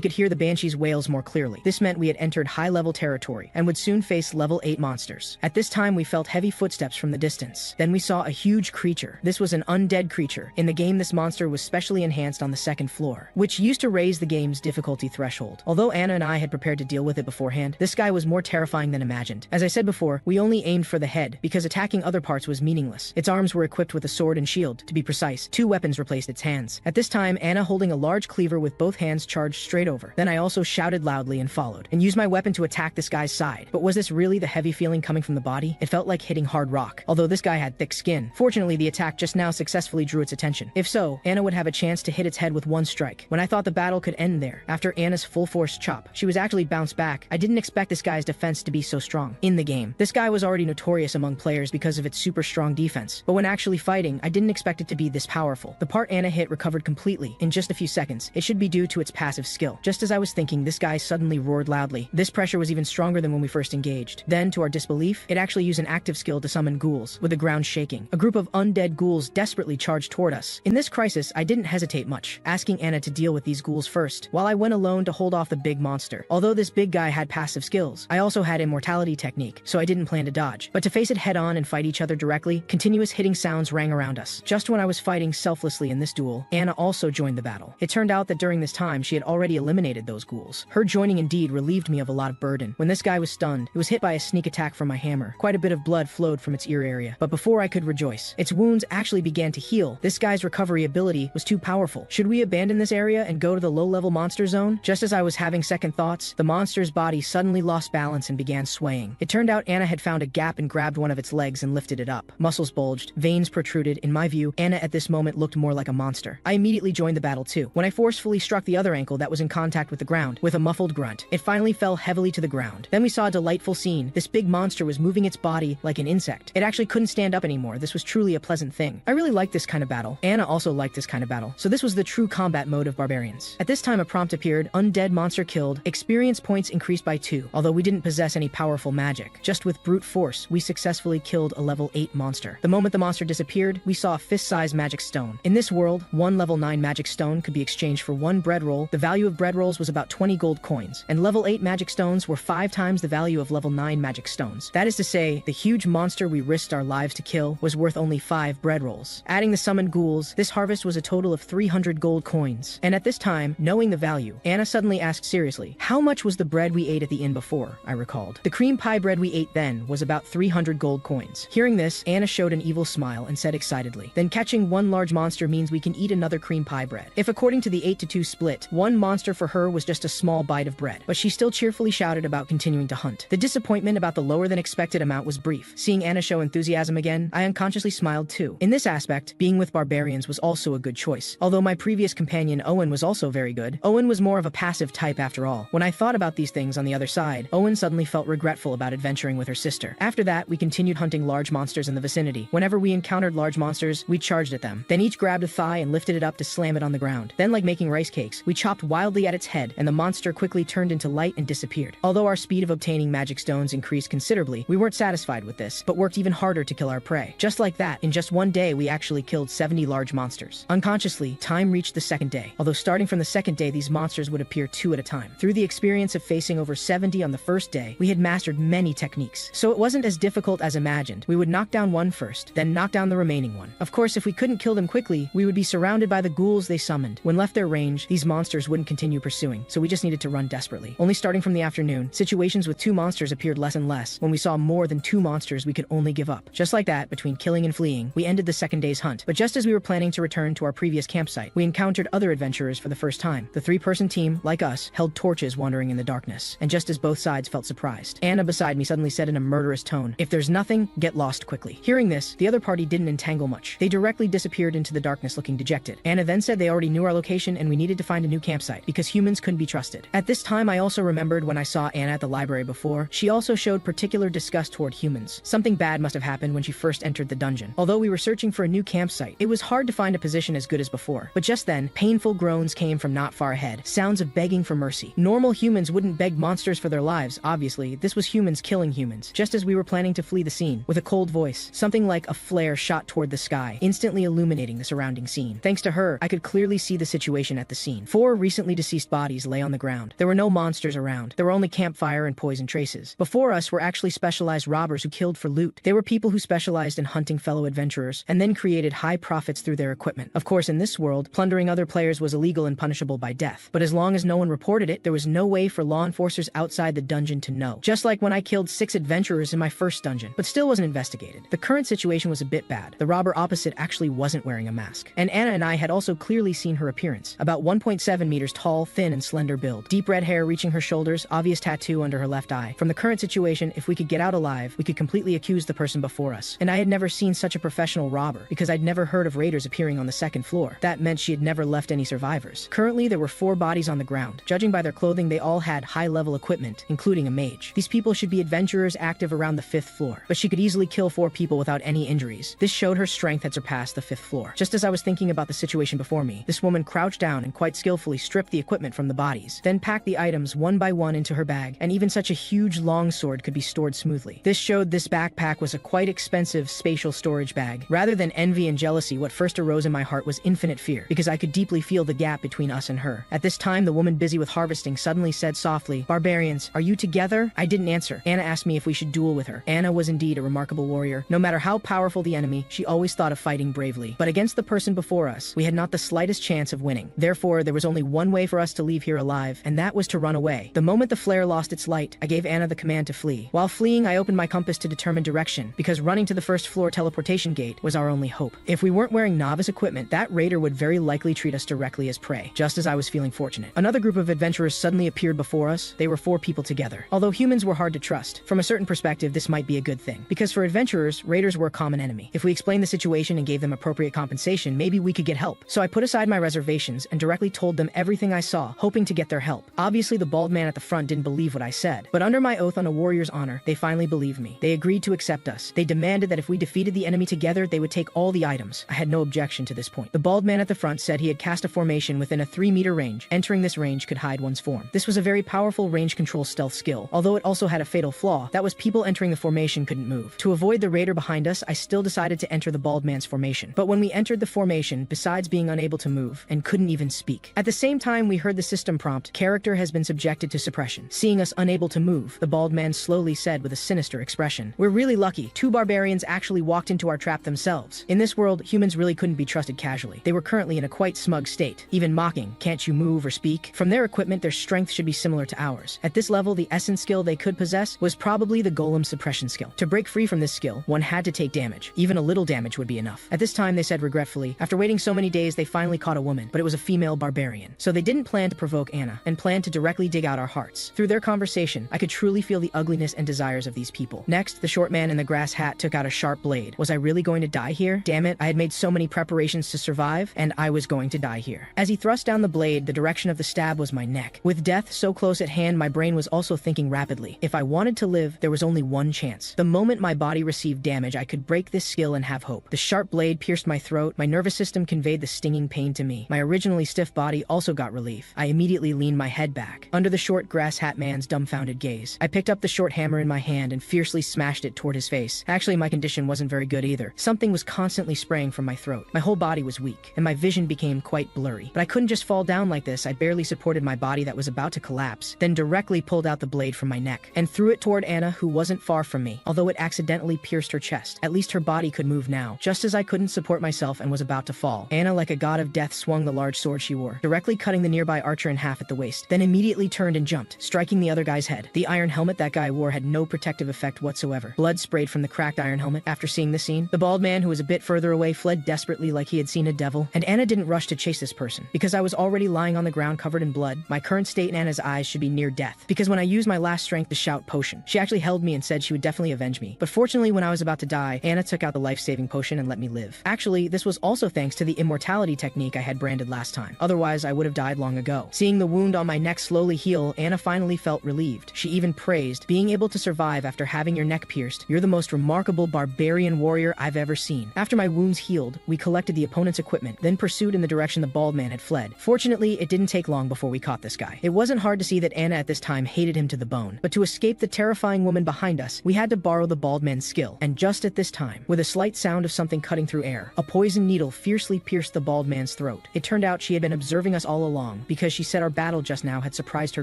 could hear the banshees' wails more clearly. This meant we had entered high-level territory, and would soon face level 8 monsters. At this time, we felt heavy footsteps from the distance. Then we saw a huge creature. This was an undead creature. In the game, this monster was specially enhanced on the second floor, which used to raise the game's difficulty threshold. Although Anna and I had prepared to deal with it beforehand, this guy was more terrifying than imagined. As I said before, we only aimed for the head, because attacking other parts was meaningless. Its arms were equipped with a sword and shield. To be precise, 2 weapons replaced its hands. At this time, Anna holding a large cleaver with both hands charged straight over. Then I also shouted loudly and followed, and used my weapon to attack this guy's side. But was this really the heavy feeling coming from the body? It felt like hitting hard rock, although this guy had thick skin. Fortunately, the attack just now successfully drew its attention. If so, Anna would have a chance to hit its head with 1 strike. When I thought the battle could end there, after Anna's full-force chop, she was actually bounced back. I didn't expect this guy's defense to be so strong. In the game, this guy was already notorious among players because of its super strong defense, but when actually fighting, I didn't expect it to be this powerful. The part Anna hit recovered completely in just a few seconds. It should be due to its passive skill. Just as I was thinking, this guy suddenly roared loudly. This pressure was even stronger than when we first engaged. Then, to our disbelief, it actually used an active skill to summon ghouls, with the ground shaking. A group of undead ghouls desperately charged toward us. In this crisis, I didn't hesitate much, asking Anna to deal with these ghouls first, while I went alone to hold off the big monster. Although this big guy had passive skills, I also had immortality technique, so I didn't plan to dodge. But to face it head-on and fight each other directly, continuous hitting sounds rang around us. Just when I was fighting selflessly in this duel, Anna also joined the battle. It turned out that during this time, she had already eliminated those ghouls. Her joining indeed relieved me of a lot of burden. When this guy was stunned, it was hit by a sneak attack from my hammer. Quite a bit of blood flowed from its ear area. But before I could rejoice, its wounds actually began to heal. This guy's recovery ability was too powerful. Should we abandon this area and go to the low-level monster zone? Just as I was having second thoughts, the monster's body suddenly lost balance and began swaying. It turned out Anna had found a gap and grabbed one of its legs and lifted it up. Muscles bulged, veins protruded. In my view, Anna at this moment looked more like a monster. I immediately joined the battle too. When I forcefully struck the other ankle that was in contact with the ground, with a muffled grunt, it finally fell heavily to the ground. Then we saw a delightful scene. This big monster was moving its body like an insect. It actually couldn't stand up anymore. This was truly a pleasant thing. I really liked this kind of battle. Anna also liked this kind of battle. So this was the true combat mode of Barbarians. At this time, a prompt appeared: undead monster killed, experience points increased by 2. Although we didn't possess any powerful magic, just with brute force, we successfully killed a level 8 monster. The moment the monster disappeared, we saw a fist-sized magic stone. In this world, 1 level 9 magic stone could be exchanged for 1 bread roll. The value of bread rolls was about 20 gold coins, and level 8 magic stones were 5 times the value of level 9 magic stones. That is to say, the huge monster we risked our lives to kill was worth only 5 bread rolls. Adding the summoned ghouls, this harvest was a total of 300 gold coins. And at this time, knowing the value, Anna suddenly asked seriously, "How much was the bread we ate at the inn before?" I recalled. The cream pie bread we ate then was about 300 gold coins. Hearing this, Anna showed an evil smile and said excitedly, "Then catching 1 large monster means we can eat another cream pie bread." If according to the 8-to-2 split, 1 monster for her was just a small bite of bread, but she still cheerfully shouted about continuing to hunt. The disappointment about the lower than expected amount was brief. Seeing Anna show enthusiasm again, I unconsciously smiled too. In this aspect, being with barbarians was also a good choice. Although my previous companion Owen was also very good, Owen was more of a passive type after all. When I thought about these things on the other side, Owen suddenly felt regretful about adventuring with her sister. After that, we continued hunting large monsters in the vicinity. Whenever we encountered large monsters, we charged at them. Then each grabbed a thigh and lifted it up to slam it on the ground. Then, like making rice cakes, we chopped wildly at its head, and the monster quickly turned into light and disappeared. Although our speed of obtaining magic stones increased considerably, we weren't satisfied with this, but worked even harder to kill our prey. Just like that, in just 1 day, we actually killed 70 large monsters. Unconsciously, time reached the second day. Although starting from the second day, these monsters would appear 2 at a time. Through the experience of facing over 70 on the first day, we had mastered many techniques. So it wasn't as difficult as imagined. We would knock down one first, then knock down the remaining one. Of course, if we couldn't kill them quickly, we would be surrounded by the ghouls they summoned. When left their range, these monsters wouldn't continue pursuing, so we just needed to run desperately. Only starting from the afternoon, situations with 2 monsters appeared less and less. When we saw more than 2 monsters, we could only give up. Just like that, between killing and fleeing, we ended the second day's hunt. But just as we were planning to return to our previous campsite, we encountered other adventurers for the first time. The 3-person team, like us, held torches wandering in the darkness. And just as both sides felt surprised, Anna beside me suddenly said in a murderous tone, "If there's nothing, get lost quickly." Hearing this, the other party didn't entangle much. They directly disappeared into the darkness looking dejected. Anna then said they already knew our location and we needed to find a new campsite because humans couldn't be trusted. At this time, I also remembered when I saw Anna at the library before, she also showed particular disgust toward humans. Something bad must have happened when she first entered the dungeon. Although we were searching for a new campsite, it was hard to find a position as good as before. But just then, painful groans came from not far ahead, sounds of begging for mercy. Normal humans wouldn't couldn't beg monsters for their lives, obviously. This was humans killing humans, just as we were planning to flee the scene. With a cold voice, something like a flare shot toward the sky, instantly illuminating the surrounding scene. Thanks to her, I could clearly see the situation at the scene. 4 recently deceased bodies lay on the ground. There were no monsters around. There were only campfire and poison traces. Before us were actually specialized robbers who killed for loot. They were people who specialized in hunting fellow adventurers, and then created high profits through their equipment. Of course, in this world, plundering other players was illegal and punishable by death. But as long as no one reported it, there was no way for law enforcers outside the dungeon to know. Just like when I killed 6 adventurers in my first dungeon, but still wasn't investigated. The current situation was a bit bad. The robber opposite actually wasn't wearing a mask. And Anna and I had also clearly seen her appearance. About 1.7 meters tall, thin and slender build. Deep red hair reaching her shoulders, obvious tattoo under her left eye. From the current situation, if we could get out alive, we could completely accuse the person before us. And I had never seen such a professional robber, because I'd never heard of raiders appearing on the second floor. That meant she had never left any survivors. Currently, there were 4 bodies on the ground. Judging by their clothing, they all had high-level equipment, including a mage. These people should be adventurers active around the 5th floor, but she could easily kill 4 people without any injuries. This showed her strength had surpassed the 5th floor. Just as I was thinking about the situation before me, this woman crouched down and quite skillfully stripped the equipment from the bodies, then packed the items one by one into her bag, and even such a huge longsword could be stored smoothly. This showed this backpack was a quite expensive spatial storage bag. Rather than envy and jealousy, what first arose in my heart was infinite fear, because I could deeply feel the gap between us and her. At this time, the woman busy with harvesting suddenly said softly, "Barbarians, are you together?" I didn't answer. Anna asked me if we should duel with her. Anna was indeed a remarkable warrior. No matter how powerful the enemy, she always thought of fighting bravely. But against the person before us, we had not the slightest chance of winning. Therefore, there was only one way for us to leave here alive, and that was to run away. The moment the flare lost its light, I gave Anna the command to flee. While fleeing, I opened my compass to determine direction, because running to the 1st floor teleportation gate was our only hope. If we weren't wearing novice equipment, that raider would very likely treat us directly as prey, just as I was feeling fortunate. Another group of adventurers suddenly appeared before us. They were 4 people together. Although humans were hard to trust, from a certain perspective this might be a good thing, because for adventurers, raiders were a common enemy. If we explained the situation and gave them appropriate compensation, maybe we could get help. So I put aside my reservations and directly told them everything I saw, hoping to get their help. Obviously, the bald man at the front didn't believe what I said, but under my oath on a warrior's honor, they finally believed me. They agreed to accept us. They demanded that if we defeated the enemy together, they would take all the items. I had no objection to this point. The bald man at the front said he had cast a formation within a 3-meter range. Entering this range could hide one's form. This was a very powerful range control stealth skill, although it also had a fatal flaw. That was people entering the formation couldn't move. To avoid the raider behind us, I still decided to enter the bald man's formation. But when we entered the formation, besides being unable to move, and couldn't even speak. At the same time, we heard the system prompt, "Character has been subjected to suppression." Seeing us unable to move, the bald man slowly said with a sinister expression, "We're really lucky. 2 barbarians actually walked into our trap themselves." In this world, humans really couldn't be trusted casually. They were currently in a quite smug state, even mocking, "Can't you move or speak?" From their equipment, their strength should be similar to ours. At this level, the essence skill they could possess was probably the golem suppression skill. To break free from this skill, one had to take damage. Even a little damage would be enough. At this time, they said regretfully, after waiting so many days, they finally caught a woman, but it was a female barbarian. So they didn't plan to provoke Anna, and planned to directly dig out our hearts. Through their conversation, I could truly feel the ugliness and desires of these people. Next, the short man in the grass hat took out a sharp blade. Was I really going to die here? Damn it, I had made so many preparations to survive, and I was going to die here. As he thrust down the blade, the direction of the stab was my neck. With death so close at hand, my brain was also thinking rapidly. If I wanted to live, there was only one chance. The moment my body received damage, I could break this skill and have hope. The sharp blade pierced my throat. My nervous system conveyed the stinging pain to me. My originally stiff body also got relief. I immediately leaned my head back. Under the short grass hat man's dumbfounded gaze, I picked up the short hammer in my hand and fiercely smashed it toward his face. Actually, my condition wasn't very good either. Something was constantly spraying from my throat. My whole body was weak, and my vision became quite blurry. But I couldn't just fall down like this. I barely supported my body that was about to collapse, then directly pulled out the blade from my neck and threw it toward Anna, who wasn't far from me, although it accidentally pierced her chest. At least her body could move now. Just as I couldn't support myself and was about to fall, Anna, like a god of death, swung the large sword she wore, directly cutting the nearby archer in half at the waist, then immediately turned and jumped, striking the other guy's head. The iron helmet that guy wore had no protective effect whatsoever. Blood sprayed from the cracked iron helmet. After seeing this scene, the bald man, who was a bit further away, fled desperately like he had seen a devil, and Anna didn't rush to chase this person. Because I was already lying on the ground covered in blood, my current state in Anna's eyes should be near death. Because when I used my last strength to shout potion, she actually held me and said she would definitely avenge me. But fortunately, when I was about to die, Anna took out the life-saving potion and let me live. Actually, this was also thanks to the immortality technique I had branded last time. Otherwise, I would have died long ago. Seeing the wound on my neck slowly heal, Anna finally felt relieved. She even praised, "Being able to survive after having your neck pierced, you're the most remarkable barbarian warrior I've ever seen." After my wounds healed, we collected the opponent's equipment, then pursued in the direction the bald man had fled. Fortunately, it didn't take long before we caught this guy. It wasn't hard to see see that Anna at this time hated him to the bone. But to escape the terrifying woman behind us, we had to borrow the bald man's skill. And just at this time, with a slight sound of something cutting through air, a poison needle fiercely pierced the bald man's throat. It turned out she had been observing us all along, because she said our battle just now had surprised her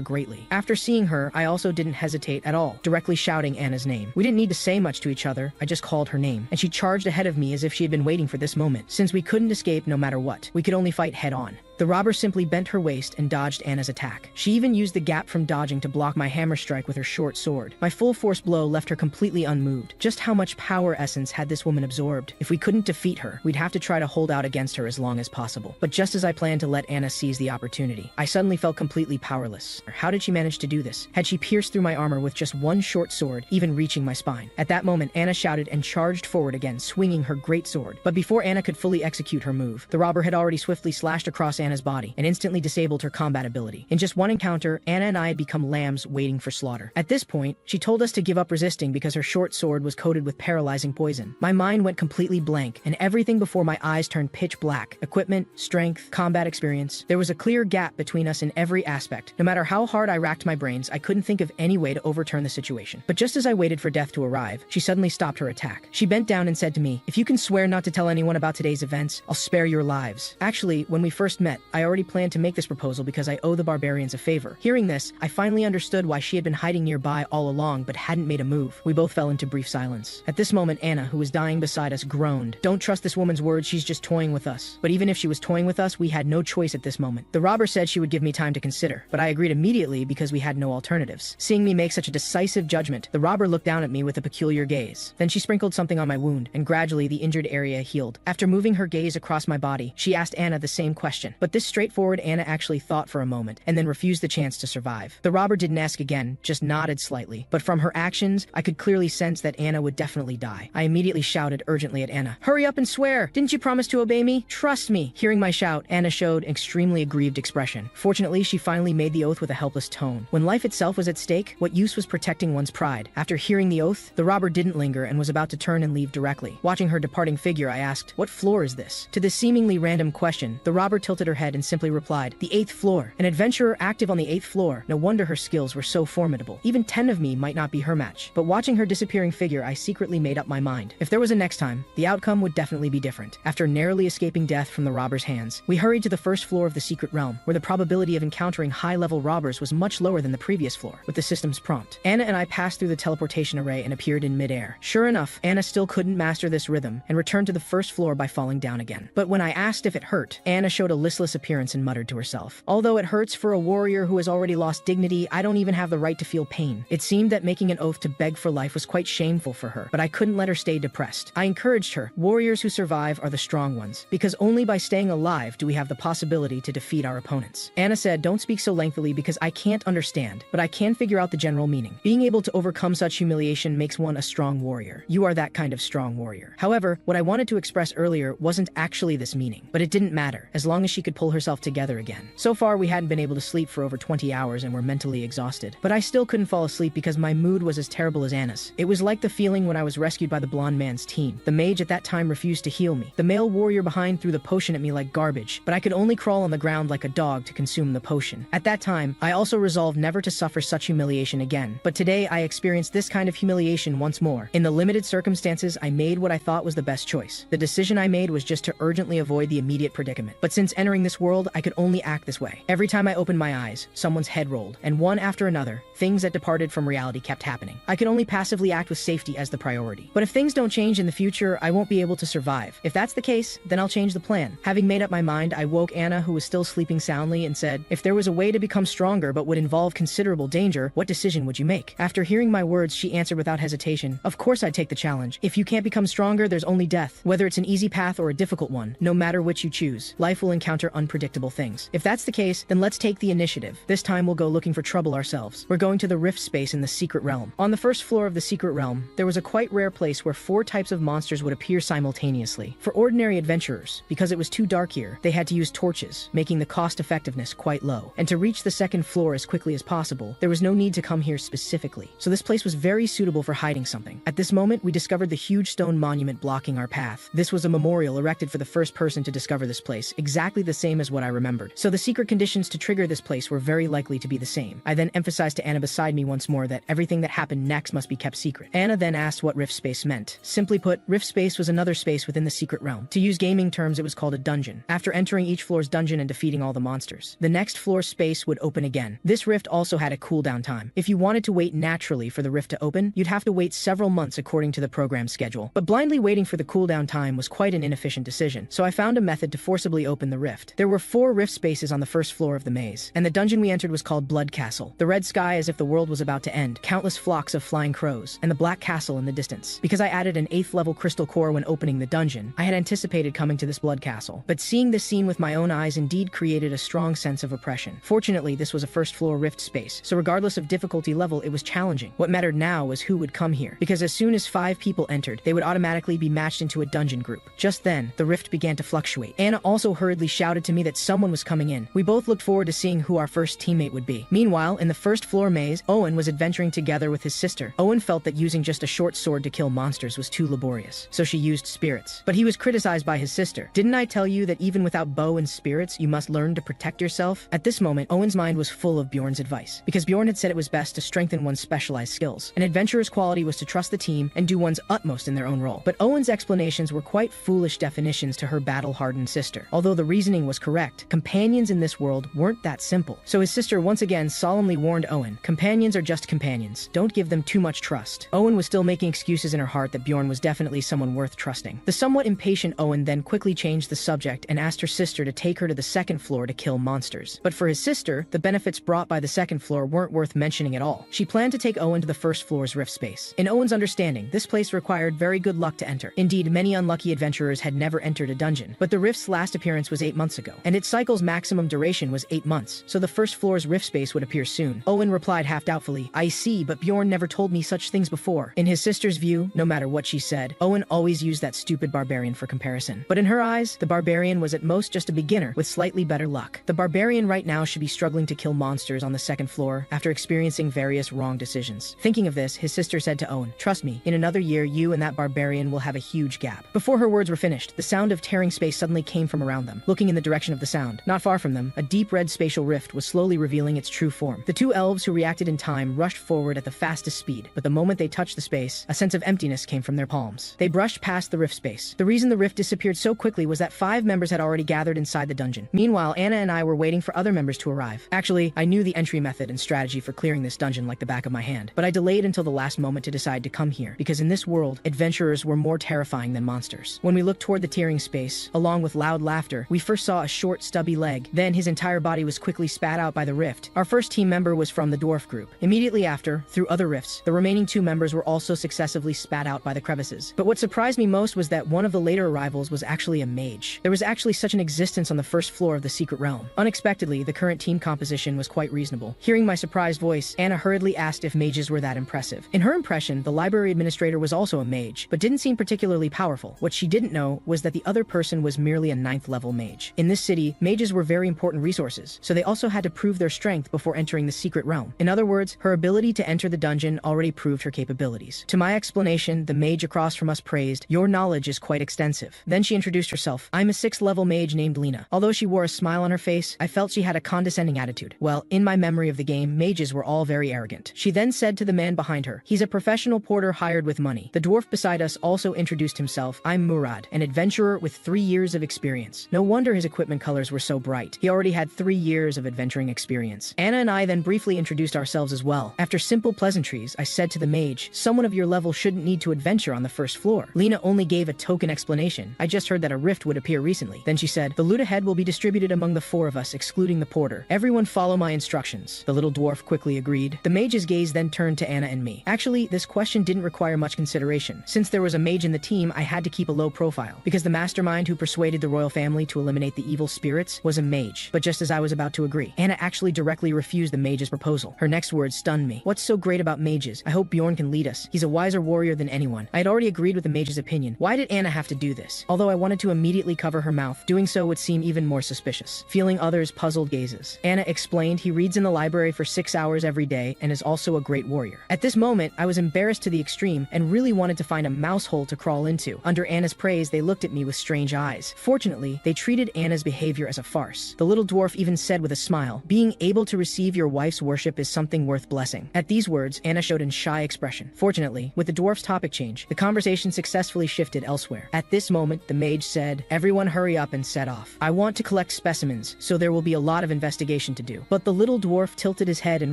greatly. After seeing her, I also didn't hesitate at all, directly shouting Anna's name. We didn't need to say much to each other, I just called her name, and she charged ahead of me as if she had been waiting for this moment. Since we couldn't escape no matter what, we could only fight head on. The robber simply bent her waist and dodged Anna's attack. She even used the gap from dodging to block my hammer strike with her short sword. My full force blow left her completely unmoved. Just how much power essence had this woman absorbed? If we couldn't defeat her, we'd have to try to hold out against her as long as possible. But just as I planned to let Anna seize the opportunity, I suddenly felt completely powerless. How did she manage to do this? Had she pierced through my armor with just one short sword, even reaching my spine? At that moment, Anna shouted and charged forward again, swinging her great sword. But before Anna could fully execute her move, the robber had already swiftly slashed across Anna's body and instantly disabled her combat ability. In just one encounter, Anna and I had become lambs waiting for slaughter. At this point, she told us to give up resisting because her short sword was coated with paralyzing poison. My mind went completely blank, and everything before my eyes turned pitch black. Equipment, strength, combat experience. There was a clear gap between us in every aspect. No matter how hard I racked my brains, I couldn't think of any way to overturn the situation. But just as I waited for death to arrive, she suddenly stopped her attack. She bent down and said to me, "If you can swear not to tell anyone about today's events, I'll spare your lives." Actually, when we first met, I already planned to make this proposal because I owe the barbarians a favor. Hearing this, I finally understood why she had been hiding nearby all along but hadn't made a move. We both fell into brief silence. At this moment, Anna, who was dying beside us, groaned. "Don't trust this woman's words, she's just toying with us." But even if she was toying with us, we had no choice at this moment. The robber said she would give me time to consider, but I agreed immediately because we had no alternatives. Seeing me make such a decisive judgment, the robber looked down at me with a peculiar gaze. Then she sprinkled something on my wound, and gradually the injured area healed. After moving her gaze across my body, she asked Anna the same question. But this straightforward Anna actually thought for a moment, and then refused the chance to survive. The robber didn't ask again, just nodded slightly. But from her actions, I could clearly sense that Anna would definitely die. I immediately shouted urgently at Anna, "Hurry up and swear! Didn't you promise to obey me? Trust me!" Hearing my shout, Anna showed an extremely aggrieved expression. Fortunately, she finally made the oath with a helpless tone. When life itself was at stake, what use was protecting one's pride? After hearing the oath, the robber didn't linger and was about to turn and leave directly. Watching her departing figure, I asked, "What floor is this?" To this seemingly random question, the robber tilted her head and simply replied, "The 8th floor." An adventurer active on the 8th floor. No wonder her skills were so formidable. Even 10 of me might not be her match. But watching her disappearing figure, I secretly made up my mind. If there was a next time, the outcome would definitely be different. After narrowly escaping death from the robber's hands, we hurried to the first floor of the secret realm, where the probability of encountering high-level robbers was much lower than the previous floor, with the system's prompt. Anna and I passed through the teleportation array and appeared in midair. Sure enough, Anna still couldn't master this rhythm and returned to the first floor by falling down again. But when I asked if it hurt, Anna showed a listless appearance and muttered to herself, "Although it hurts for a warrior who has already lost dignity, I don't even have the right to feel pain." It seemed that making an oath to beg for life was quite shameful for her, but I couldn't let her stay depressed. I encouraged her, "Warriors who survive are the strong ones, because only by staying alive do we have the possibility to defeat our opponents." Anna said, "Don't speak so lengthily because I can't understand, but I can figure out the general meaning. Being able to overcome such humiliation makes one a strong warrior. You are that kind of strong warrior." However, what I wanted to express earlier wasn't actually this meaning, but it didn't matter, as long as she could pull herself together again. So far, we hadn't been able to sleep for over 20 hours and were mentally exhausted. But I still couldn't fall asleep because my mood was as terrible as Anna's. It was like the feeling when I was rescued by the blonde man's team. The mage at that time refused to heal me. The male warrior behind threw the potion at me like garbage, but I could only crawl on the ground like a dog to consume the potion. At that time, I also resolved never to suffer such humiliation again. But today, I experienced this kind of humiliation once more. In the limited circumstances, I made what I thought was the best choice. The decision I made was just to urgently avoid the immediate predicament. But since entering this world, I could only act this way. Every time I opened my eyes, someone's head rolled, and one after another, things that departed from reality kept happening. I could only passively act with safety as the priority. But if things don't change in the future, I won't be able to survive. If that's the case, then I'll change the plan. Having made up my mind, I woke Anna, who was still sleeping soundly, and said, "If there was a way to become stronger but would involve considerable danger, what decision would you make?" After hearing my words, she answered without hesitation, "Of course I'd take the challenge. If you can't become stronger, there's only death. Whether it's an easy path or a difficult one, no matter which you choose, life will encounter unpredictable things. If that's the case, then let's take the initiative. This time we'll go looking for trouble ourselves. We're going to the rift space in the secret realm." On the first floor of the secret realm, there was a quite rare place where 4 types of monsters would appear simultaneously. For ordinary adventurers, because it was too dark here, they had to use torches, making the cost effectiveness quite low. And to reach the second floor as quickly as possible, there was no need to come here specifically. So this place was very suitable for hiding something. At this moment, we discovered the huge stone monument blocking our path. This was a memorial erected for the first person to discover this place, exactly the same as what I remembered. So the secret conditions to trigger this place were very likely to be the same. I then emphasized to Anna beside me once more that everything that happened next must be kept secret. Anna then asked what rift space meant. Simply put, rift space was another space within the secret realm. To use gaming terms, it was called a dungeon. After entering each floor's dungeon and defeating all the monsters, the next floor space would open again. This rift also had a cooldown time. If you wanted to wait naturally for the rift to open, you'd have to wait several months according to the program schedule. But blindly waiting for the cooldown time was quite an inefficient decision, so I found a method to forcibly open the rift. There were 4 rift spaces on the first floor of the maze, and the dungeon we entered was called Blood Castle. The red sky as if the world was about to end, countless flocks of flying crows, and the black castle in the distance. Because I added an 8th level crystal core when opening the dungeon, I had anticipated coming to this Blood Castle. But seeing this scene with my own eyes indeed created a strong sense of oppression. Fortunately, this was a first floor rift space, so regardless of difficulty level, it was challenging. What mattered now was who would come here, because as soon as 5 people entered, they would automatically be matched into a dungeon group. Just then, the rift began to fluctuate. Anna also hurriedly shouted to me that someone was coming in. We both looked forward to seeing who our first teammate would be. Meanwhile, in the first floor maze, Owen was adventuring together with his sister. Owen felt that using just a short sword to kill monsters was too laborious, so she used spirits. But he was criticized by his sister. Didn't I tell you that even without bow and spirits, you must learn to protect yourself? At this moment, Owen's mind was full of Bjorn's advice, because Bjorn had said it was best to strengthen one's specialized skills. An adventurer's quality was to trust the team and do one's utmost in their own role. But Owen's explanations were quite foolish definitions to her battle-hardened sister. Although the reasoning was correct, companions in this world weren't that simple. So his sister once again solemnly warned Owen, companions are just companions. Don't give them too much trust. Owen was still making excuses in her heart that Bjorn was definitely someone worth trusting. The somewhat impatient Owen then quickly changed the subject and asked her sister to take her to the second floor to kill monsters. But for his sister, the benefits brought by the second floor weren't worth mentioning at all. She planned to take Owen to the first floor's rift space. In Owen's understanding, this place required very good luck to enter. Indeed, many unlucky adventurers had never entered a dungeon, but the rift's last appearance was 8 months ago, and its cycle's maximum duration was 8 months, so the first floor's rift space would appear soon. Owen replied half doubtfully, I see, but Bjorn never told me such things before. In his sister's view, no matter what she said, Owen always used that stupid barbarian for comparison. But in her eyes, the barbarian was at most just a beginner with slightly better luck. The barbarian right now should be struggling to kill monsters on the second floor after experiencing various wrong decisions. Thinking of this, his sister said to Owen, trust me, in another year you and that barbarian will have a huge gap. Before her words were finished, the sound of tearing space suddenly came from around them. Looking in the direction of the sound, not far from them, a deep red spatial rift was slowly revealing its true form. The 2 elves who reacted in time rushed forward at the fastest speed, but the moment they touched the space, a sense of emptiness came from their palms. They brushed past the rift space. The reason the rift disappeared so quickly was that 5 members had already gathered inside the dungeon. Meanwhile, Anna and I were waiting for other members to arrive. Actually, I knew the entry method and strategy for clearing this dungeon like the back of my hand, but I delayed until the last moment to decide to come here, because in this world, adventurers were more terrifying than monsters. When we looked toward the tearing space, along with loud laughter, we first saw a short, stubby leg. Then his entire body was quickly spat out by the rift. Our first team member was from the dwarf group. Immediately after, through other rifts, the remaining 2 members were also successively spat out by the crevices. But what surprised me most was that one of the later arrivals was actually a mage. There was actually such an existence on the first floor of the secret realm. Unexpectedly, the current team composition was quite reasonable. Hearing my surprised voice, Anna hurriedly asked if mages were that impressive. In her impression, the library administrator was also a mage, but didn't seem particularly powerful. What she didn't know was that the other person was merely a 9th level mage. In this city, mages were very important resources, so they also had to prove their strength before entering the secret realm. In other words, her ability to enter the dungeon already proved her capabilities. To my explanation, the mage across from us praised, your knowledge is quite extensive. Then she introduced herself. I'm a 6th level mage named Lena. Although she wore a smile on her face, I felt she had a condescending attitude. Well, in my memory of the game, mages were all very arrogant. She then said to the man behind her, he's a professional porter hired with money. The dwarf beside us also introduced himself. I'm Murad, an adventurer with 3 years of experience. No wonder his equipment colors were so bright. He already had 3 years of adventuring experience. Anna and I then briefly introduced ourselves as well. After simple pleasantries, I said to the mage, someone of your level shouldn't need to adventure on the first floor. Lena only gave a token explanation. I just heard that a rift would appear recently. Then she said, the loot ahead will be distributed among the 4 of us, excluding the porter. Everyone follow my instructions. The little dwarf quickly agreed. The mage's gaze then turned to Anna and me. Actually, this question didn't require much consideration. Since there was a mage in the team, I had to keep a low profile, because the mastermind who persuaded the royal family to eliminate the evil spirits was a mage. But just as I was about to agree, Anna actually directly refused the mage's proposal. Her next words stunned me. What's so great about mages? I hope Bjorn can lead us. He's a wiser warrior than anyone. I had already agreed with the mage's opinion. Why did Anna have to do this? Although I wanted to immediately cover her mouth, doing so would seem even more suspicious. Feeling others' puzzled gazes, Anna explained he reads in the library for 6 hours every day and is also a great warrior. At this moment, I was embarrassed to the extreme and really wanted to find a mouse hole to crawl into. Under Anna's praise, they looked at me with strange eyes. Fortunately, they treated Anna Anna's behavior as a farce. The little dwarf even said with a smile, "Being able to receive your wife's worship is something worth blessing." At these words, Anna showed a shy expression. Fortunately, with the dwarf's topic change, the conversation successfully shifted elsewhere. At this moment, the mage said, "Everyone hurry up and set off. I want to collect specimens, so there will be a lot of investigation to do." But the little dwarf tilted his head and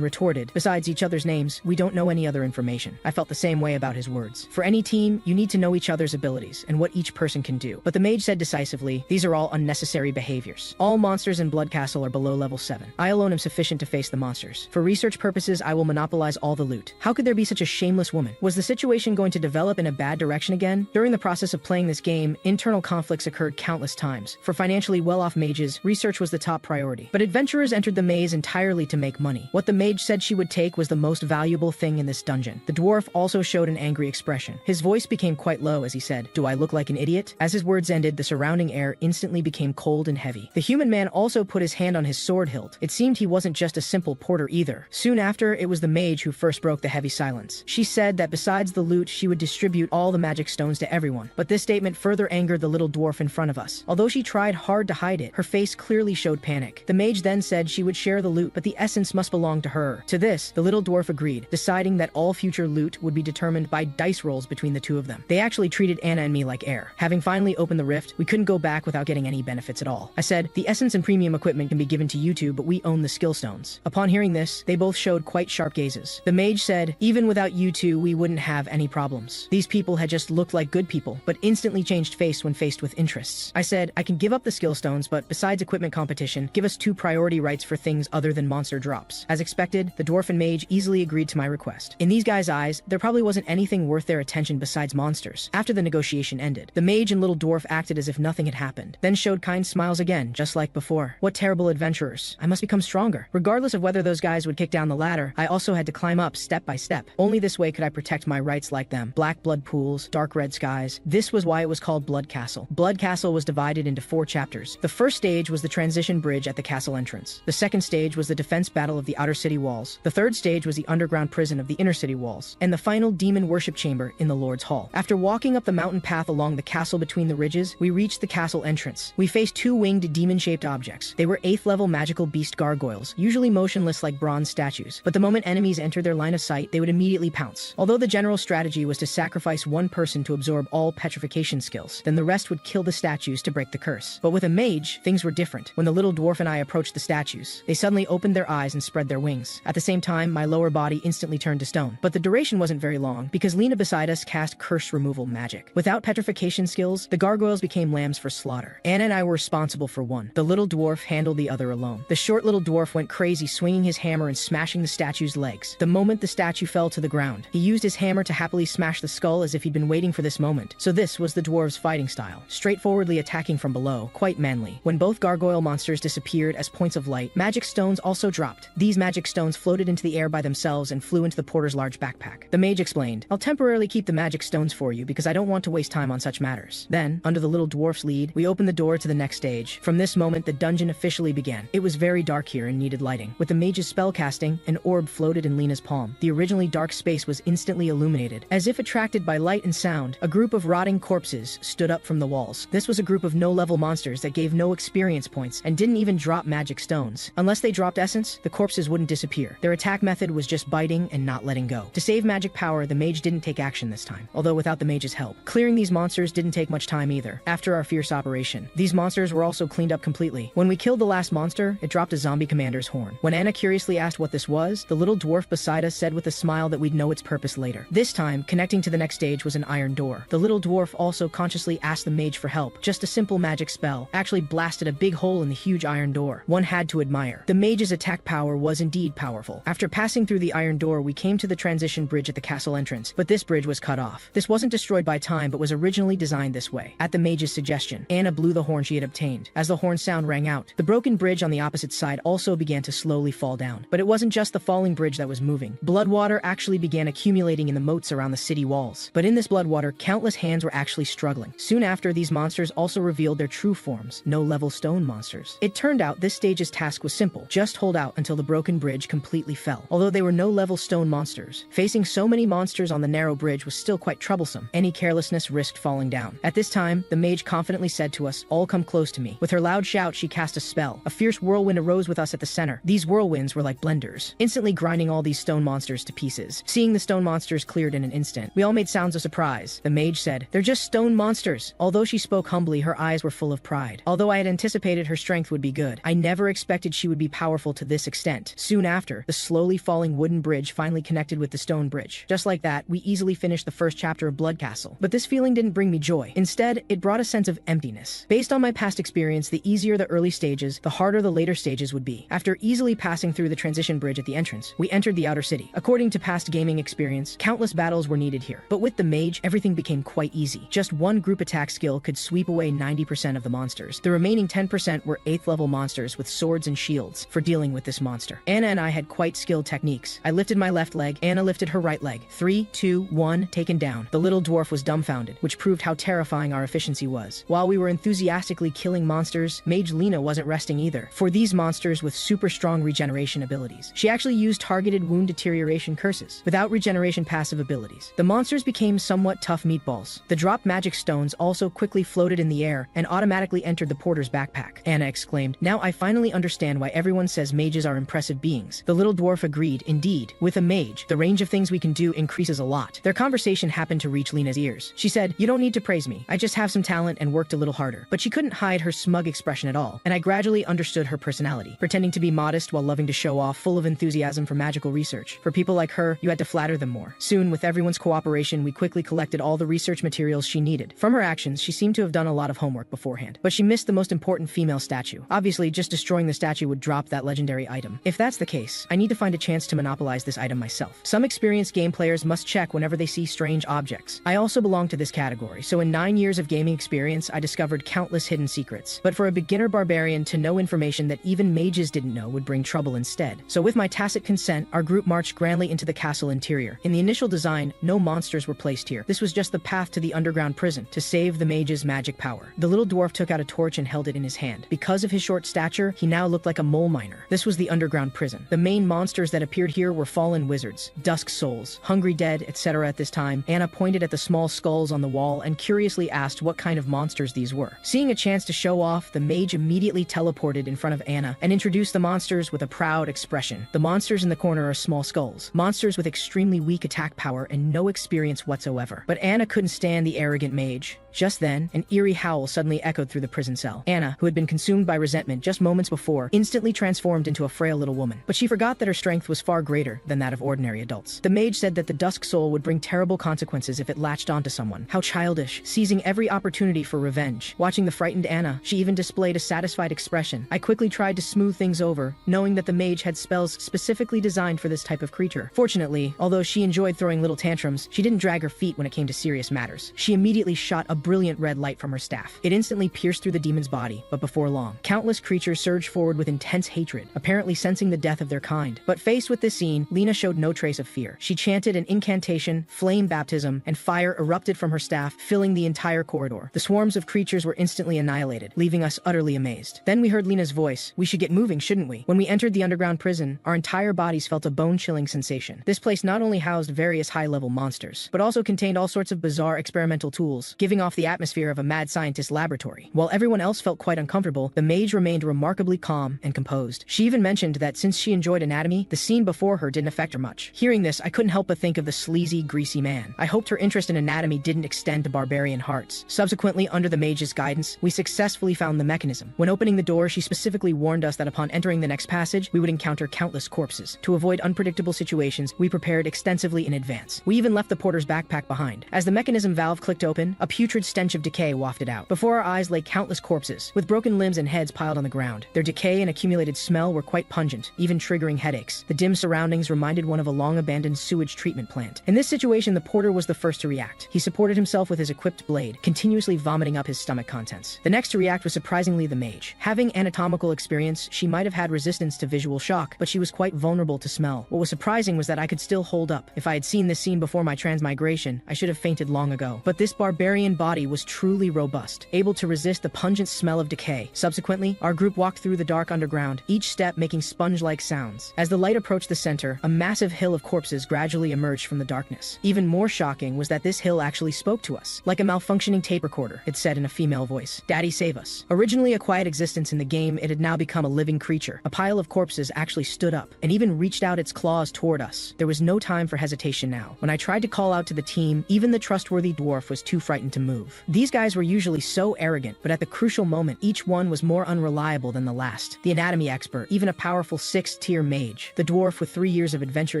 retorted, "Besides each other's names, we don't know any other information." I felt the same way about his words. For any team, you need to know each other's abilities and what each person can do. But the mage said decisively, "These are all unnecessary behaviors. All monsters in Blood Castle are below level 7. I alone am sufficient to face the monsters. For research purposes, I will monopolize all the loot." How could there be such a shameless woman? Was the situation going to develop in a bad direction again? During the process of playing this game, internal conflicts occurred countless times. For financially well-off mages, research was the top priority. But adventurers entered the maze entirely to make money. What the mage said she would take was the most valuable thing in this dungeon. The dwarf also showed an angry expression. His voice became quite low as he said, "Do I look like an idiot?" As his words ended, the surrounding air instantly became cold and heavy. The human man also put his hand on his sword hilt. It seemed he wasn't just a simple porter either. Soon after, it was the mage who first broke the heavy silence. She said that besides the loot, she would distribute all the magic stones to everyone. But this statement further angered the little dwarf in front of us. Although she tried hard to hide it, her face clearly showed panic. The mage then said she would share the loot, but the essence must belong to her. To this, the little dwarf agreed, deciding that all future loot would be determined by dice rolls between the two of them. They actually treated Anna and me like air. Having finally opened the rift, we couldn't go back without getting any benefits at all. I said, "The essence and premium equipment can be given to you two, but we own the skill stones." Upon hearing this, they both showed quite sharp gazes. The mage said, "Even without you two, we wouldn't have any problems." These people had just looked like good people, but instantly changed face when faced with interests. I said, "I can give up the skill stones, but besides equipment competition, give us 2 priority rights for things other than monster drops." As expected, the dwarf and mage easily agreed to my request. In these guys' eyes, there probably wasn't anything worth their attention besides monsters. After the negotiation ended, the mage and little dwarf acted as if nothing had happened, then showed kind smiles again, just like before. What terrible adventurers. I must become stronger. Regardless of whether those guys would kick down the ladder, I also had to climb up step by step. Only this way could I protect my rights like them. Black blood pools, dark red skies. This was why it was called Blood Castle. Blood Castle was divided into 4 chapters. The first stage was the transition bridge at the castle entrance. The second stage was the defense battle of the outer city walls. The third stage was the underground prison of the inner city walls. And the final demon worship chamber in the Lord's Hall. After walking up the mountain path along the castle between the ridges, we reached the castle entrance. We faced 2 winged demon-shaped objects. They were 8th level magical beast gargoyles, usually motionless like bronze statues. But the moment enemies entered their line of sight, they would immediately pounce. Although the general strategy was to sacrifice one person to absorb all petrification skills, then the rest would kill the statues to break the curse. But with a mage, things were different. When the little dwarf and I approached the statues, they suddenly opened their eyes and spread their wings. At the same time, my lower body instantly turned to stone. But the duration wasn't very long, because Lena beside us cast curse removal magic. Without petrification skills, the gargoyles became lambs for slaughter. Anna and I were responsible for one. The little dwarf handled the other alone. The short little dwarf went crazy, swinging his hammer and smashing the statue's legs. The moment the statue fell to the ground, he used his hammer to happily smash the skull as if he'd been waiting for this moment. So this was the dwarf's fighting style. Straightforwardly attacking from below, quite manly. When both gargoyle monsters disappeared as points of light, magic stones also dropped. These magic stones floated into the air by themselves and flew into the porter's large backpack. The mage explained, "I'll temporarily keep the magic stones for you because I don't want to waste time on such matters." Then, under the little dwarf's lead, we opened the door to the next stage. From this moment, the dungeon officially began. It was very dark here and needed lighting. With the mage's spell casting, an orb floated in Lena's palm. The originally dark space was instantly illuminated. As if attracted by light and sound, a group of rotting corpses stood up from the walls. This was a group of no-level monsters that gave no experience points and didn't even drop magic stones. Unless they dropped essence, the corpses wouldn't disappear. Their attack method was just biting and not letting go. To save magic power, the mage didn't take action this time, although without the mage's help. Clearing these monsters didn't take much time either. After our fierce operation, these monsters were also cleaned up completely. When we killed the last monster, it dropped a zombie commander's horn. When Anna curiously asked what this was, the little dwarf beside us said with a smile that we'd know its purpose later. This time, connecting to the next stage was an iron door. The little dwarf also consciously asked the mage for help. Just a simple magic spell actually blasted a big hole in the huge iron door. One had to admire. The mage's attack power was indeed powerful. After passing through the iron door, we came to the transition bridge at the castle entrance, but this bridge was cut off. This wasn't destroyed by time, but was originally designed this way. At the mage's suggestion, Anna blew the horn she had obtained. As the horn sound rang out, the broken bridge on the opposite side also began to slowly fall down. But it wasn't just the falling bridge that was moving. Blood water actually began accumulating in the moats around the city walls. But in this blood water, countless hands were actually struggling. Soon after, these monsters also revealed their true forms, no-level stone monsters. It turned out this stage's task was simple. Just hold out until the broken bridge completely fell. Although they were no-level stone monsters, facing so many monsters on the narrow bridge was still quite troublesome. Any carelessness risked falling down. At this time, the mage confidently said to us, "All come close close to me. With her loud shout, she cast a spell. A fierce whirlwind arose with us at the center. These whirlwinds were like blenders, instantly grinding all these stone monsters to pieces. Seeing the stone monsters cleared in an instant, we all made sounds of surprise. The mage said, "They're just stone monsters." Although she spoke humbly, her eyes were full of pride. Although I had anticipated her strength would be good, I never expected she would be powerful to this extent. Soon after, the slowly falling wooden bridge finally connected with the stone bridge. Just like that, we easily finished the first chapter of Blood Castle. But this feeling didn't bring me joy. Instead, it brought a sense of emptiness. Based on my past experience, the easier the early stages, the harder the later stages would be. After easily passing through the transition bridge at the entrance, we entered the outer city. According to past gaming experience, countless battles were needed here. But with the mage, everything became quite easy. Just one group attack skill could sweep away 90% of the monsters. The remaining 10% were 8th level monsters with swords and shields for dealing with this monster. Anna and I had quite skilled techniques. I lifted my left leg, Anna lifted her right leg. 3, 2, 1, taken down. The little dwarf was dumbfounded, which proved how terrifying our efficiency was. While we were enthusiastically killing monsters, Mage Lena wasn't resting either. For these monsters with super strong regeneration abilities, she actually used targeted wound deterioration curses without regeneration passive abilities. The monsters became somewhat tough meatballs. The dropped magic stones also quickly floated in the air and automatically entered the porter's backpack. Anna exclaimed, "Now I finally understand why everyone says mages are impressive beings." The little dwarf agreed. Indeed, with a mage, the range of things we can do increases a lot. Their conversation happened to reach Lena's ears. She said, "You don't need to praise me. I just have some talent and worked a little harder." But she couldn't hide her smug expression at all, and I gradually understood her personality, pretending to be modest while loving to show off, full of enthusiasm for magical research. For people like her, you had to flatter them more. Soon, with everyone's cooperation, we quickly collected all the research materials she needed. From her actions, she seemed to have done a lot of homework beforehand, but she missed the most important female statue. Obviously, just destroying the statue would drop that legendary item. If that's the case, I need to find a chance to monopolize this item myself. Some experienced game players must check whenever they see strange objects. I also belong to this category, so in 9 years of gaming experience, I discovered countless hidden secrets. But for a beginner barbarian to know information that even mages didn't know would bring trouble instead. So with my tacit consent, our group marched grandly into the castle interior. In the initial design, no monsters were placed here. This was just the path to the underground prison, to save the mage's magic power. The little dwarf took out a torch and held it in his hand. Because of his short stature, he now looked like a mole miner. This was the underground prison. The main monsters that appeared here were fallen wizards, dusk souls, hungry dead, etc. At this time, Anna pointed at the small skulls on the wall and curiously asked what kind of monsters these were. Seeing a chance to show off, the mage immediately teleported in front of Anna and introduced the monsters with a proud expression. The monsters in the corner are small skulls, monsters with extremely weak attack power and no experience whatsoever. But Anna couldn't stand the arrogant mage. Just then, an eerie howl suddenly echoed through the prison cell. Anna, who had been consumed by resentment just moments before, instantly transformed into a frail little woman. But she forgot that her strength was far greater than that of ordinary adults. The mage said that the dusk soul would bring terrible consequences if it latched onto someone. How childish, seizing every opportunity for revenge. Watching the frightened Anna, she even displayed a satisfied expression. I quickly tried to smooth things over, knowing that the mage had spells specifically designed for this type of creature. Fortunately, although she enjoyed throwing little tantrums, she didn't drag her feet when it came to serious matters. She immediately shot a brilliant red light from her staff. It instantly pierced through the demon's body, but before long, countless creatures surged forward with intense hatred, apparently sensing the death of their kind. But faced with this scene, Lena showed no trace of fear. She chanted an incantation, flame baptism, and fire erupted from her staff, filling the entire corridor. The swarms of creatures were instantly annihilated, leaving us utterly amazed. Then we heard Lena's voice. "We should get moving, shouldn't we?" When we entered the underground prison, our entire bodies felt a bone-chilling sensation. This place not only housed various high-level monsters, but also contained all sorts of bizarre experimental tools, giving off the atmosphere of a mad scientist laboratory. While everyone else felt quite uncomfortable, the mage remained remarkably calm and composed. She even mentioned that since she enjoyed anatomy, the scene before her didn't affect her much. Hearing this, I couldn't help but think of the sleazy, greasy man. I hoped her interest in anatomy didn't extend to barbarian hearts. Subsequently, under the mage's guidance, we successfully found the mechanism. When opening the door, she specifically warned us that upon entering the next passage, we would encounter countless corpses. To avoid unpredictable situations, we prepared extensively in advance. We even left the porter's backpack behind. As the mechanism valve clicked open, a putrid stench of decay wafted out. Before our eyes lay countless corpses, with broken limbs and heads piled on the ground. Their decay and accumulated smell were quite pungent, even triggering headaches. The dim surroundings reminded one of a long-abandoned sewage treatment plant. In this situation, the porter was the first to react. He supported himself with his equipped blade, continuously vomiting up his stomach contents. The next to react was surprisingly the mage. Having anatomical experience, she might have had resistance to visual shock, but she was quite vulnerable to smell. What was surprising was that I could still hold up. If I had seen this scene before my transmigration, I should have fainted long ago. But this barbarian body was truly robust, able to resist the pungent smell of decay. Subsequently, our group walked through the dark underground, each step making sponge-like sounds. As the light approached the center, a massive hill of corpses gradually emerged from the darkness. Even more shocking was that this hill actually spoke to us. Like a malfunctioning tape recorder, it said in a female voice, "Daddy, save us." Originally a quiet existence in the game, it had now become a living creature. A pile of corpses actually stood up, and even reached out its claws toward us. There was no time for hesitation now. When I tried to call out to the team, even the trustworthy dwarf was too frightened to move. These guys were usually so arrogant, but at the crucial moment, each one was more unreliable than the last. The anatomy expert, even a powerful 6th-tier mage. The dwarf with 3 years of adventure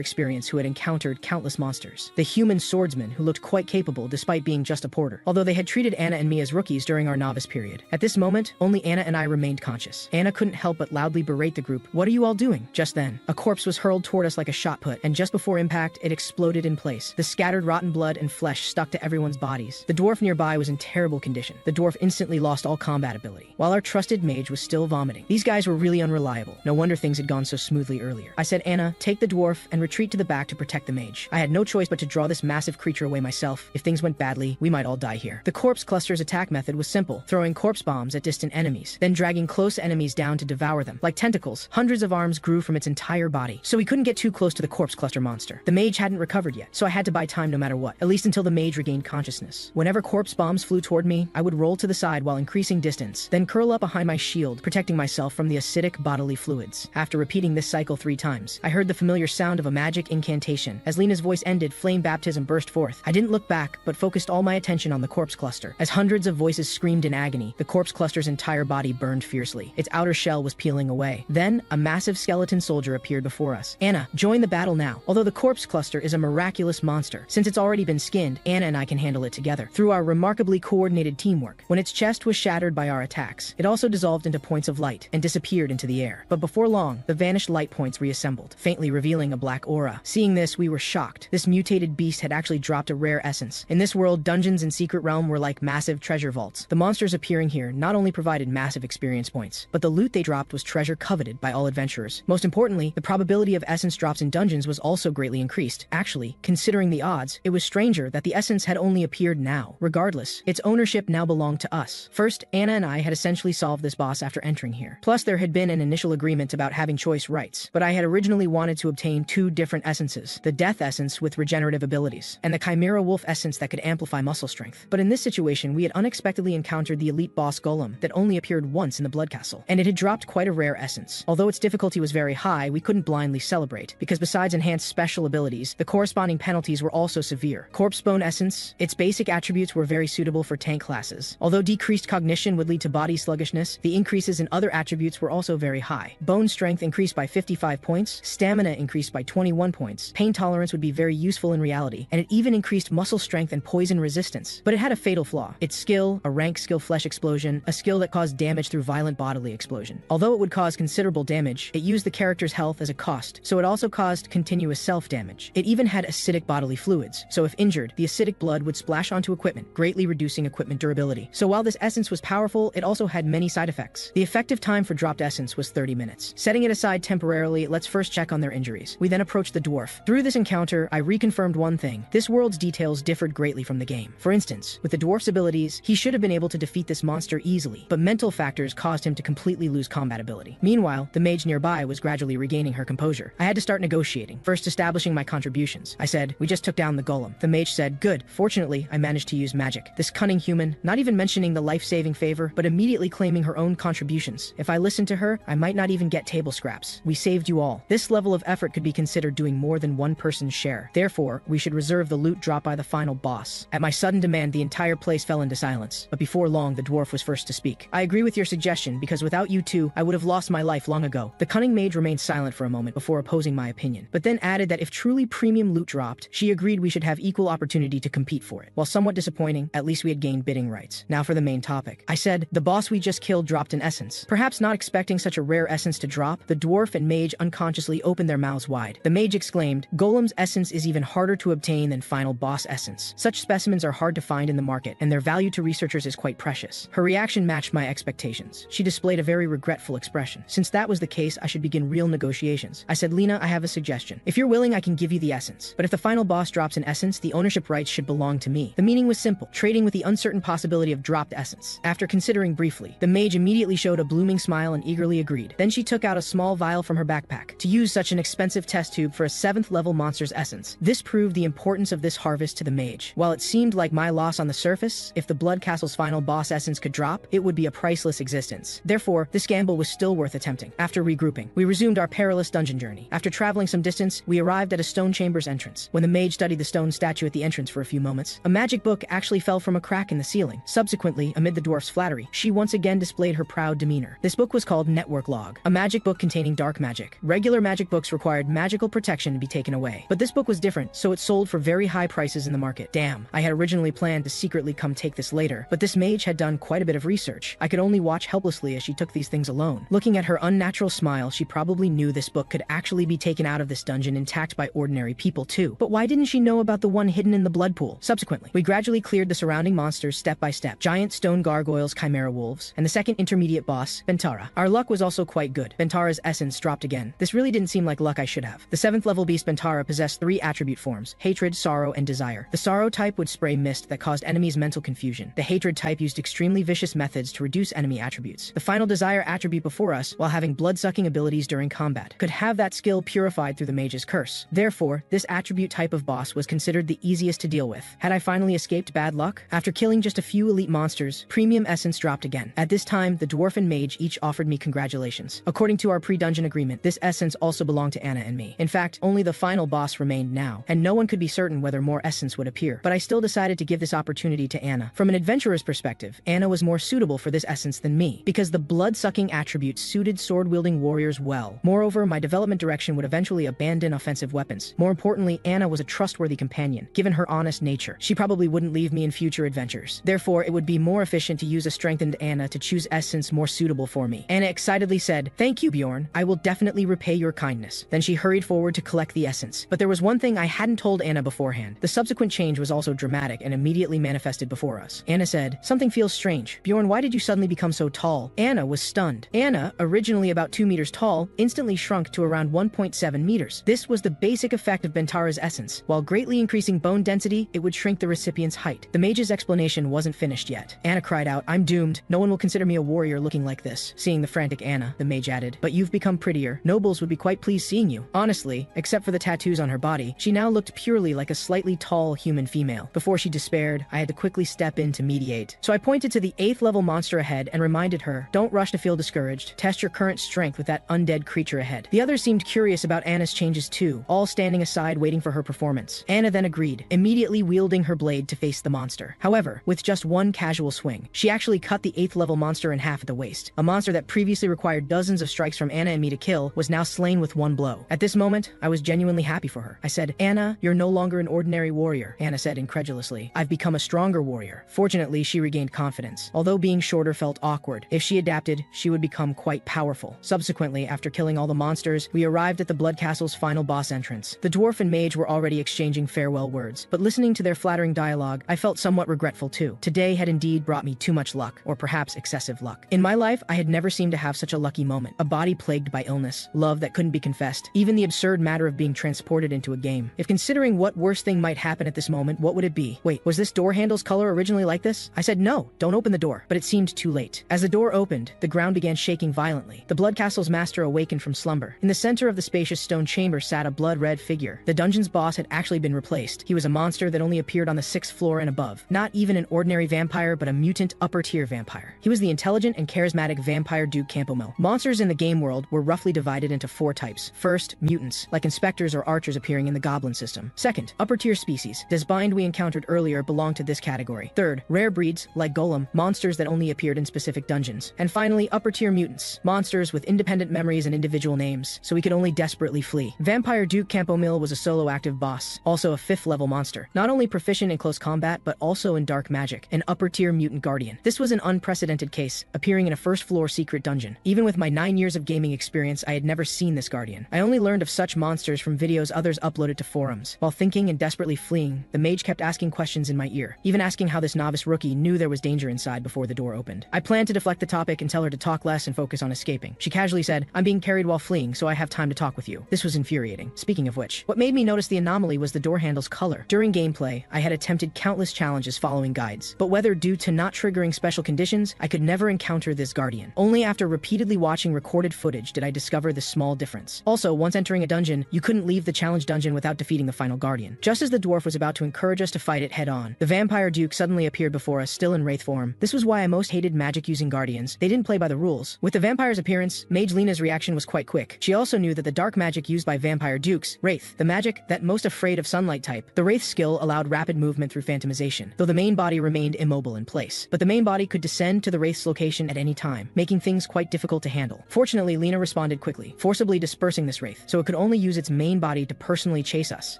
experience who had encountered countless monsters. The human swordsman who looked quite capable despite being just a porter, although they had treated Anna and me as rookies during our novice period. At this moment, only Anna and I remained conscious. Anna couldn't help but loudly berate the group. "What are you all doing?" Just then, a corpse was hurled toward us like a shot put, and just before impact, it exploded in place. The scattered rotten blood and flesh stuck to everyone's bodies. The dwarf nearby was in terrible condition. The dwarf instantly lost all combat ability, while our trusted mage was still vomiting. These guys were really unreliable. No wonder things had gone so smoothly earlier. I said, "Anna, take the dwarf and retreat to the back to protect the mage." I had no choice but to draw this massive creature away myself. If things went badly, we might all die here. The corpse cluster's attack method was simple, throwing corpse bombs at distant enemies, then dragging close enemies down to devour them. Like tentacles, hundreds of arms grew from its entire body, so we couldn't get too close to the corpse cluster monster. The mage hadn't recovered yet, so I had to buy time no matter what, at least until the mage regained consciousness. Whenever corpse bombs flew toward me, I would roll to the side while increasing distance, then curl up behind my shield, protecting myself from the acidic bodily fluids. After repeating this cycle 3 times, I heard the familiar sound of a magic incantation. As Lena's voice ended, flame baptism burst forth. I didn't look back, but focused all my attention on the corpse cluster. As hundreds of voices screamed in agony, the corpse cluster's entire body burned fiercely. Its outer shell was peeling away. Then, a massive skeleton soldier appeared before us. "Anna, join the battle now." Although the corpse cluster is a miraculous monster, since it's already been skinned, Anna and I can handle it together, through our remarkably coordinated teamwork. When its chest was shattered by our attacks, it also dissolved into points of light, and disappeared into the air. But before long, the vanished light points reassembled, faintly revealing a black aura. Seeing this, we were shocked. This mutated beast had actually dropped a rare essence. In this world, dungeons in Secret Realm were like massive treasure vaults. The monsters appearing here not only provided massive experience points, but the loot they dropped was treasure coveted by all adventurers. Most importantly, the probability of essence drops in dungeons was also greatly increased. Actually, considering the odds, it was stranger that the essence had only appeared now. Regardless, its ownership now belonged to us. First, Anna and I had essentially solved this boss after entering here. Plus, there had been an initial agreement about having choice rights, but I had originally wanted to obtain 2 different essences: the Death Essence with regenerative abilities, and the Chimera Wolf Essence that could amplify muscle strength. But in this situation, we had unexpectedly encountered the elite boss Golem that only appeared once in the Blood Castle, and it had dropped quite a rare essence. Although its difficulty was very high, we couldn't blindly celebrate, because besides enhanced special abilities, the corresponding penalties were also severe. Corpse Bone Essence, its basic attributes were very suitable for tank classes. Although decreased cognition would lead to body sluggishness, the increases in other attributes were also very high. Bone strength increased by 55 points, stamina increased by 21 points, pain tolerance would be very useful in reality, and it even increased muscle strength and poison resistance. But it had a fatal flaw. Its skill, a rank skill Flesh Explosion, a skill that caused damage through violent bodily explosion. Although it would cause considerable damage, it used the character's health as a cost, so it also caused continuous self-damage. It even had acidic bodily fluids, so if injured, the acidic blood would splash onto equipment, greatly reducing equipment durability. So while this essence was powerful, it also had many side effects. The effective time for dropped essence was 30 minutes. Setting it aside temporarily, let's first check on their injuries. We then approached the dwarf. Through this encounter, I reconfirmed one thing: this world's details differed greatly from the game. For instance, with the dwarf's abilities, he should have been able to defeat this monster easily, but mental factors caused him to completely lose combat ability. Meanwhile, the mage nearby was gradually regaining her composure. I had to start negotiating, first establishing my contributions. I said, "We just took down the golem." The mage said, "Good. Fortunately, I managed to use magic." This cunning human, not even mentioning the life-saving favor, but immediately claiming her own contributions. If I listened to her, I might not even get table scraps. We saved you all. This level of effort could be considered doing more than one person's share. Therefore, we should reserve the loot dropped by the final boss. At my sudden demand, the entire place fell into silence, but before long, the dwarf was first to speak. "I agree with your suggestion, because without you two, I would have lost my life long ago." The cunning mage remained silent for a moment before opposing my opinion, but then added that if truly premium loot dropped, she agreed we should have equal opportunity to compete for it. While somewhat disappointing, at least we had gained bidding rights. Now for the main topic. I said, "The boss we just killed dropped an essence." Perhaps not expecting such a rare essence to drop, the dwarf and mage unconsciously opened their mouths wide. The mage exclaimed, "Golem's essence is even harder to obtain than final boss essence. Such specimens are hard to find in the market, and their value to researchers is quite precious." Her reaction matched my expectations. She displayed a very regretful expression. Since that was the case, I should begin real negotiations. I said, "Lena, I have a suggestion. If you're willing, I can give you the essence. But if the final boss drops an essence, the ownership rights should belong to me." The meaning was simple: trading with the uncertain possibility of dropped essence. After considering briefly, the mage immediately showed a blooming smile and eagerly agreed. Then she took out a small vial from her backpack to use such an expensive test tube for a 7th level monster's essence. This proved the importance of this harvest to the mage. While it seemed like my loss on the surface, if the Blood Castle's final boss essence could drop, it would be a priceless existence. Therefore, this gamble was still worth attempting. After regrouping, we resumed our perilous dungeon journey. After traveling some distance, we arrived at a stone chamber's entrance. When the mage studied the stone statue at the entrance for a few moments, a magic book actually fell from a crack in the ceiling. Subsequently, amid the dwarf's flattery, she once again displayed her proud demeanor. This book was called Network Log, a magic book containing dark magic. Regular magic books required magical protection to be taken away, but this book was different, so it sold for very high prices in the market. Damn, I had originally planned to secretly come take this later, but this mage had done quite a bit of research. I could only watch helplessly as she took these things alone. Looking at her unnatural smile, she probably knew this book could actually be taken out of this dungeon intact by ordinary people too. But why didn't she know about the one hidden in the blood pool? Subsequently, we gradually cleared the surrounding monsters step by step. Giant stone gargoyles, chimera wolves, and the second intermediate boss, Bentara. Our luck was also quite good. Bentara's essence dropped again. This really didn't seem like luck I should have. The 7th level beast Bentara possessed 3 attribute forms: hatred, sorrow, and desire. The sorrow type would spray mist that caused enemies mental confusion. The hatred type used extremely vicious methods to reduce enemy attributes. The final desire attribute before us, while having blood-sucking abilities during combat, could have that skill purified through the mage's curse. Therefore, this attribute type of boss was considered the easiest to deal with. Had I finally escaped bad luck? After killing just a few elite monsters, premium essence dropped again. At this time, the dwarf and mage each offered me congratulations. According to our pre-dungeon agreement, this essence also belonged to Anna and me. In fact, only the final boss remained now, and no one could be certain whether more essence would appear. But I still decided to give this opportunity to Anna. From an adventurer's perspective, Anna was more suitable for this essence than me, because the blood-sucking attribute suited sword-wielding warriors well. Moreover, my development direction would eventually abandon offensive weapons. More importantly, Anna was a trustworthy companion. Given her honest nature, she probably wouldn't leave me in future adventures. Therefore, it would be more efficient to use a strengthened Anna to choose essence more suitable for me. Anna excitedly said, "Thank you, Bjorn. I will definitely repay your kindness." Then she hurried forward to collect the essence. But there was one thing I hadn't told Anna beforehand. The subsequent change was also dramatic and immediately manifested before us. Anna said, "Something feels strange. Bjorn, why did you suddenly become so tall?" Anna was stunned. Anna, originally about 2 meters tall, instantly shrunk to around 1.7 meters. This was the basic effect of Bentara's essence. While greatly increasing bone density, it would shrink the recipient's height. The mage's explanation wasn't finished yet. Anna cried out, "I'm doomed. No one will consider me a warrior looking like this." Seeing the frantic Anna, the mage added, "But you've become prettier. Nobles would be quite pleased seeing you." Honestly, except for the tattoos on her body, she now looked purely like a slightly tall human female. Before she despaired, I had to quickly step in to mediate. So I pointed to the 8th level monster ahead and reminded her, "Don't rush to feel discouraged. Test your current strength with that undead creature ahead." The others seemed curious about Anna's changes too, all standing aside waiting for her performance. Anna then agreed, immediately wielding her blade to face the monster. However, with just one casual swing, she actually cut the 8th level monster in half at the waist. A monster that previously required dozens of strikes from Anna and me to kill was now slain with one blow. At this moment, I was genuinely happy for her. I said, "Anna, you're no longer an ordinary warrior." Anna said incredulously, "I've become a stronger warrior." Fortunately, she regained confidence. Although being shorter felt awkward, if she adapted, she would become quite powerful. Subsequently, after killing all the monsters, we arrived at the Blood Castle's final boss entrance. The dwarf and mage were already exchanging farewell words, but listening to their flattering dialogue, I felt somewhat regretful too. Today had indeed brought me too much luck, or perhaps excessive luck. In my life, I had never seemed to have such a lucky moment. A body plagued by illness, love that couldn't be confessed, even the absurd matter of being transported into a game. If considering what worst thing might happen at this moment, what would it be? Wait, was this door handle's color originally like this? I said, "No, don't open the door," but it seemed too late. As the door opened, the ground began shaking violently. The Blood Castle's master awakened from slumber. In the center of the spacious stone chamber sat a blood-red figure. The dungeon's boss had actually been replaced. He was a monster that only appeared on the 6th floor and above. Not even an ordinary vampire, but a mutant upper-tier vampire. He was the intelligent and charismatic vampire Duke Campomil. Monsters in the game world were roughly divided into 4 types. First, mutants, like inspectors or archers appearing in the goblin system. Second, upper-tier species. Desbind we encountered earlier belonged to this category. Third, rare breeds, like Golem, monsters that only appeared in specific dungeons. And finally, upper-tier mutants, monsters with independent memories and individual names, so we could only desperately flee. Vampire Duke Campomil was a solo active boss, also a 5th level monster, not only proficient in close combat, but also in dark magic, an upper-tier mutant guardian. This was an unprecedented case, appearing in a first-floor secret dungeon. Even with my 9 years of gaming experience, I had never seen this guardian. I only learned of such monsters from videos others uploaded to forums. While thinking and desperately fleeing, the mage kept asking questions in my ear, even asking how this novice rookie knew there was danger inside before the door opened. I planned to deflect the topic and tell her to talk less and focus on escaping. She casually said, "I'm being carried while fleeing, so I have time to talk with you." This was infuriating. Speaking of which, what made me notice the anomaly was the door handle's color. During gameplay, I had attempted countless challenges challenges following guides. But whether due to not triggering special conditions, I could never encounter this guardian. Only after repeatedly watching recorded footage did I discover this small difference. Also, once entering a dungeon, you couldn't leave the challenge dungeon without defeating the final guardian. Just as the dwarf was about to encourage us to fight it head-on, the vampire duke suddenly appeared before us, still in wraith form. This was why I most hated magic-using guardians. They didn't play by the rules. With the vampire's appearance, Mage Lena's reaction was quite quick. She also knew that the dark magic used by vampire dukes, Wraith, the magic that most afraid of sunlight type, the Wraith skill allowed rapid movement through phantomization, though the main body remained immobile in place. But the main body could descend to the Wraith's location at any time, making things quite difficult to handle. Fortunately, Lena responded quickly, forcibly dispersing this Wraith, so it could only use its main body to personally chase us.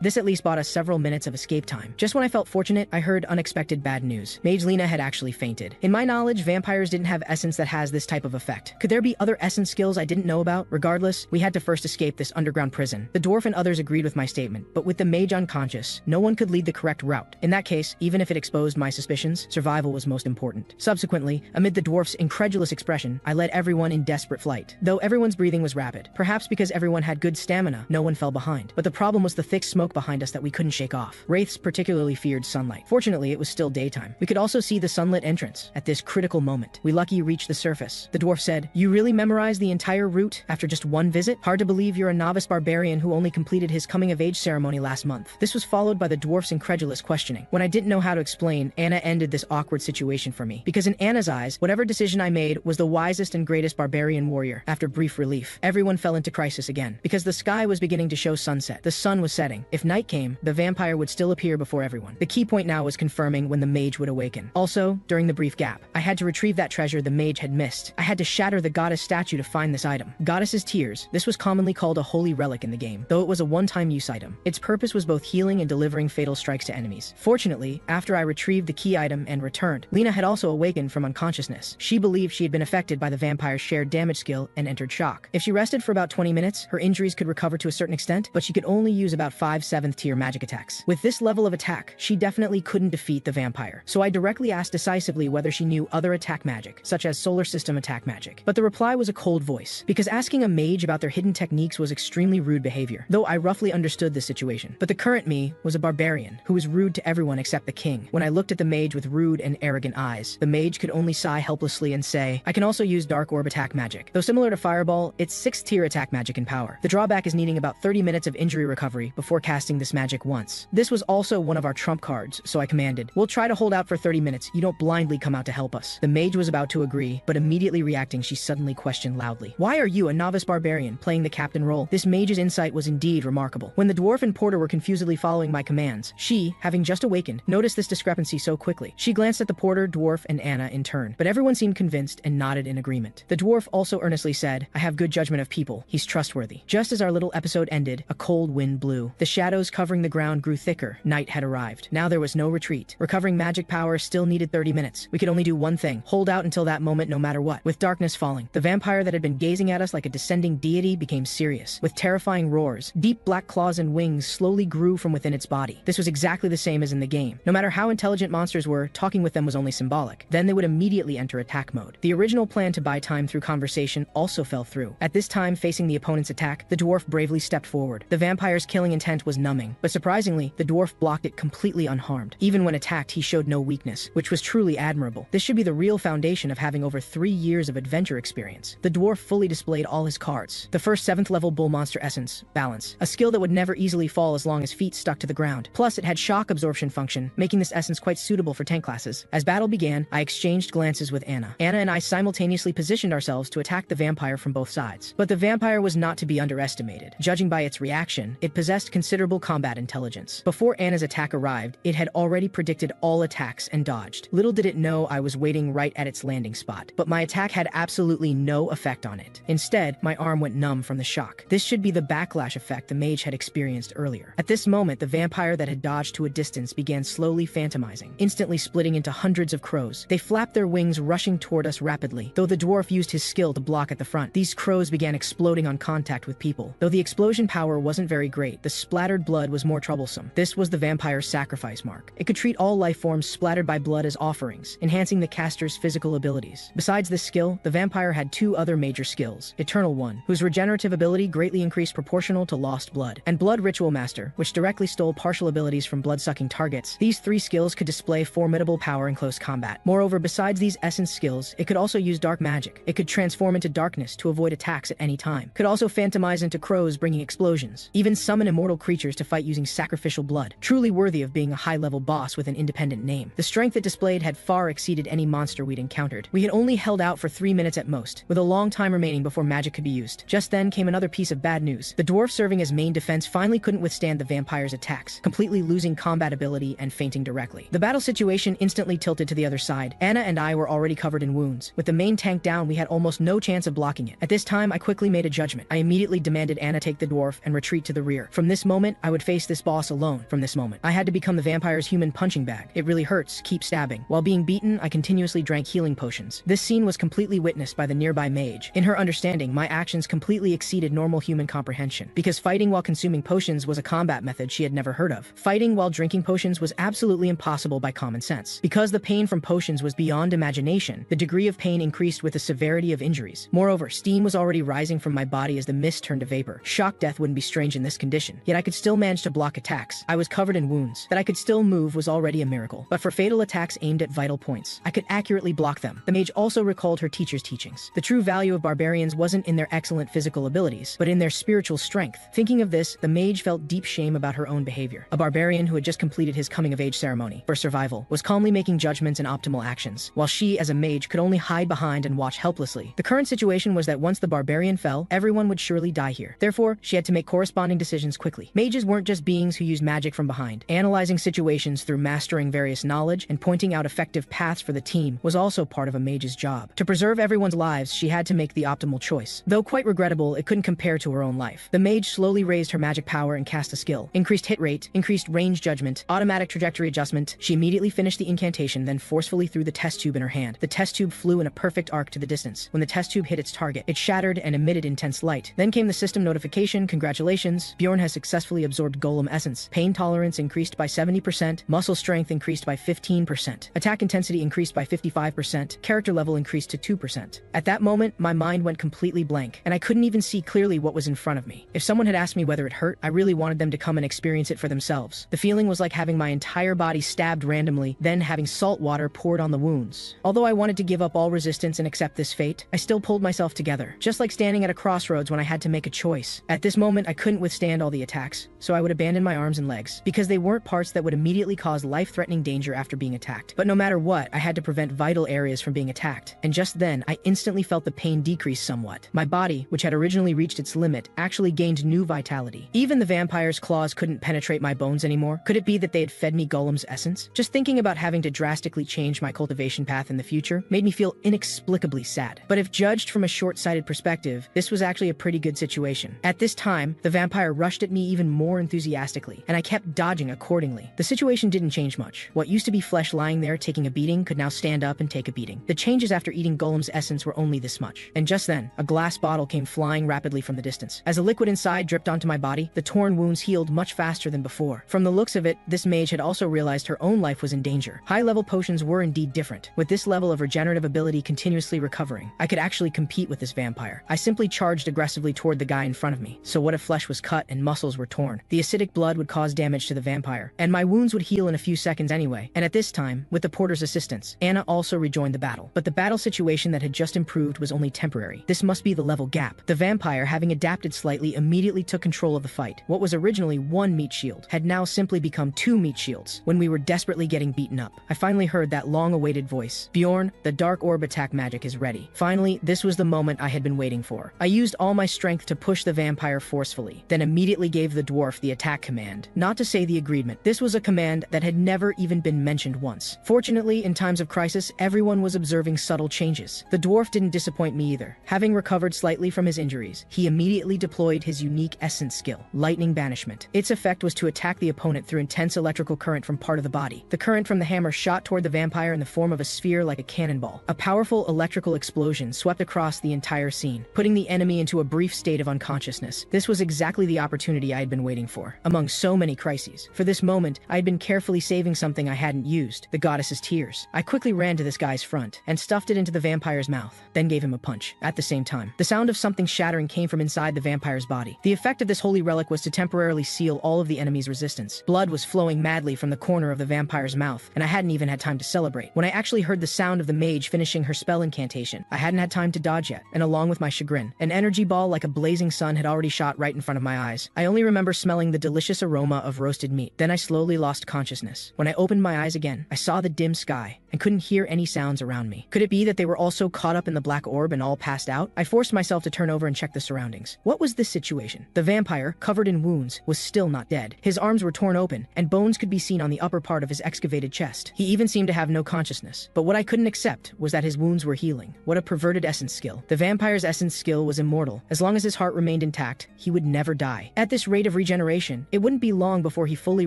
This at least bought us several minutes of escape time. Just when I felt fortunate, I heard unexpected bad news. Mage Lena had actually fainted. In my knowledge, vampires didn't have essence that has this type of effect. Could there be other essence skills I didn't know about? Regardless, we had to first escape this underground prison. The dwarf and others agreed with my statement, but with the mage unconscious, no one could lead the correct route. In that case, even if it exposed my suspicions, survival was most important. Subsequently, amid the dwarf's incredulous expression, I led everyone in desperate flight. Though everyone's breathing was rapid, perhaps because everyone had good stamina, no one fell behind. But the problem was the thick smoke behind us that we couldn't shake off. Wraiths particularly feared sunlight. Fortunately, it was still daytime. We could also see the sunlit entrance. At this critical moment, we lucky reached the surface. The dwarf said, "You really memorized the entire route after just one visit? Hard to believe you're a novice barbarian who only completed his coming-of-age ceremony last month." This was followed by the dwarf's incredulous questioning. When I didn't know how to explain, Anna ended this awkward situation for me. Because in Anna's eyes, whatever decision I made was the wisest and greatest barbarian warrior. After brief relief, everyone fell into crisis again. Because the sky was beginning to show sunset. The sun was setting. If night came, the vampire would still appear before everyone. The key point now was confirming when the mage would awaken. Also, during the brief gap, I had to retrieve that treasure the mage had missed. I had to shatter the goddess statue to find this item. Goddess's Tears. This was commonly called a holy relic in the game, though it was a one-time use item. Its purpose was both healing and delivering fatal strikes to enemies. Fortunately, after I retrieved the key item and returned, Lena had also awakened from unconsciousness. She believed she had been affected by the vampire's shared damage skill and entered shock. If she rested for about 20 minutes, her injuries could recover to a certain extent, but she could only use about 5 7th tier magic attacks. With this level of attack, she definitely couldn't defeat the vampire. So I directly asked decisively whether she knew other attack magic, such as solar system attack magic. But the reply was a cold voice, because asking a mage about their hidden techniques was extremely rude behavior, though I roughly understood the situation. But the current me was a barbarian, who was rude to everyone except the king. When I looked at the mage with rude and arrogant eyes, the mage could only sigh helplessly and say, "I can also use dark orb attack magic. Though similar to Fireball, it's 6th tier attack magic in power. The drawback is needing about 30 minutes of injury recovery before casting this magic once." This was also one of our trump cards, so I commanded, "We'll try to hold out for 30 minutes. You don't blindly come out to help us." The mage was about to agree, but immediately reacting, she suddenly questioned loudly, "Why are you, a novice barbarian, playing the captain role?" This mage's insight was indeed remarkable. When the dwarf and porter were confusedly following my commands, she, having just awakened, noticed this discrepancy so quickly. She glanced at the porter, dwarf, and Anna in turn, but everyone seemed convinced and nodded in agreement. The dwarf also earnestly said, "I have good judgment of people. He's trustworthy." Just as our little episode ended, a cold wind blew. The shadows covering the ground grew thicker. Night had arrived. Now there was no retreat. Recovering magic power still needed 30 minutes. We could only do one thing, hold out until that moment no matter what. With darkness falling, the vampire that had been gazing at us like a descending deity became serious. With terrifying roars, deep black claws and wings slowly grew from within its body. This was exactly the same as in the game. No matter how intelligent monsters were, talking with them was only symbolic. Then they would immediately enter attack mode. The original plan to buy time through conversation also fell through. At this time, facing the opponent's attack, the dwarf bravely stepped forward. The vampire's killing intent was numbing, but surprisingly, the dwarf blocked it completely unharmed. Even when attacked, he showed no weakness, which was truly admirable. This should be the real foundation of having over 3 years of adventure experience. The dwarf fully displayed all his cards. The first 7th level bull monster essence, Balance, a skill that would never easily fall as long as feet stuck to the ground. Plus, it had shock absorption function, making this essence quite suitable for tank classes. As battle began, I exchanged glances with Anna. Anna and I simultaneously positioned ourselves to attack the vampire from both sides. But the vampire was not to be underestimated. Judging by its reaction, it possessed considerable combat intelligence. Before Anna's attack arrived, it had already predicted all attacks and dodged. Little did it know I was waiting right at its landing spot. But my attack had absolutely no effect on it. Instead, my arm went numb from the shock. This should be the backlash effect the mage had experienced earlier. At this moment, the vampire that had dodged to a distance began slowly phantomizing, instantly splitting into hundreds of crows. They flapped their wings, rushing toward us rapidly, though the dwarf used his skill to block at the front. These crows began exploding on contact with people. Though the explosion power wasn't very great, the splattered blood was more troublesome. This was the vampire's sacrifice mark. It could treat all life forms splattered by blood as offerings, enhancing the caster's physical abilities. Besides this skill, the vampire had 2 other major skills: Eternal One, whose regenerative ability greatly increased proportional to lost blood, and Blood Ritual Master, which directly stole partial abilities from blood-sucking targets. These 3 three skills could display formidable power in close combat. Moreover, besides these essence skills, it could also use dark magic. It could transform into darkness to avoid attacks at any time. Could also phantomize into crows bringing explosions. Even summon immortal creatures to fight using sacrificial blood. Truly worthy of being a high-level boss with an independent name. The strength it displayed had far exceeded any monster we'd encountered. We had only held out for 3 minutes at most, with a long time remaining before magic could be used. Just then came another piece of bad news. The dwarf serving as main defense finally couldn't withstand the vampire's attacks, completely losing combat ability and fainting directly. The battle situation instantly tilted to the other side. Anna and I were already covered in wounds. With the main tank down, we had almost no chance of blocking it. At this time, I quickly made a judgment. I immediately demanded Anna take the dwarf and retreat to the rear. From this moment, I would face this boss alone. From this moment, I had to become the vampire's human punching bag. It really hurts, keep stabbing. While being beaten, I continuously drank healing potions. This scene was completely witnessed by the nearby mage. In her understanding, my actions completely exceeded normal human comprehension, because fighting while consuming potions was a combat method she had never heard of. Fighting while drinking potions was absolutely impossible by common sense. Because the pain from potions was beyond imagination, the degree of pain increased with the severity of injuries. Moreover, steam was already rising from my body as the mist turned to vapor. Shock death wouldn't be strange in this condition, yet I could still manage to block attacks. I was covered in wounds. That I could still move was already a miracle. But for fatal attacks aimed at vital points, I could accurately block them. The mage also recalled her teacher's teachings. The true value of barbarians wasn't in their excellent physical abilities, but in their spiritual strength. Thinking of this, the mage felt deep shame about her own behavior. A barbarian who had just completed his coming-of-age ceremony for survival was calmly making judgments and optimal actions, while she, as a mage, could only hide behind and watch helplessly. The current situation was that once the barbarian fell, everyone would surely die here. Therefore, she had to make corresponding decisions quickly. Mages weren't just beings who used magic from behind. Analyzing situations through mastering various knowledge and pointing out effective paths for the team was also part of a mage's job. To preserve everyone's lives, she had to make the optimal choice. Though quite regrettable, it couldn't compare to her own life. The mage slowly raised her magic power and cast a skill. Increased hit rate, increased range judgment, automatic trajectory adjustment. She immediately finished the incantation, then forcefully threw the test tube in her hand. The test tube flew in a perfect arc to the distance. When the test tube hit its target, it shattered and emitted intense light. Then came the system notification: congratulations, Bjorn has successfully absorbed golem essence. Pain tolerance increased by 70%, muscle strength increased by 15%, attack intensity increased by 55%, character level increased to 2%. At that moment, my mind went completely blank, and I couldn't even see clearly what was in front of me. If someone had asked me whether it hurt, I really wanted them to come and experience it for themselves. The feeling was like having my entire body stabbed randomly, then having salt water poured on the wounds. Although I wanted to give up all resistance and accept this fate, I still pulled myself together, just like standing at a crossroads when I had to make a choice. At this moment, I couldn't withstand all the attacks, so I would abandon my arms and legs, because they weren't parts that would immediately cause life-threatening danger after being attacked. But no matter what, I had to prevent vital areas from being attacked, and just then, I instantly felt the pain decrease somewhat. My body, which had originally reached its limit, actually gained new vitality. Even the vampire's claws couldn't penetrate my bones anymore. Could it be that they had fed me Golem's essence? Just thinking about having to drastically change my cultivation path in the future made me feel inexplicably sad. But if judged from a short-sighted perspective, this was actually a pretty good situation. At this time, the vampire rushed at me even more enthusiastically, and I kept dodging accordingly. The situation didn't change much. What used to be flesh lying there taking a beating could now stand up and take a beating. The changes after eating Golem's essence were only this much. And just then, a glass bottle came flying rapidly from the distance. As the liquid inside dripped onto my body, the torn wounds healed much faster than before. From the looks of it, this mage had also realized her own life was in danger. High-level potions were indeed different. With this level of regenerative ability continuously recovering, I could actually compete with this vampire. I simply charged aggressively toward the guy in front of me. So what if flesh was cut and muscles were torn? The acidic blood would cause damage to the vampire, and my wounds would heal in a few seconds anyway. And at this time, with the porter's assistance, Anna also rejoined the battle. But the battle situation that had just improved was only temporary. This must be the level gap. The vampire, having adapted slightly, immediately took control of the fight. What was originally one meat shield had now simply become 2 meat shields when we were desperately getting beaten up. I finally heard that long-awaited voice. Bjorn, the dark orb attack magic is ready. Finally, this was the moment I had been waiting for. I used all my strength to push the vampire forcefully, then immediately gave the dwarf the attack command. Not to say the agreement. This was a command that had never even been mentioned once. Fortunately, in times of crisis, everyone was observing subtle changes. The dwarf didn't disappoint me either. Having recovered slightly from his injuries, he immediately deployed his unique essence skill, Lightning Banishment. Its effect was to attack the opponent through intense electrical current from part of the body. The current from the hammer shot toward the vampire in the form of a sphere like a cannonball. A powerful electrical explosion swept across the entire scene, putting the enemy into a brief state of unconsciousness. This was exactly the opportunity I had been waiting for, among so many crises. For this moment, I had been carefully saving something I hadn't used, the goddess's tears. I quickly ran to this guy's front and stuffed it into the vampire's mouth, then gave him a punch. At the same time, the sound of something shattering came from inside the vampire's body. The effect of this holy relic was to temporarily seal all of the enemy's resistance. Blood was flowing madly from the corner of the vampire's mouth, and I hadn't even had time to celebrate. When I actually heard the sound of the mage finishing her spell incantation, I hadn't had time to dodge yet, and along with my chagrin, an energy ball like a blazing sun had already shot right in front of my eyes. I only remember smelling the delicious aroma of roasted meat. Then I slowly lost consciousness. When I opened my eyes again, I saw the dim sky and couldn't hear any sounds around me. Could it be that they were also caught up in the black orb and all passed out? I forced myself to turn over and check the surroundings. What was this situation? The vampire, covered in wounds, was still not dead. His arms were torn open, and bones could be seen on the upper part of his excavated chest. He even seemed to have no consciousness. But what I couldn't accept was that his wounds were healing. What a perverted essence skill. The vampire's essence skill was immortal. As long as his heart remained intact, he would never die. At this rate of regeneration, it wouldn't be long before he fully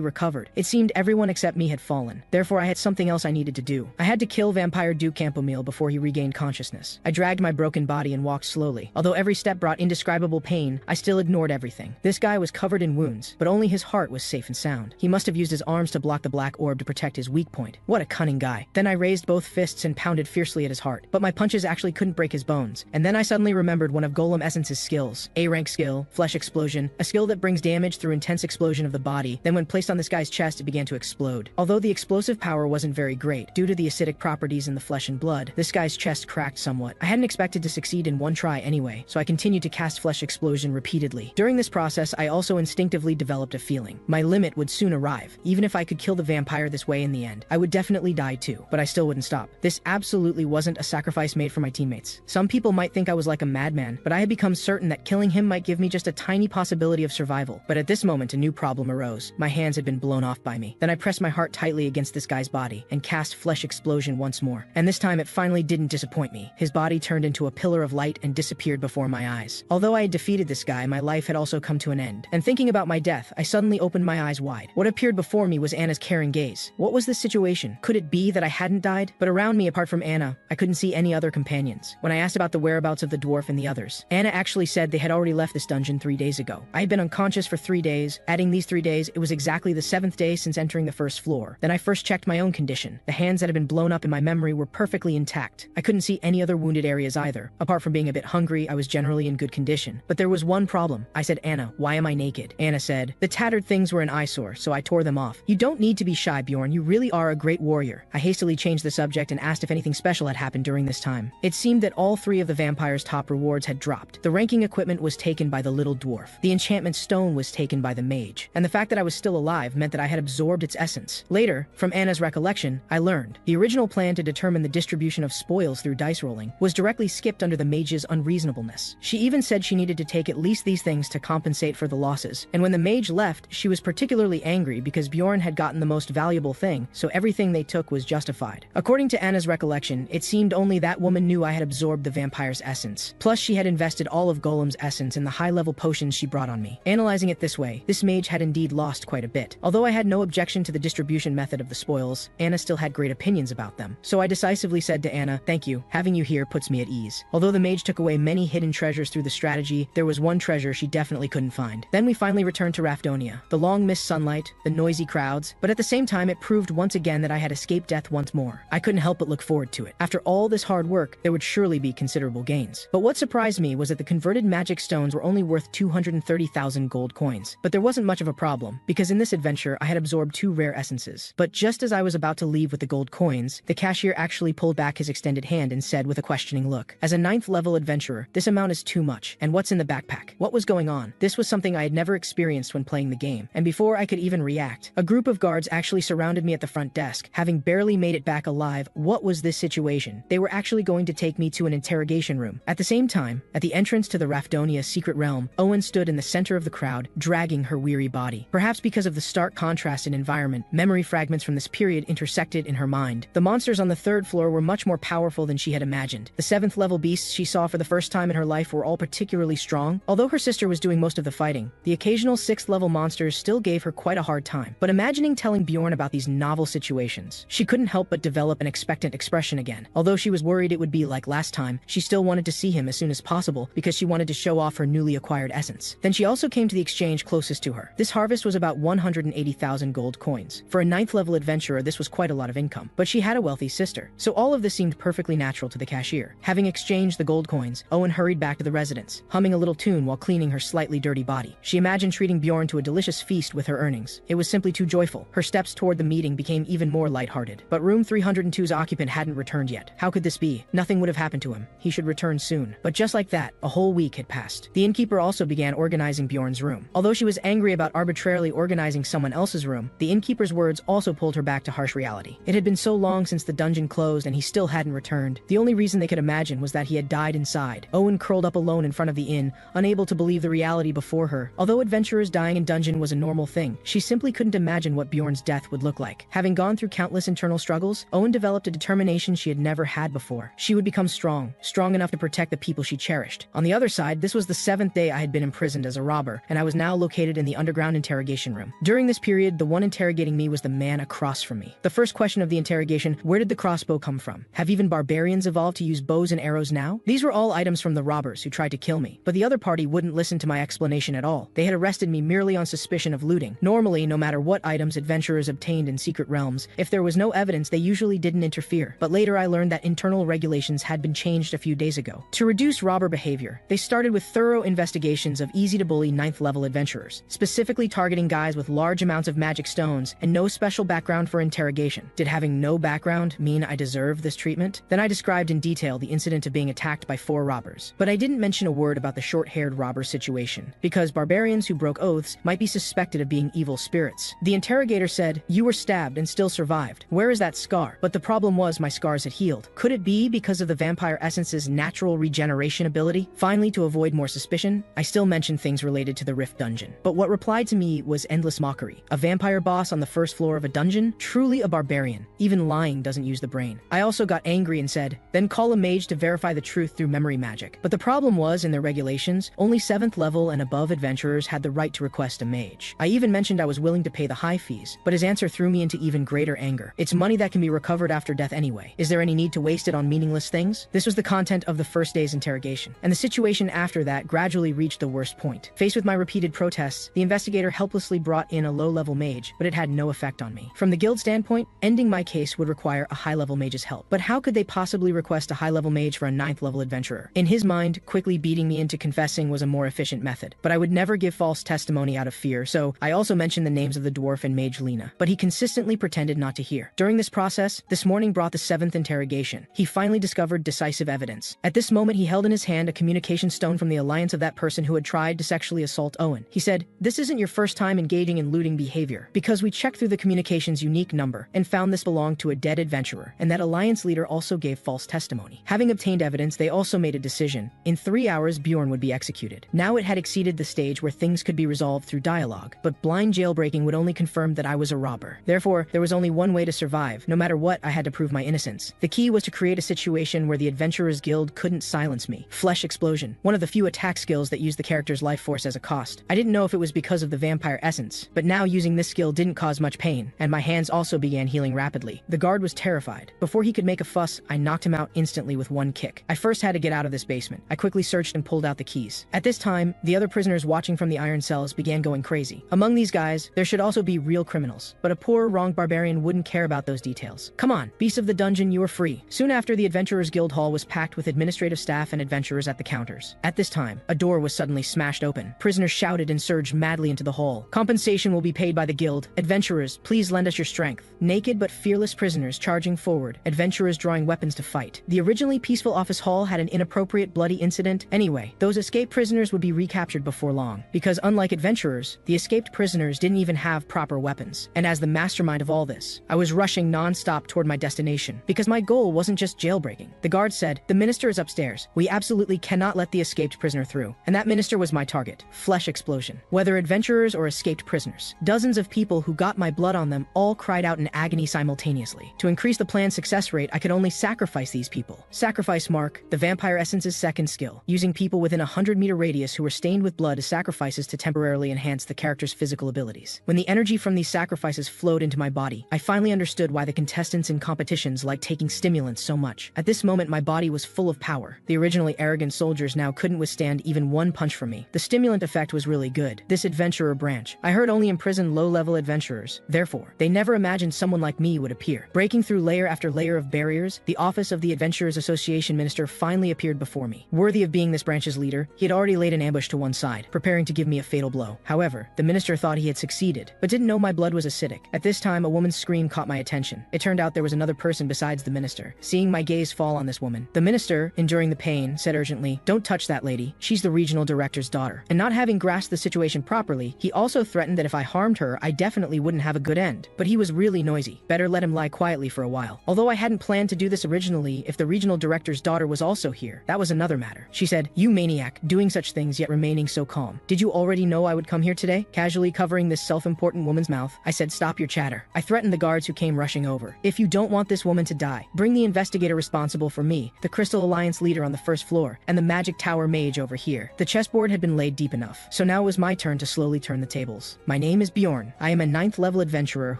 recovered. It seemed everyone except me had fallen. Therefore, I had something else I needed to do. I had to kill Vampire Duke Campomeal before he regained consciousness. I dragged my broken body and walked slowly. Although every step brought indescribable pain, I still ignored everything. This guy was covered in wounds, but only his heart was safe and sound. He must have used his arms to block the black orb to protect his weak point. What a cunning guy. Then I raised both fists and pounded fiercely at his heart, but my punches actually couldn't break his bones. And then I suddenly remembered one of Golem Essence's skills. A-rank skill, Flesh Explosion, a skill that brings damage through intense explosion of the body. Then when placed on this guy's chest, it began to explode. Although the explosive power wasn't very great, due to the acidic properties in the flesh and blood, this guy's chest cracked somewhat. I hadn't expected to succeed in one try anyway, so I continued to cast Flesh Explosion repeatedly. During this process, I also instinctively developed a feeling. My limit would soon arrive. Even if I could kill the vampire this way in the end, I would definitely die too, but I still wouldn't stop. This absolutely wasn't a sacrifice made for my teammates. Some people might think I was like a madman, but I had become certain that killing him might give me just a tiny possibility of survival. But at this moment, a new problem arose. My hands had been blown off by me. Then I pressed my heart tightly against this guy's body and cast Flesh Explosion once more. And this time it finally didn't disappoint me. His body turned into a pillar of light and disappeared before my eyes. Although I had defeated this guy, my life had also come to an end. And thinking about my death, I suddenly opened my eyes wide. What appeared before me was Anna's caring gaze. What was this situation? Could it be that I hadn't died? But around me, apart from Anna, I couldn't see any other companions. When I asked about the whereabouts of the dwarf and the others, Anna actually said they had already left this dungeon 3 days ago. I had been unconscious for 3 days. Adding these 3 days, it was exactly the 7th day since entering the first floor. Then I first checked my own condition. The hands that had been blown up in my memory were perfectly intact. I couldn't see any other wounded areas either. Apart from being a bit hungry, I was generally in good condition. But there was one problem. I said, Anna, why am I naked? Anna said, the tattered things were an eyesore, so I tore them off. You don't need to be shy, Bjorn. You really are a great warrior. I hastily changed the subject and asked if anything special had happened during this time. It seemed that all 3 of the vampire's top rewards had dropped. The ranking equipment was taken by the little dwarf. The enchantment stone was taken by the mage. And the fact that I was still alive meant that I had absorbed its essence. Later, from Anna's recollection, I learned the original plan to determine the distribution of spoils through dice rolling was directly skipped under the mage's unreasonableness. She even said she needed to take at least these things to compensate for the losses. And when the mage left, she was particularly angry because Bjorn had gotten the most valuable thing, so everything they took was justified. According to Anna's recollection, it seemed only that woman knew I had absorbed the vampire's essence. Plus, she had invested all of Golem's essence in the high-level potions she brought on me. Analyzing it this way, this mage had indeed lost quite a bit. Although I had no objection to the distribution method of the spoils, Anna still had great opinions about them. So I decisively said to Anna, thank you. Having you here puts me at ease. Although the mage took away many hidden treasures through the strategy, there was one treasure she definitely couldn't find. Then we finally returned to Rafdonia. The long-missed sunlight, the noisy crowds, but at the same time it proved once again that I had escaped death once more. I couldn't help but look forward to it. After all this hard work, there would surely be considerable gains. But what surprised me was that the converted magic stones were only worth 230,000 gold coins. But there wasn't much of a problem, because in this adventure I had absorbed 2 rare essences. But just as I was about to leave with the gold coins, the cashier actually pulled back his extended hand and said with a questioning look, as a 9th level adventurer, this amount is too much. And what's in the backpack? What was going on? This was something I had never experienced when playing the game. And before I could even react, a group of guards actually surrounded me at the front desk, having barely made it back alive. What was this situation? They were actually going to take me to an interrogation room. At the same time, at the entrance to the Rafdonia secret realm, Owen stood in the center of the crowd, dragging her weary body. Perhaps because of the stark contrast in environment, memory fragments from this period intersected in her mind. The monsters on the 3rd floor were much more powerful than she had imagined. The 7th level beasts she saw for the first time in her life were all particularly strong. Although her sister was doing most of the fighting, the occasional 6th level monsters still gave her quite a hard time. But imagining telling Bjorn about these novel situations, she couldn't help but develop an expectant expression again. Although she was worried it would be like last time, she still wanted to see him as soon as possible because she wanted to show off her newly acquired essence. Then she also came to the exchange closest to her. This harvest was about 180,000 gold coins. For a 9th level adventurer, this was quite a lot of income. But she had a wealthy sister, so all of this seemed perfectly natural to the cashier. Having exchanged the gold coins, Owen hurried back to the residence, humming a little tune while cleaning her slightly dirty body. She imagined treating Bjorn to a delicious feast with her earnings. It was simply too joyful. cheerful. Her steps toward the meeting became even more lighthearted. But room 302's occupant hadn't returned yet. How could this be? Nothing would have happened to him. He should return soon. But just like that, a whole week had passed. The innkeeper also began organizing Bjorn's room. Although she was angry about arbitrarily organizing someone else's room, the innkeeper's words also pulled her back to harsh reality. It had been so long since the dungeon closed and he still hadn't returned. The only reason they could imagine was that he had died inside. Owen curled up alone in front of the inn, unable to believe the reality before her. Although adventurers dying in dungeon was a normal thing, she simply couldn't imagine what Bjorn's death would look like. Having gone through countless internal struggles, Owen developed a determination she had never had before. She would become strong enough to protect the people she cherished. On the other side, this was the 7th day I had been imprisoned as a robber, and I was now located in the underground interrogation room. During this period, the one interrogating me was the man across from me. The first question of the interrogation: where did the crossbow come from? Have even barbarians evolved to use bows and arrows now? These were all items from the robbers who tried to kill me, but the other party wouldn't listen to my explanation at all. They had arrested me merely on suspicion of looting. Normally, no matter what items adventurers obtained in secret realms, if there was no evidence, they usually didn't interfere. But later I learned that internal regulations had been changed a few days ago. To reduce robber behavior, they started with thorough investigations of easy-to-bully 9th level adventurers, specifically targeting guys with large amounts of magic stones and no special background for interrogation. Did having no background mean I deserved this treatment? Then I described in detail the incident of being attacked by 4 robbers. But I didn't mention a word about the short-haired robber situation, because barbarians who broke oaths might be suspected of being evil spirits. The interrogator said, "You were stabbed and still survived. Where is that scar?" But the problem was my scars had healed. Could it be because of the vampire essence's natural regeneration ability? Finally, to avoid more suspicion, I still mentioned things related to the Rift dungeon. But what replied to me was endless mockery. A vampire boss on the first floor of a dungeon? Truly a barbarian. Even lying doesn't use the brain. I also got angry and said, "Then call a mage to verify the truth through memory magic." But the problem was, in their regulations, only 7th level and above adventurers had the right to request a mage. I even mentioned I was willing to pay the high fees, but his answer threw me into even greater anger. It's money that can be recovered after death anyway. Is there any need to waste it on meaningless things? This was the content of the first day's interrogation, and the situation after that gradually reached the worst point. Faced with my repeated protests, the investigator helplessly brought in a low-level mage, but it had no effect on me. From the guild standpoint, ending my case would require a high-level mage's help. But how could they possibly request a high-level mage for a 9th-level adventurer? In his mind, quickly beating me into confessing was a more efficient method. But I would never give false testimony out of fear, so I also mentioned the names of the dwarf and mage Lena. But he consistently pretended not to hear. During this process, this morning brought the 7th interrogation. He finally discovered decisive evidence. At this moment, he held in his hand a communication stone from the alliance of that person who had tried to sexually assault Owen. He said, "This isn't your first time engaging in looting behavior, because we checked through the communication's unique number and found this belonged to a dead adventurer, and that alliance leader also gave false testimony." Having obtained evidence, they also made a decision. In 3 hours, Bjorn would be executed. Now it had exceeded the stage where things could be resolved through dialogue, but blind jailbreaking would only confirm that I was a robber. Therefore, there was only one way to survive. No matter what, I had to prove my innocence. The key was to create a situation where the Adventurers Guild couldn't silence me. Flesh Explosion, one of the few attack skills that used the character's life force as a cost. I didn't know if it was because of the vampire essence, but now using this skill didn't cause much pain, and my hands also began healing rapidly. The guard was terrified. Before he could make a fuss, I knocked him out instantly with one kick. I first had to get out of this basement. I quickly searched and pulled out the keys. At this time, the other prisoners watching from the iron cells began going crazy. Among these guys, there should also be real criminals, but a poor, wronged barbarian wouldn't care about those details. "Come on, beasts of the dungeon, you are free." Soon after, the Adventurers Guild Hall was packed with administrative staff and adventurers at the counters. At this time, a door was suddenly smashed open. Prisoners shouted and surged madly into the hall. "Compensation will be paid by the guild. Adventurers, please lend us your strength." Naked but fearless prisoners charging forward, adventurers drawing weapons to fight. The originally peaceful office hall had an inappropriate bloody incident. Anyway, those escaped prisoners would be recaptured before long, because unlike adventurers, the escaped prisoners didn't even have proper weapons. And as the mastermind of all this, I was rushing non-stop toward my destination, because my goal wasn't just jailbreaking. The guard said, "The minister is upstairs. We absolutely cannot let the escaped prisoner through." And that minister was my target. Flesh Explosion. Whether adventurers or escaped prisoners, dozens of people who got my blood on them all cried out in agony simultaneously. To increase the plan's success rate, I could only sacrifice these people. Sacrifice Mark, the vampire essence's second skill, using people within a 100-meter radius who were stained with blood as sacrifices to temporarily enhance the character's physical abilities. When the energy from these sacrifices flowed into my body, I finally understood why the contestants in competitions liked taking stimulants so much. At this moment, my body was full of power. The originally arrogant soldiers now couldn't withstand even one punch from me. The stimulant effect was really good. This adventurer branch, I heard, only imprisoned low-level adventurers. Therefore, they never imagined someone like me would appear. Breaking through layer after layer of barriers, the office of the Adventurers Association minister finally appeared before me. Worthy of being this branch's leader, he had already laid an ambush to one side, preparing to give me a fatal blow. However, the minister thought he had succeeded, but didn't know my my blood was acidic. At this time, a woman's scream caught my attention. It turned out there was another person besides the minister. Seeing my gaze fall on this woman, the minister, enduring the pain, said urgently, "Don't touch that lady. She's the regional director's daughter." And not having grasped the situation properly, he also threatened that if I harmed her, I definitely wouldn't have a good end. But he was really noisy. Better let him lie quietly for a while. Although I hadn't planned to do this originally, if the regional director's daughter was also here, that was another matter. She said, "You maniac, doing such things yet remaining so calm. Did you already know I would come here today?" Casually covering this self-important woman's mouth, I said, "Stop your chatter." I threatened the guards who came rushing over. "If you don't want this woman to die, bring the investigator responsible for me, the Crystal Alliance leader on the first floor, and the Magic Tower mage over here." The chessboard had been laid deep enough, so now it was my turn to slowly turn the tables. "My name is Bjorn. I am a 9th level adventurer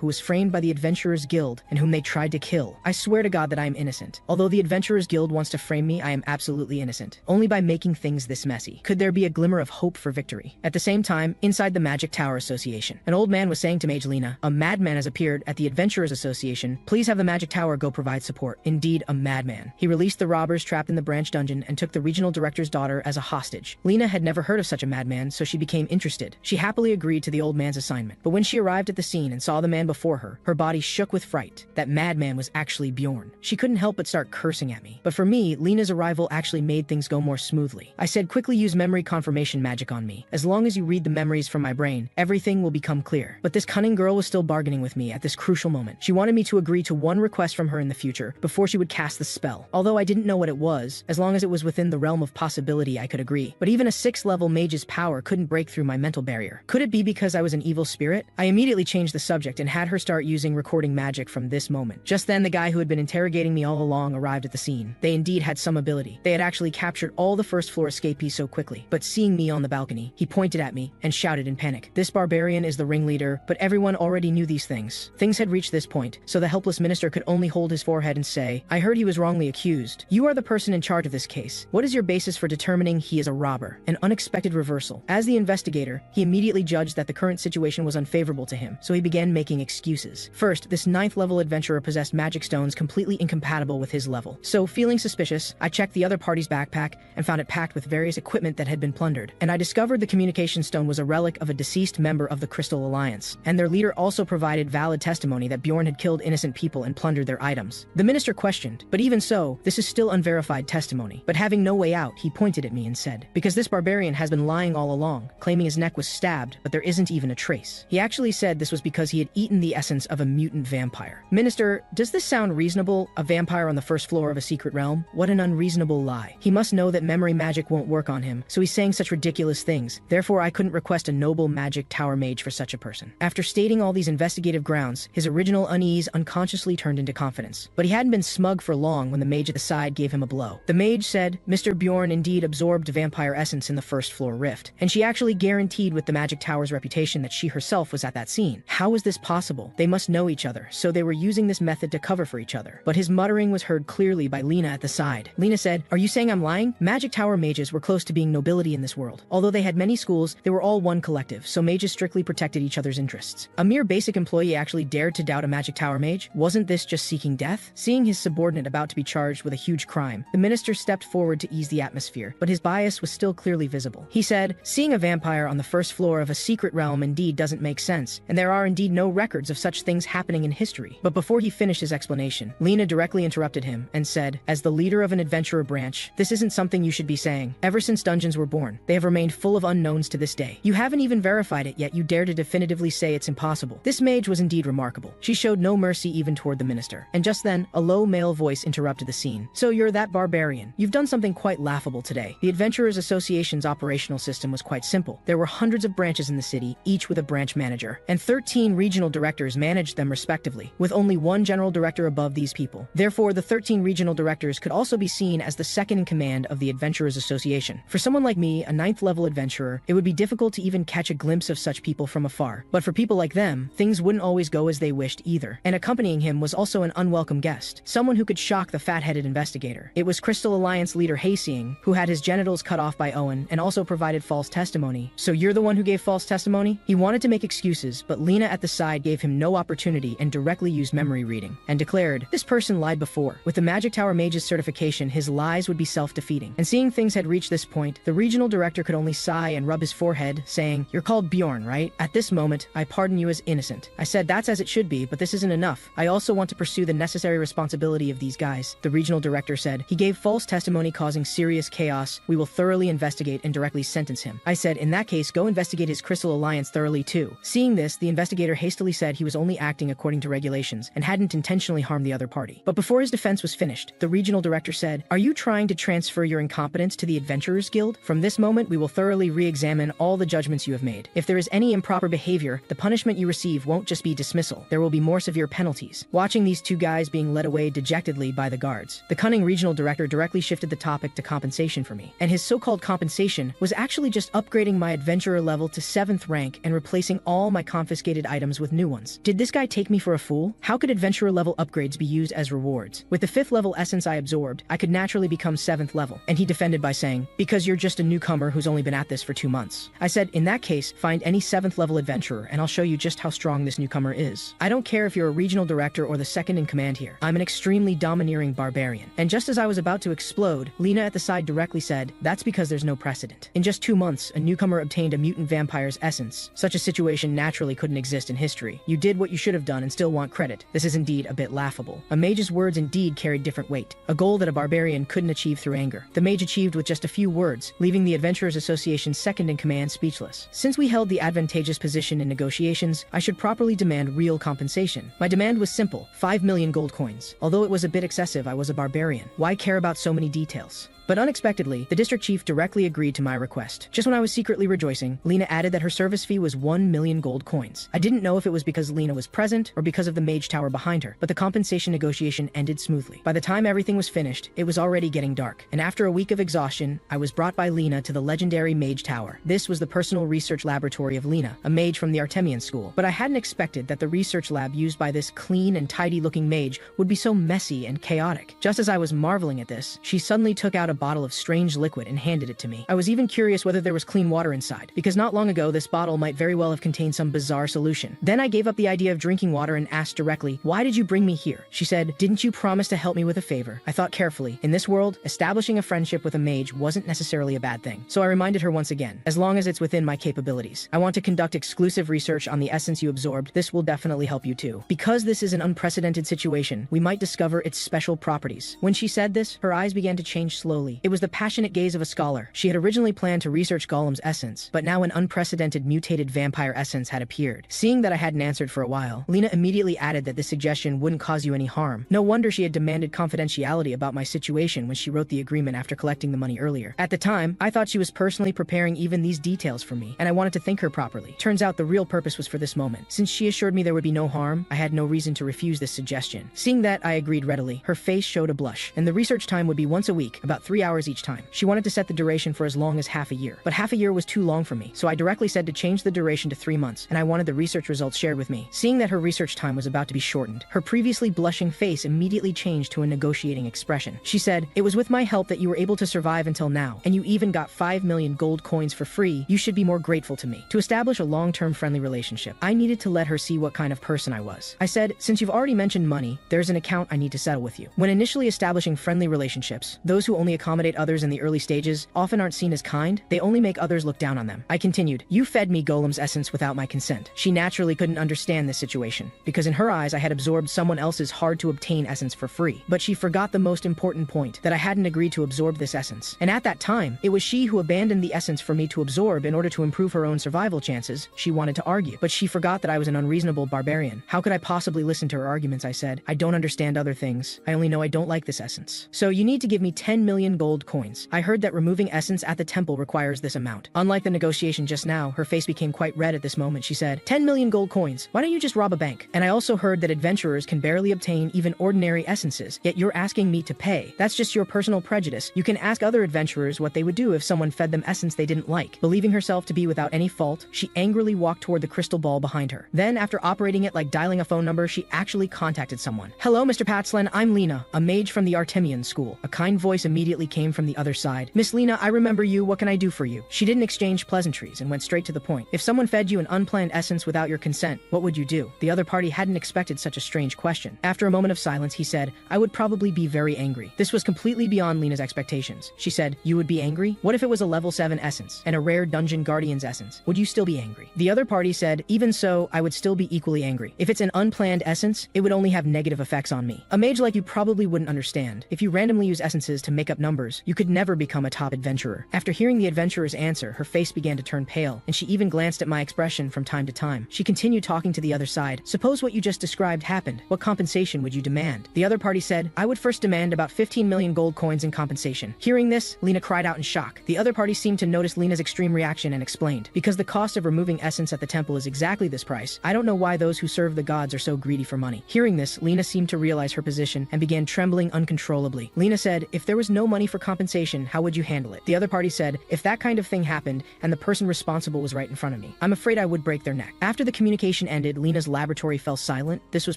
who was framed by the Adventurers Guild and whom they tried to kill. I swear to God that I am innocent. Although the Adventurers Guild wants to frame me, I am absolutely innocent. Only by making things this messy could there be a glimmer of hope for victory." At the same time, inside the Magic Tower Association, an old man was saying to Mage Lena, "A madman has appeared at the Adventurers Association. Please have the Magic Tower go provide support." Indeed, a madman. He released the robbers trapped in the branch dungeon and took the regional director's daughter as a hostage. Lena had never heard of such a madman, so she became interested. She happily agreed to the old man's assignment. But when she arrived at the scene and saw the man before her body shook with fright. That madman was actually Bjorn. She couldn't help but start cursing at me. But for me, Lena's arrival actually made things go more smoothly. I said, "Quickly use memory confirmation magic on me. As long as you read the memories from my brain, everything will become clear." But this cunning girl was still bargaining with me at this crucial moment. She wanted me to agree to one request from her in the future before she would cast the spell. Although I didn't know what it was, as long as it was within the realm of possibility, I could agree. But even a 6th level mage's power couldn't break through my mental barrier. Could it be because I was an evil spirit? I immediately changed the subject and had her start using recording magic from this moment. Just then, the guy who had been interrogating me all along arrived at the scene. They indeed had some ability. They had actually captured all the first floor escapees so quickly. But seeing me on the balcony, he pointed at me and shouted in panic, "This barbarian is the ringleader." But everyone already knew these things. Things had reached this point, so the helpless minister could only hold his forehead and say, "I heard he was wrongly accused. You are the person in charge of this case. What is your basis for determining he is a robber?" An unexpected reversal. As the investigator, he immediately judged that the current situation was unfavorable to him, so he began making excuses. First, this 9th level adventurer possessed magic stones completely incompatible with his level. So, feeling suspicious, I checked the other party's backpack and found it packed with various equipment that had been plundered. And I discovered the communication stone was a relic of a deceased member of the Crystal Alliance, and their leader also provided valid testimony that Bjorn had killed innocent people and plundered their items. The minister questioned, but even so, this is still unverified testimony. But having no way out, he pointed at me and said, "Because this barbarian has been lying all along, claiming his neck was stabbed, but there isn't even a trace." He actually said this was because he had eaten the essence of a mutant vampire. Minister, does this sound reasonable? A vampire on the first floor of a secret realm? What an unreasonable lie. He must know that memory magic won't work on him, so he's saying such ridiculous things. Therefore, I couldn't request a noble magic tower mage for such a person. After stating all these investigative grounds, his original unease unconsciously turned into confidence. But he hadn't been smug for long when the mage at the side gave him a blow. The mage said, "Mr. Bjorn indeed absorbed vampire essence in the first floor rift, and she actually guaranteed with the magic tower's reputation that she herself was at that scene. How is this possible? They must know each other, so they were using this method to cover for each other." But his muttering was heard clearly by Lena at the side. Lena said, "Are you saying I'm lying? Magic tower mages were close to being nobility in this world. Although they had many schools, they were all one collective, so mages strictly protected each other's interests. A mere basic employee actually dared to doubt a magic tower mage? Wasn't this just seeking death?" Seeing his subordinate about to be charged with a huge crime, the minister stepped forward to ease the atmosphere, but his bias was still clearly visible. He said, "Seeing a vampire on the first floor of a secret realm indeed doesn't make sense, and there are indeed no records of such things happening in history." But before he finished his explanation, Lena directly interrupted him and said, "As the leader of an adventurer branch, this isn't something you should be saying. Ever since dungeons were born, they have remained full of unknowns to this day. You haven't even verified it, yet you dare to definitively say it's impossible." This mage was indeed remarkable. She showed no mercy even toward the minister. And just then, a low male voice interrupted the scene. "So you're that barbarian. You've done something quite laughable today." The Adventurers Association's operational system was quite simple. There were hundreds of branches in the city, each with a branch manager, and 13 regional directors managed them respectively, with only one general director above these people. Therefore, the 13 regional directors could also be seen as the second in command of the Adventurers Association. For someone like me, a 9th level adventurer, it would be difficult to even catch a glimpse of such people from afar. But for people like them, things wouldn't always go as they wished either. And accompanying him was also an unwelcome guest, someone who could shock the fat-headed investigator. It was Crystal Alliance leader Hayseeing, who had his genitals cut off by Owen and also provided false testimony. "So you're the one who gave false testimony?" He wanted to make excuses, but Lena at the side gave him no opportunity and directly used memory reading, and declared, "This person lied before. With the Magic Tower Mage's certification, his lies would be self-defeating." And seeing things had reached this point, the regional director could only sigh and rub his forehead, saying, "You're called Bjorn, right?" At this moment, I pardon you as innocent. I said that's as it should be, but this isn't enough. I also want to pursue the necessary responsibility of these guys. The regional director said, he gave false testimony causing serious chaos. We will thoroughly investigate and directly sentence him. I said, in that case, go investigate his Crystal Alliance thoroughly too. Seeing this, the investigator hastily said he was only acting according to regulations and hadn't intentionally harmed the other party. But before his defense was finished, the regional director said, are you trying to transfer your incompetence to the Adventurers Guild? From this moment, we will thoroughly re-examine all the judgments you have made. If there is any improper behavior, the punishment you receive won't just be dismissal. There will be more severe penalties. Watching these two guys being led away dejectedly by the guards, the cunning regional director directly shifted the topic to compensation for me. And his so-called compensation was actually just upgrading my adventurer level to 7th rank and replacing all my confiscated items with new ones. Did this guy take me for a fool? How could adventurer level upgrades be used as rewards? With the 5th level essence I absorbed, I could naturally become 7th level. And he defended by saying, because you're just a newcomer who's only been at this for 2 months. I said, in that case, find any 7th level adventurer and I'll show you just how strong this newcomer is. I don't care if you're a regional director or the second in command here. I'm an extremely domineering barbarian. And just as I was about to explode, Lena at the side directly said, that's because there's no precedent. In just 2 months, a newcomer obtained a mutant vampire's essence. Such a situation naturally couldn't exist in history. You did what you should have done and still want credit. This is indeed a bit laughable. A mage's words indeed carried different weight, a goal that a barbarian couldn't achieve through anger. The mage achieved with just a few words, leaving the Adventurers Association's second in command speechless. Since we held the advantageous position in negotiations, I should properly demand real compensation. My demand was simple, 5 million gold coins. Although it was a bit excessive, I was a barbarian. Why care about so many details? But unexpectedly, the district chief directly agreed to my request. Just when I was secretly rejoicing, Lena added that her service fee was 1 million gold coins. I didn't know if it was because Lena was present or because of the mage tower behind her, but the compensation negotiation ended smoothly. By the time everything was finished, it was already getting dark, and after a week of exhaustion, I was brought by Lena to the legendary mage tower. This was the personal research laboratory of Lena, a mage from the Artemian school. But I hadn't expected that the research lab used by this clean and tidy-looking mage would be so messy and chaotic. Just as I was marveling at this, she suddenly took out a bottle of strange liquid and handed it to me. I was even curious whether there was clean water inside, because not long ago this bottle might very well have contained some bizarre solution. Then I gave up the idea of drinking water and asked directly, why did you bring me here? She said, didn't you promise to help me with a favor? I thought carefully. In this world, establishing a friendship with a mage wasn't necessarily a bad thing. So I reminded her once again, as long as it's within my capabilities. I want to conduct exclusive research on the essence you absorbed. This will definitely help you too. Because this is an unprecedented situation, we might discover its special properties. When she said this, her eyes began to change slowly. It was the passionate gaze of a scholar. She had originally planned to research Golem's essence, but now an unprecedented mutated vampire essence had appeared. Seeing that I hadn't answered for a while, Lena immediately added that this suggestion wouldn't cause you any harm. No wonder she had demanded confidentiality about my situation when she wrote the agreement after collecting the money earlier. At the time, I thought she was personally preparing even these details for me, and I wanted to thank her properly. Turns out the real purpose was for this moment. Since she assured me there would be no harm, I had no reason to refuse this suggestion. Seeing that, I agreed readily. Her face showed a blush, and the research time would be once a week, about 3 hours each time. She wanted to set the duration for as long as half a year, but half a year was too long for me, so I directly said to change the duration to 3 months, and I wanted the research results shared with me. Seeing that her research time was about to be shortened, her previously blushing face immediately changed to a negotiating expression. She said, it was with my help that you were able to survive until now, and you even got 5 million gold coins for free. You should be more grateful to me. To establish a long-term friendly relationship, I needed to let her see what kind of person I was. I said, since you've already mentioned money, there's an account I need to settle with you. When initially establishing friendly relationships, those who only accommodate others in the early stages often aren't seen as kind. They only make others look down on them. I continued, you fed me Golem's essence without my consent. She naturally couldn't understand this situation, because in her eyes I had absorbed someone else's hard-to-obtain essence for free. But she forgot the most important point, that I hadn't agreed to absorb this essence. And at that time, it was she who abandoned the essence for me to absorb in order to improve her own survival chances. She wanted to argue, but she forgot that I was an unreasonable barbarian. How could I possibly listen to her arguments? I said, I don't understand other things. I only know I don't like this essence. So you need to give me 10 million gold coins. I heard that removing essence at the temple requires this amount. Unlike the negotiation just now, her face became quite red at this moment. She said, 10 million gold coins. Why don't you just rob a bank? And I also heard that adventurers can barely obtain even ordinary essences, yet you're asking me to pay. That's just your personal prejudice. You can ask other adventurers what they would do if someone fed them essence they didn't like. Believing herself to be without any fault, she angrily walked toward the crystal ball behind her. Then, after operating it like dialing a phone number, she actually contacted someone. Hello, Mr. Patslen, I'm Lena, a mage from the Artemian school. A kind voice immediately came from the other side. Miss Lena, I remember you. What can I do for you? She didn't exchange pleasantries and went straight to the point. If someone fed you an unplanned essence without your consent, what would you do? The other party hadn't expected such a strange question. After a moment of silence, he said, I would probably be very angry. This was completely beyond Lena's expectations. She said, you would be angry? What if it was a level 7 essence and a rare dungeon guardian's essence? Would you still be angry? The other party said, said, even so, I would still be equally angry. If it's an unplanned essence, it would only have negative effects on me. A mage like you probably wouldn't understand. If you randomly use essences to make up numbers, you could never become a top adventurer. After hearing the adventurer's answer, her face began to turn pale, and she even glanced at my expression from time to time. She continued talking to the other side. Suppose what you just described happened. What compensation would you demand? The other party said, I would first demand about 15 million gold coins in compensation. Hearing this, Lena cried out in shock. The other party seemed to notice Lena's extreme reaction and explained, because the cost of removing essence at the temple is exactly this price. I don't know why those who serve the gods are so greedy for money. Hearing this, Lena seemed to realize her position and began trembling uncontrollably. Lena said, if there was no money for compensation, how would you handle it? The other party said, if that kind of thing happened and the person responsible was right in front of me, I'm afraid I would break their neck. After the communication ended, Lena's laboratory fell silent. This was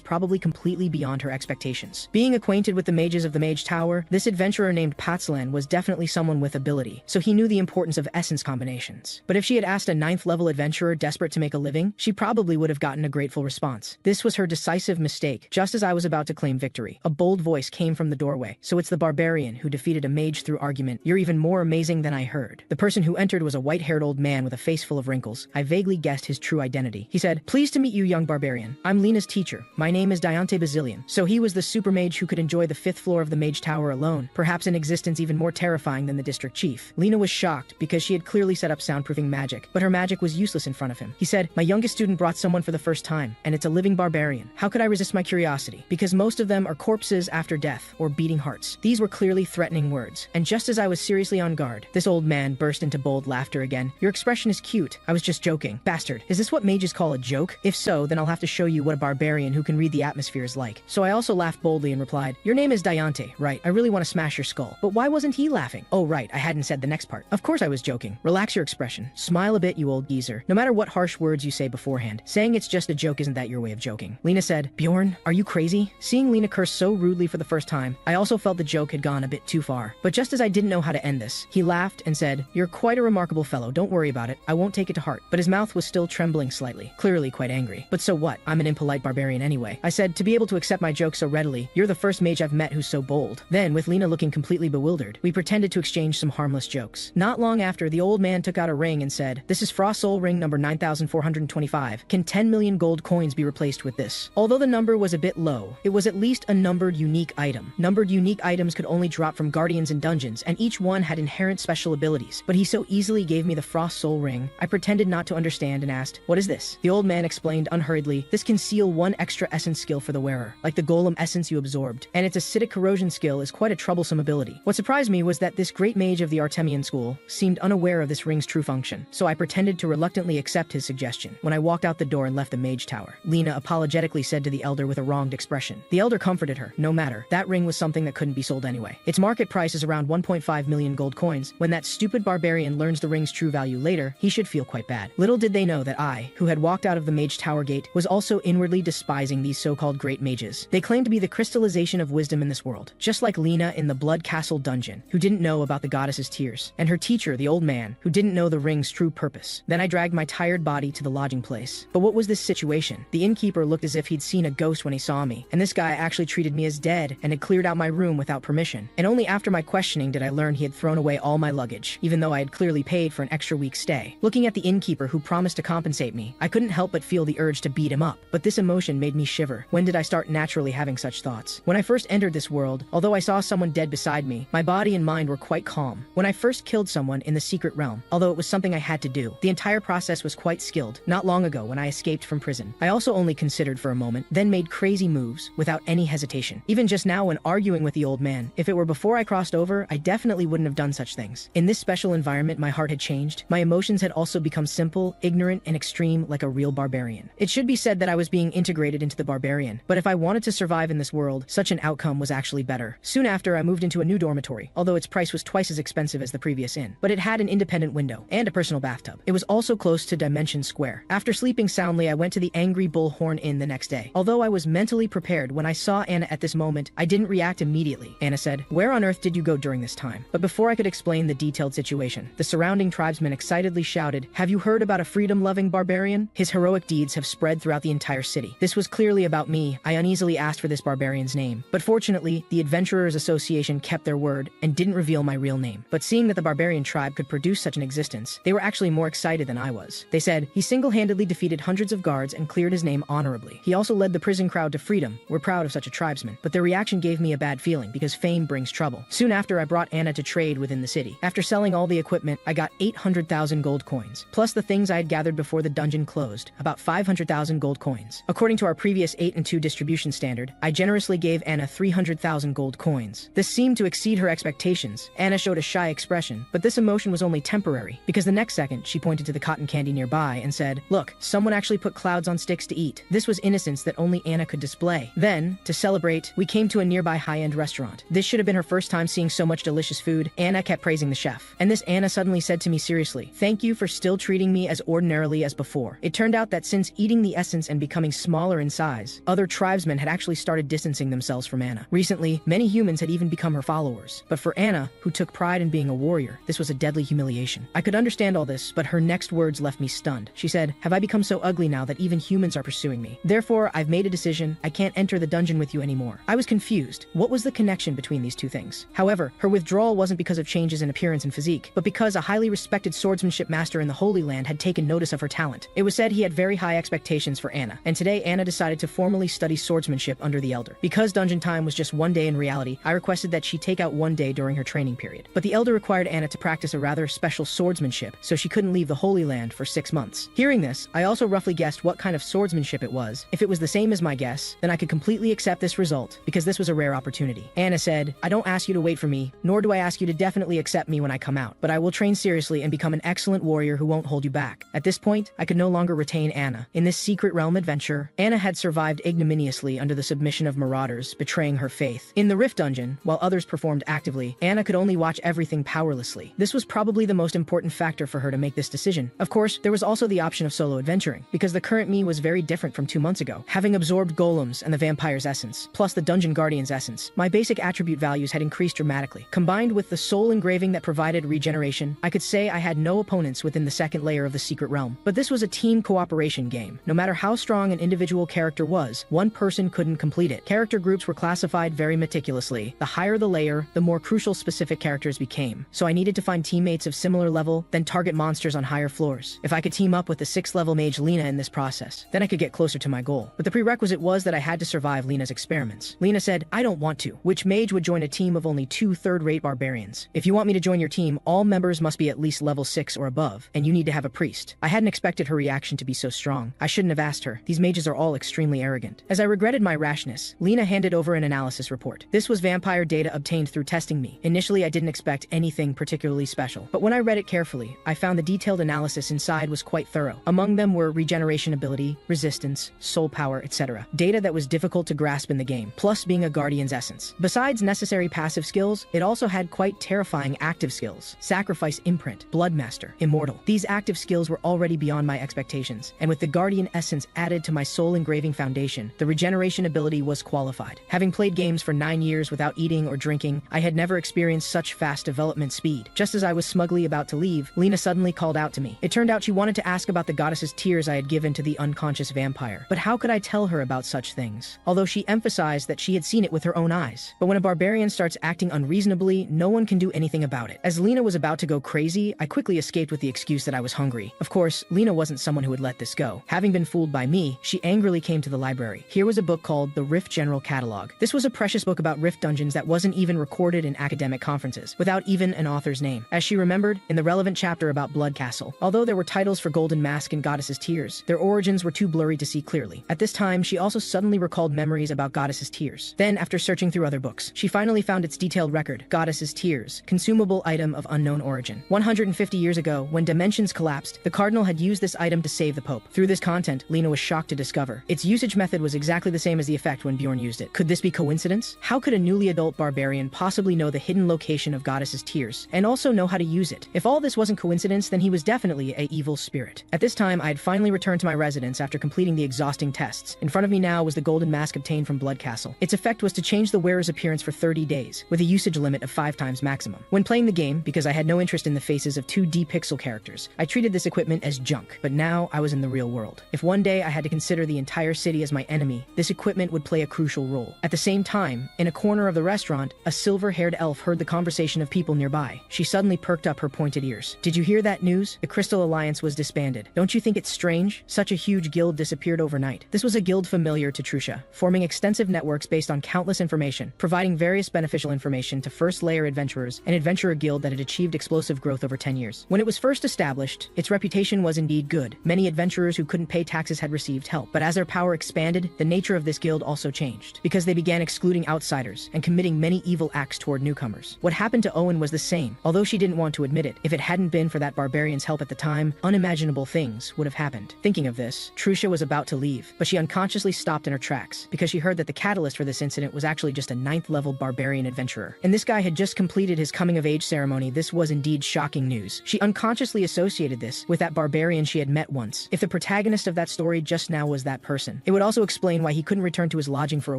probably completely beyond her expectations. Being acquainted with the mages of the Mage Tower, this adventurer named Patslan was definitely someone with ability, so he knew the importance of essence combinations. But if she had asked a 9th level adventurer desperate to make a living, she probably would have gotten a grateful response. This was her decisive mistake. Just as I was about to claim victory, a bold voice came from the doorway. So it's the barbarian who defeated a mage through argument. You're even more amazing than I heard. The person who entered was a white-haired old man with a face full of wrinkles. I vaguely guessed his true identity. He said, pleased to meet you, young barbarian. I'm Lena's teacher. My name is Diante Bazillion. So he was the super mage who could enjoy the 5th floor of the Mage Tower alone, perhaps an existence even more terrifying than the district chief. Lena was shocked because she had clearly set up soundproofing magic, but her magic was useless in front of him. He said, my youngest student brought someone for the first time, and it's a living barbarian. How could I resist my curiosity? Because most of them are corpses after death, or beating hearts. These were clearly threatening words, and just as I was seriously on guard, this old man burst into bold laughter again. Your expression is cute. I was just joking. Bastard, is this what mages call a joke? If so, then I'll have to show you what a barbarian who can read the atmosphere is like. So I also laughed boldly and replied, your name is Diante, right? I really want to smash your skull. But why wasn't he laughing? Oh right, I hadn't said the next part. Of course I was joking. Relax your expression. Smile a bit, you old geezer. No matter what harsh words you say beforehand, saying it's just a joke isn't that your way of joking. Lena said, Bjorn, are you crazy? Seeing Lena curse so rudely for the first time, I also felt the joke had gone a bit too far. But just as I didn't know how to end this, he laughed and said, you're quite a remarkable fellow, don't worry about it. I won't take it to heart. But his mouth was still trembling slightly, clearly quite angry. But so what? I'm an impolite barbarian anyway. I said, to be able to accept my joke so readily, you're the first mage I've met who's so bold. Then, with Lena looking completely bewildered, we pretended to exchange some harmless jokes. Not long after, the old man took out a ring and said, this is Frost Soul Ring number 9425. Can 10 million gold coins be replaced with this? Although the number was a bit low, it was at least a numbered unique item. Numbered unique items could only drop from guardians in dungeons, and each one had inherent special abilities. But he so easily gave me the Frost Soul Ring, I pretended not to understand and asked, what is this? The old man explained unhurriedly, this can seal one extra essence skill for the wearer, like the golem essence you absorbed, and its acidic corrosion skill is quite a troublesome ability. What surprised me was that this great mage of the Artemian school seemed unaware of this ring's true function, so I pretended to reluctantly accept his suggestion. When I walked out the door and left the mage tower, Lena apologetically said to the elder with a wronged expression. The elder comforted her, no matter, that ring was something that couldn't be sold anyway. Its market price is around 1.5 million gold coins. When that stupid barbarian learns the ring's true value later, he should feel quite bad. Little did they know that I, who had walked out of the mage tower gate, was also inwardly despising these so-called great mages. They claimed to be the crystallization of wisdom in this world, just like Lena in the Blood Castle dungeon, who didn't know about the goddess's tears, and her teacher, the old man, who didn't know the ring's true purpose. Then I dragged my tired body to the lodging place. But what was this situation? The innkeeper looked as if he'd seen a ghost when he saw me, and this guy actually treated me as dead and had cleared out my room without permission. And only after my questioning did I learn he had thrown away all my luggage, even though I had clearly paid for an extra week's stay. Looking at the innkeeper who promised to compensate me, I couldn't help but feel the urge to beat him up. But this emotion made me shiver. When did I start naturally having such thoughts? When I first entered this world, although I saw someone dead beside me, my body and mind were quite calm. When I first killed someone in the secret realm, although it was something I had to do, the entire process was quite skilled. Not long ago when I escaped from prison, I also only considered for a moment, then made crazy moves without any hesitation. Even just now when arguing with the old man, if it were before I crossed over, I definitely wouldn't have done such things. In this special environment, my heart had changed. My emotions had also become simple, ignorant, and extreme like a real barbarian. It should be said that I was being integrated into the barbarian, but if I wanted to survive in this world, such an outcome was actually better. Soon after, I moved into a new dormitory, although its price was twice as expensive as the previous inn, but it had an independent window and a personal bathtub. It was also close to Dimension Square. After sleeping soundly, I went to the Angry Bullhorn Inn the next day. Although I was mentally prepared when I saw Anna at this moment, I didn't react immediately. Anna said, "Where on earth did you go during this time?" But before I could explain the detailed situation, the surrounding tribesmen excitedly shouted, "Have you heard about a freedom-loving barbarian? His heroic deeds have spread throughout the entire city." This was clearly about me. I uneasily asked for this barbarian's name, but fortunately, the Adventurers Association kept their word and didn't reveal my real name. But seeing that the barbarian tribe could produce such an existence, they were actually more excited than I was. They said, "He single-handedly defeated hundreds of guards and cleared his name honorably. He also led the prison crowd to freedom. We're proud of such a tribesman. But their reaction gave me a bad feeling because fame brings trouble. Soon after, I brought Anna to trade within the city. After selling all the equipment, I got 800,000 gold coins, plus the things I had gathered before the dungeon closed, about 500,000 gold coins. According to our previous 8 and 2 distribution standard, I generously gave Anna 300,000 gold coins. This seemed to exceed her expectations. Anna showed a shy expression, but this emotion was only temporary, because the next second she pointed to the cotton candy nearby and said, "Look, someone actually put clouds on sticks to eat." This was innocence that only Anna could display. Then, to celebrate, we came to a nearby high-end restaurant. This should have been her first time seeing so much delicious food. Anna kept praising the chef. And this Anna suddenly said to me seriously, "Thank you for still treating me as ordinarily as before." It turned out that since eating the essence and becoming smaller in size, other tribesmen had actually started distancing themselves from Anna. Recently, many humans had even become her followers. But for Anna, who took pride in being a warrior, this was a deadly humiliation. I could understand all this, but her next words left me stunned. She said, "Have I become so ugly now that even humans are pursuing me? Therefore, I've made a decision. I can't enter the dungeon with you anymore." I was confused. What was the connection between these two things? However, her withdrawal wasn't because of changes in appearance and physique, but because a highly respected swordsmanship master in the Holy Land had taken notice of her talent. It was said he had very high expectations for Anna, and today Anna decided to formally study swordsmanship under the Elder. Because dungeon time was just one day in reality, I requested that she take out one day during her training period. But the Elder required Anna to practice a rather special swordsmanship, so she couldn't leave the Holy Land for 6 months. Hearing this, I also roughly guessed what kind of swordsmanship it was. If it was the same as my guess, then I could completely accept this result, because this was a rare opportunity. Anna said, "I don't ask you to wait for me, nor do I ask you to definitely accept me when I come out, but I will train seriously and become an excellent warrior who won't hold you back." At this point, I could no longer retain Anna. In this secret realm adventure, Anna had survived ignominiously under the submission of marauders, betraying her faith. In the Rift Dungeon, while others performed actively, Anna could only watch everything powerlessly. This was probably the most important factor for her to make this decision. Of course, there was also the option of solo adventuring, because the current me was very different from 2 months ago. Having absorbed golems and the vampire's essence, plus the dungeon guardian's essence, my basic attribute values had increased dramatically. Combined with the soul engraving that provided regeneration, I could say I had no opponents within the second layer of the secret realm. But this was a team cooperation game. No matter how strong an individual character was, one person couldn't complete it. Character groups were classified very meticulously. The higher the layer, the more crucial specific characters became. So I needed to find teammates of similar level, then target monsters on higher floors. If I could team up with the 6th level mage Lena in this process, then I could get closer to my goal. But the prerequisite was that I had to survive Lena's experiments. Lena said, "I don't want to." Which mage would join a team of only 2 third-rate barbarians? "If you want me to join your team, all members must be at least level 6 or above, and you need to have a priest." I hadn't expected her reaction to be so strong. I shouldn't have asked her. These mages are all extremely arrogant. As I regretted my rashness, Lena handed over an analysis report. This was vampire data obtained through testing me. Initially, I didn't expect anything particularly special, but when I read it carefully, I found the detailed analysis inside was quite thorough. Among them were regeneration ability, resistance, soul power, etc. Data that was difficult to grasp in the game, plus being a guardian's essence. Besides necessary passive skills, it also had quite terrifying active skills. Sacrifice imprint, bloodmaster, immortal. These active skills were already beyond my expectations, and with the guardian essence added to my soul engraving foundation, the regeneration ability was qualified. Having played games for 9 years without eating or drinking, I had never experienced such fast development speed. Just as I was smugly about to leave, Lena suddenly called out to me. It turned out she wanted to ask about the goddess's tears I had given to the unconscious vampire. But how could I tell her about such things? Although she emphasized that she had seen it with her own eyes. But when a barbarian starts acting unreasonably, no one can do anything about it. As Lena was about to go crazy, I quickly escaped with the excuse that I was hungry. Of course, Lena wasn't someone who would let this go. Having been fooled by me, she angrily came to the library. Here was a book called The Rift General Catalog. This was a precious book about Rift dungeons that wasn't even recorded in academic conferences, without even an author's name. As she remembered, in the relevant chapter about Blood Castle, although there were titles for Golden Mask and Goddess's Tears, their origins were too blurry to see clearly. At this time, she also suddenly recalled memories about Goddess's Tears. Then, after searching through other books, she finally found its detailed record, Goddess's Tears, consumable item of unknown origin. 150 years ago, when dimensions collapsed, the Cardinal had used this item to save the Pope. Through this content, Lena was shocked to discover its usage method was exactly the same as the effect when Bjorn used it. Could this be coincidence? How could a newly adult barbarian possibly know the hidden location of Goddess's Tears, and also know how to use it? If all this wasn't coincidence, then he was definitely an evil spirit. At this time, I had finally returned to my residence after completing the exhausting tests. In front of me now was the golden mask obtained from Blood Castle. Its effect was to change the wearer's appearance for 30 days, with a usage limit of 5 times maximum. When playing the game, because I had no interest in the faces of 2D pixel characters, I treated this equipment as junk, but now I was in the real world. If one day I had to consider the entire city as my enemy, this equipment would play a crucial role. At the same time, in a corner of the restaurant, a silver-haired elf heard the conversation of people nearby. She suddenly perked up her pointed ears. "Did you hear that news? The Crystal Alliance was disbanded. started. Don't you think it's strange? Such a huge guild disappeared overnight. This was a guild familiar to Trusha, forming extensive networks based on countless information, providing various beneficial information to first-layer adventurers, an adventurer guild that had achieved explosive growth over 10 years. When it was first established, its reputation was indeed good. Many adventurers who couldn't pay taxes had received help, but as their power expanded, the nature of this guild also changed, because they began excluding outsiders and committing many evil acts toward newcomers. What happened to Owen was the same, although she didn't want to admit it. If it hadn't been for that barbarian's help at the time, unimaginable things would have happened. Thinking of this, Trusha was about to leave, but she unconsciously stopped in her tracks, because she heard that the catalyst for this incident was actually just a 9th-level barbarian adventurer. And this guy had just completed his coming-of-age ceremony. This was indeed shocking news. She unconsciously associated this with that barbarian she had met once. If the protagonist of that story just now was that person, it would also explain why he couldn't return to his lodging for a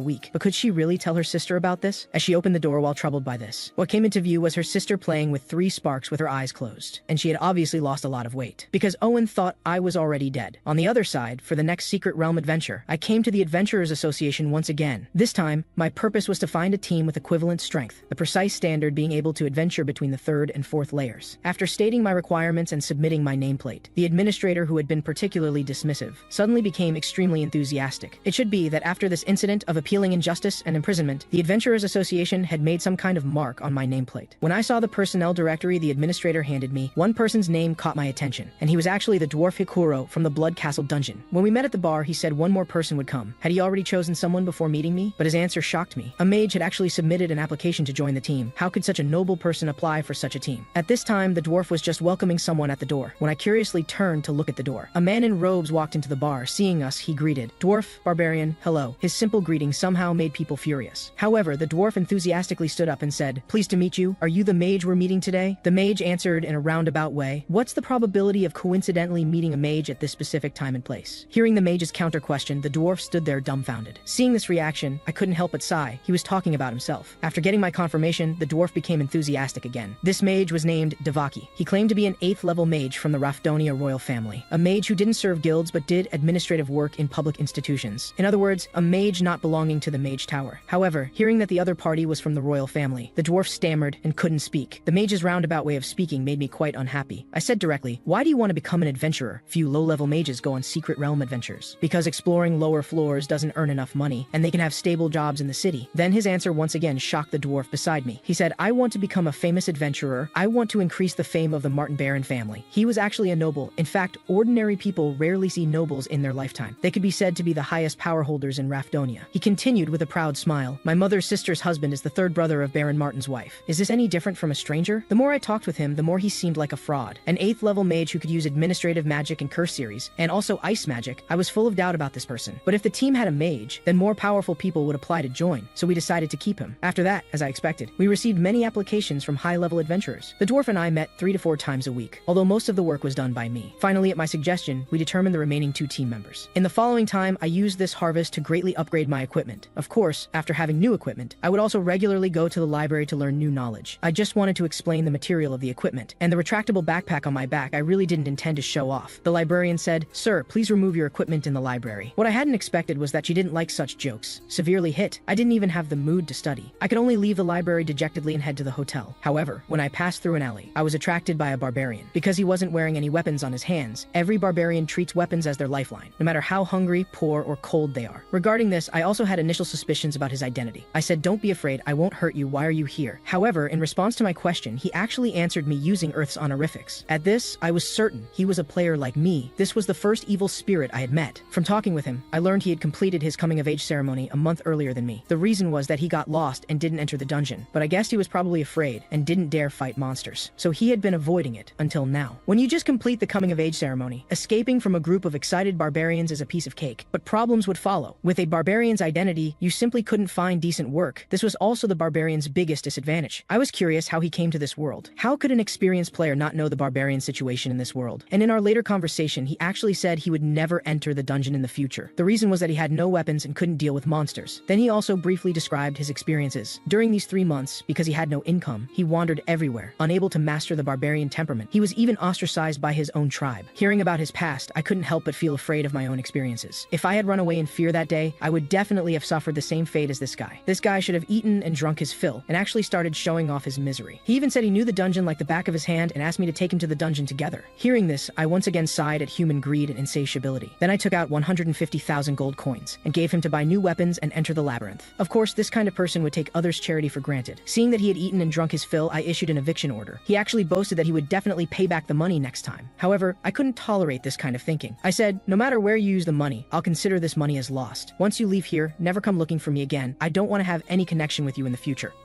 week. But could she really tell her sister about this? As she opened the door while troubled by this, what came into view was her sister playing with 3 sparks with her eyes closed, and she had obviously lost a lot of weight, because Owen thought I was already dead. On the other side, for the next Secret Realm adventure, I came to the Adventurers Association once again. This time, my purpose was to find a team with equivalent strength, the precise standard being able to adventure between the 3rd and 4th layers. After stating my requirements and submitting my nameplate, the administrator, who had been particularly dismissive, suddenly became extremely enthusiastic. It should be that after this incident of appealing injustice and imprisonment, the Adventurers Association had made some kind of mark on my nameplate. When I saw the personnel directory the administrator handed me, one person's name caught my attention, and he was actually the dwarf Hikuro from the Blood Castle dungeon. When we met at the bar, he said one more person would come. Had he already chosen someone before meeting me? But his answer shocked me. A mage had actually submitted an application to join the team. How could such a noble person apply for such a team? At this time, the dwarf was just welcoming someone at the door, when I curiously turned to look at the door. A man in robes walked into the bar. Seeing us, he greeted, "Dwarf, barbarian, hello." His simple greeting somehow made people furious. However, the dwarf enthusiastically stood up and said, "Pleased to meet you. Are you the mage we're meeting today?" The mage answered in a roundabout way, "What's the probability of coincidentally meeting a mage at this specific time and place?" Hearing the mage's counter question, the dwarf stood there dumbfounded. Seeing this reaction, I couldn't help but sigh. He was talking about himself. After getting my confirmation, the dwarf became enthusiastic again. This mage was named Devaki. He claimed to be an 8th-level mage from the Rafdonia royal family, a mage who didn't serve guilds but did administrative work in public institutions. In other words, a mage not belonging to the mage tower. However, hearing that the other party was from the royal family, the dwarf stammered and couldn't speak. The mage's roundabout way of speaking made me quite unhappy. I said directly, "Why do you want to become an adventurer? Few low-level mages go on secret realm adventures. Because exploring lower floors doesn't earn enough money, and they can have stable jobs in the city." Then his answer once again shocked the dwarf beside me. He said, "I want to become a famous adventurer. I want to increase the fame of the Martin Baron family." He was actually a noble. In fact, ordinary people rarely see nobles in their lifetime. They could be said to be the highest power holders in Rafdonia. He continued with a proud smile, "My mother's sister's husband is the 3rd brother of Baron Martin's wife. Is this any different from a stranger?" The more I talked with him, the more he seemed like a fraud. An 8th-level mage who could use administrative magic and curse series, and also ice magic. I was full of doubt about this person. But if the team had a mage, then more powerful people would apply to join, so we decided to keep him. After that, as I expected, we received many applications from high-level adventurers. The dwarf and I met 3 to 4 times a week, although most of the work was done by me. Finally, at my suggestion, we determined the remaining 2 team members. In the following time, I used this harvest to greatly upgrade my equipment. Of course, after having new equipment, I would also regularly go to the library to learn new knowledge. I just wanted to explain the material of the equipment, and the retractable backpack on my back I really didn't intend to show off. The librarian said, "Sir, please remove your equipment in the library." What I hadn't expected was that she didn't like such jokes. Severely hit, I didn't even have the mood to study. I could only leave the library dejectedly and head to the hotel. However, when I passed through an alley, I was attracted by a barbarian. Because he wasn't wearing any weapons on his hands, every barbarian treats weapons as their lifeline, no matter how hungry, poor, or cold they are. Regarding this, I also had initial suspicions about his identity. I said, "Don't be afraid, I won't hurt you, why are you here?" However, in response to my question, he actually answered me using Earth's honorifics. At this, I was certain he was a player like me. This was the first evil spirit I had met. From talking with him, I learned he had completed his coming-of-age ceremony a month earlier than me. The reason was that he got lost and didn't enter the dungeon, but I guessed he was probably afraid and didn't dare fight monsters. So he had been avoiding it until now. When you just complete the coming-of-age ceremony, escaping from a group of excited barbarians is a piece of cake, but problems would follow. With a barbarian's identity, you simply couldn't find decent work. This was also the barbarian's biggest disadvantage. I was curious how he came to this world. How could an experienced player not know the barbarian situation in this world? And in our later conversation, he actually said he would never enter the dungeon in the future. The reason was that he had no weapons and couldn't deal with monsters. Then he also briefly described his experiences. During these 3 months, because he had no income, he wandered everywhere, unable to master the barbarian temperament. He was even ostracized by his own tribe. Hearing about his past, I couldn't help but feel afraid of my own experiences. If I had run away in fear that day, I would definitely have suffered the same fate as this guy. This guy should have eaten and drunk his fill, and actually started showing off his misery. He even said he knew the dungeon like the back of his hand and asked me to take him to the dungeon together. Hearing this, I once again sighed at human greed and insatiability. Then I took out 150,000 gold coins and gave him to buy new weapons and enter the labyrinth. Of course, this kind of person would take others' charity for granted. Seeing that he had eaten and drunk his fill, I issued an eviction order. He actually boasted that he would definitely pay back the money next time. However, I couldn't tolerate this kind of thinking. I said, no matter where you use the money, I'll consider this money as lost. Once you leave here, never come looking for me again. I don't want to have any connection with you in the future.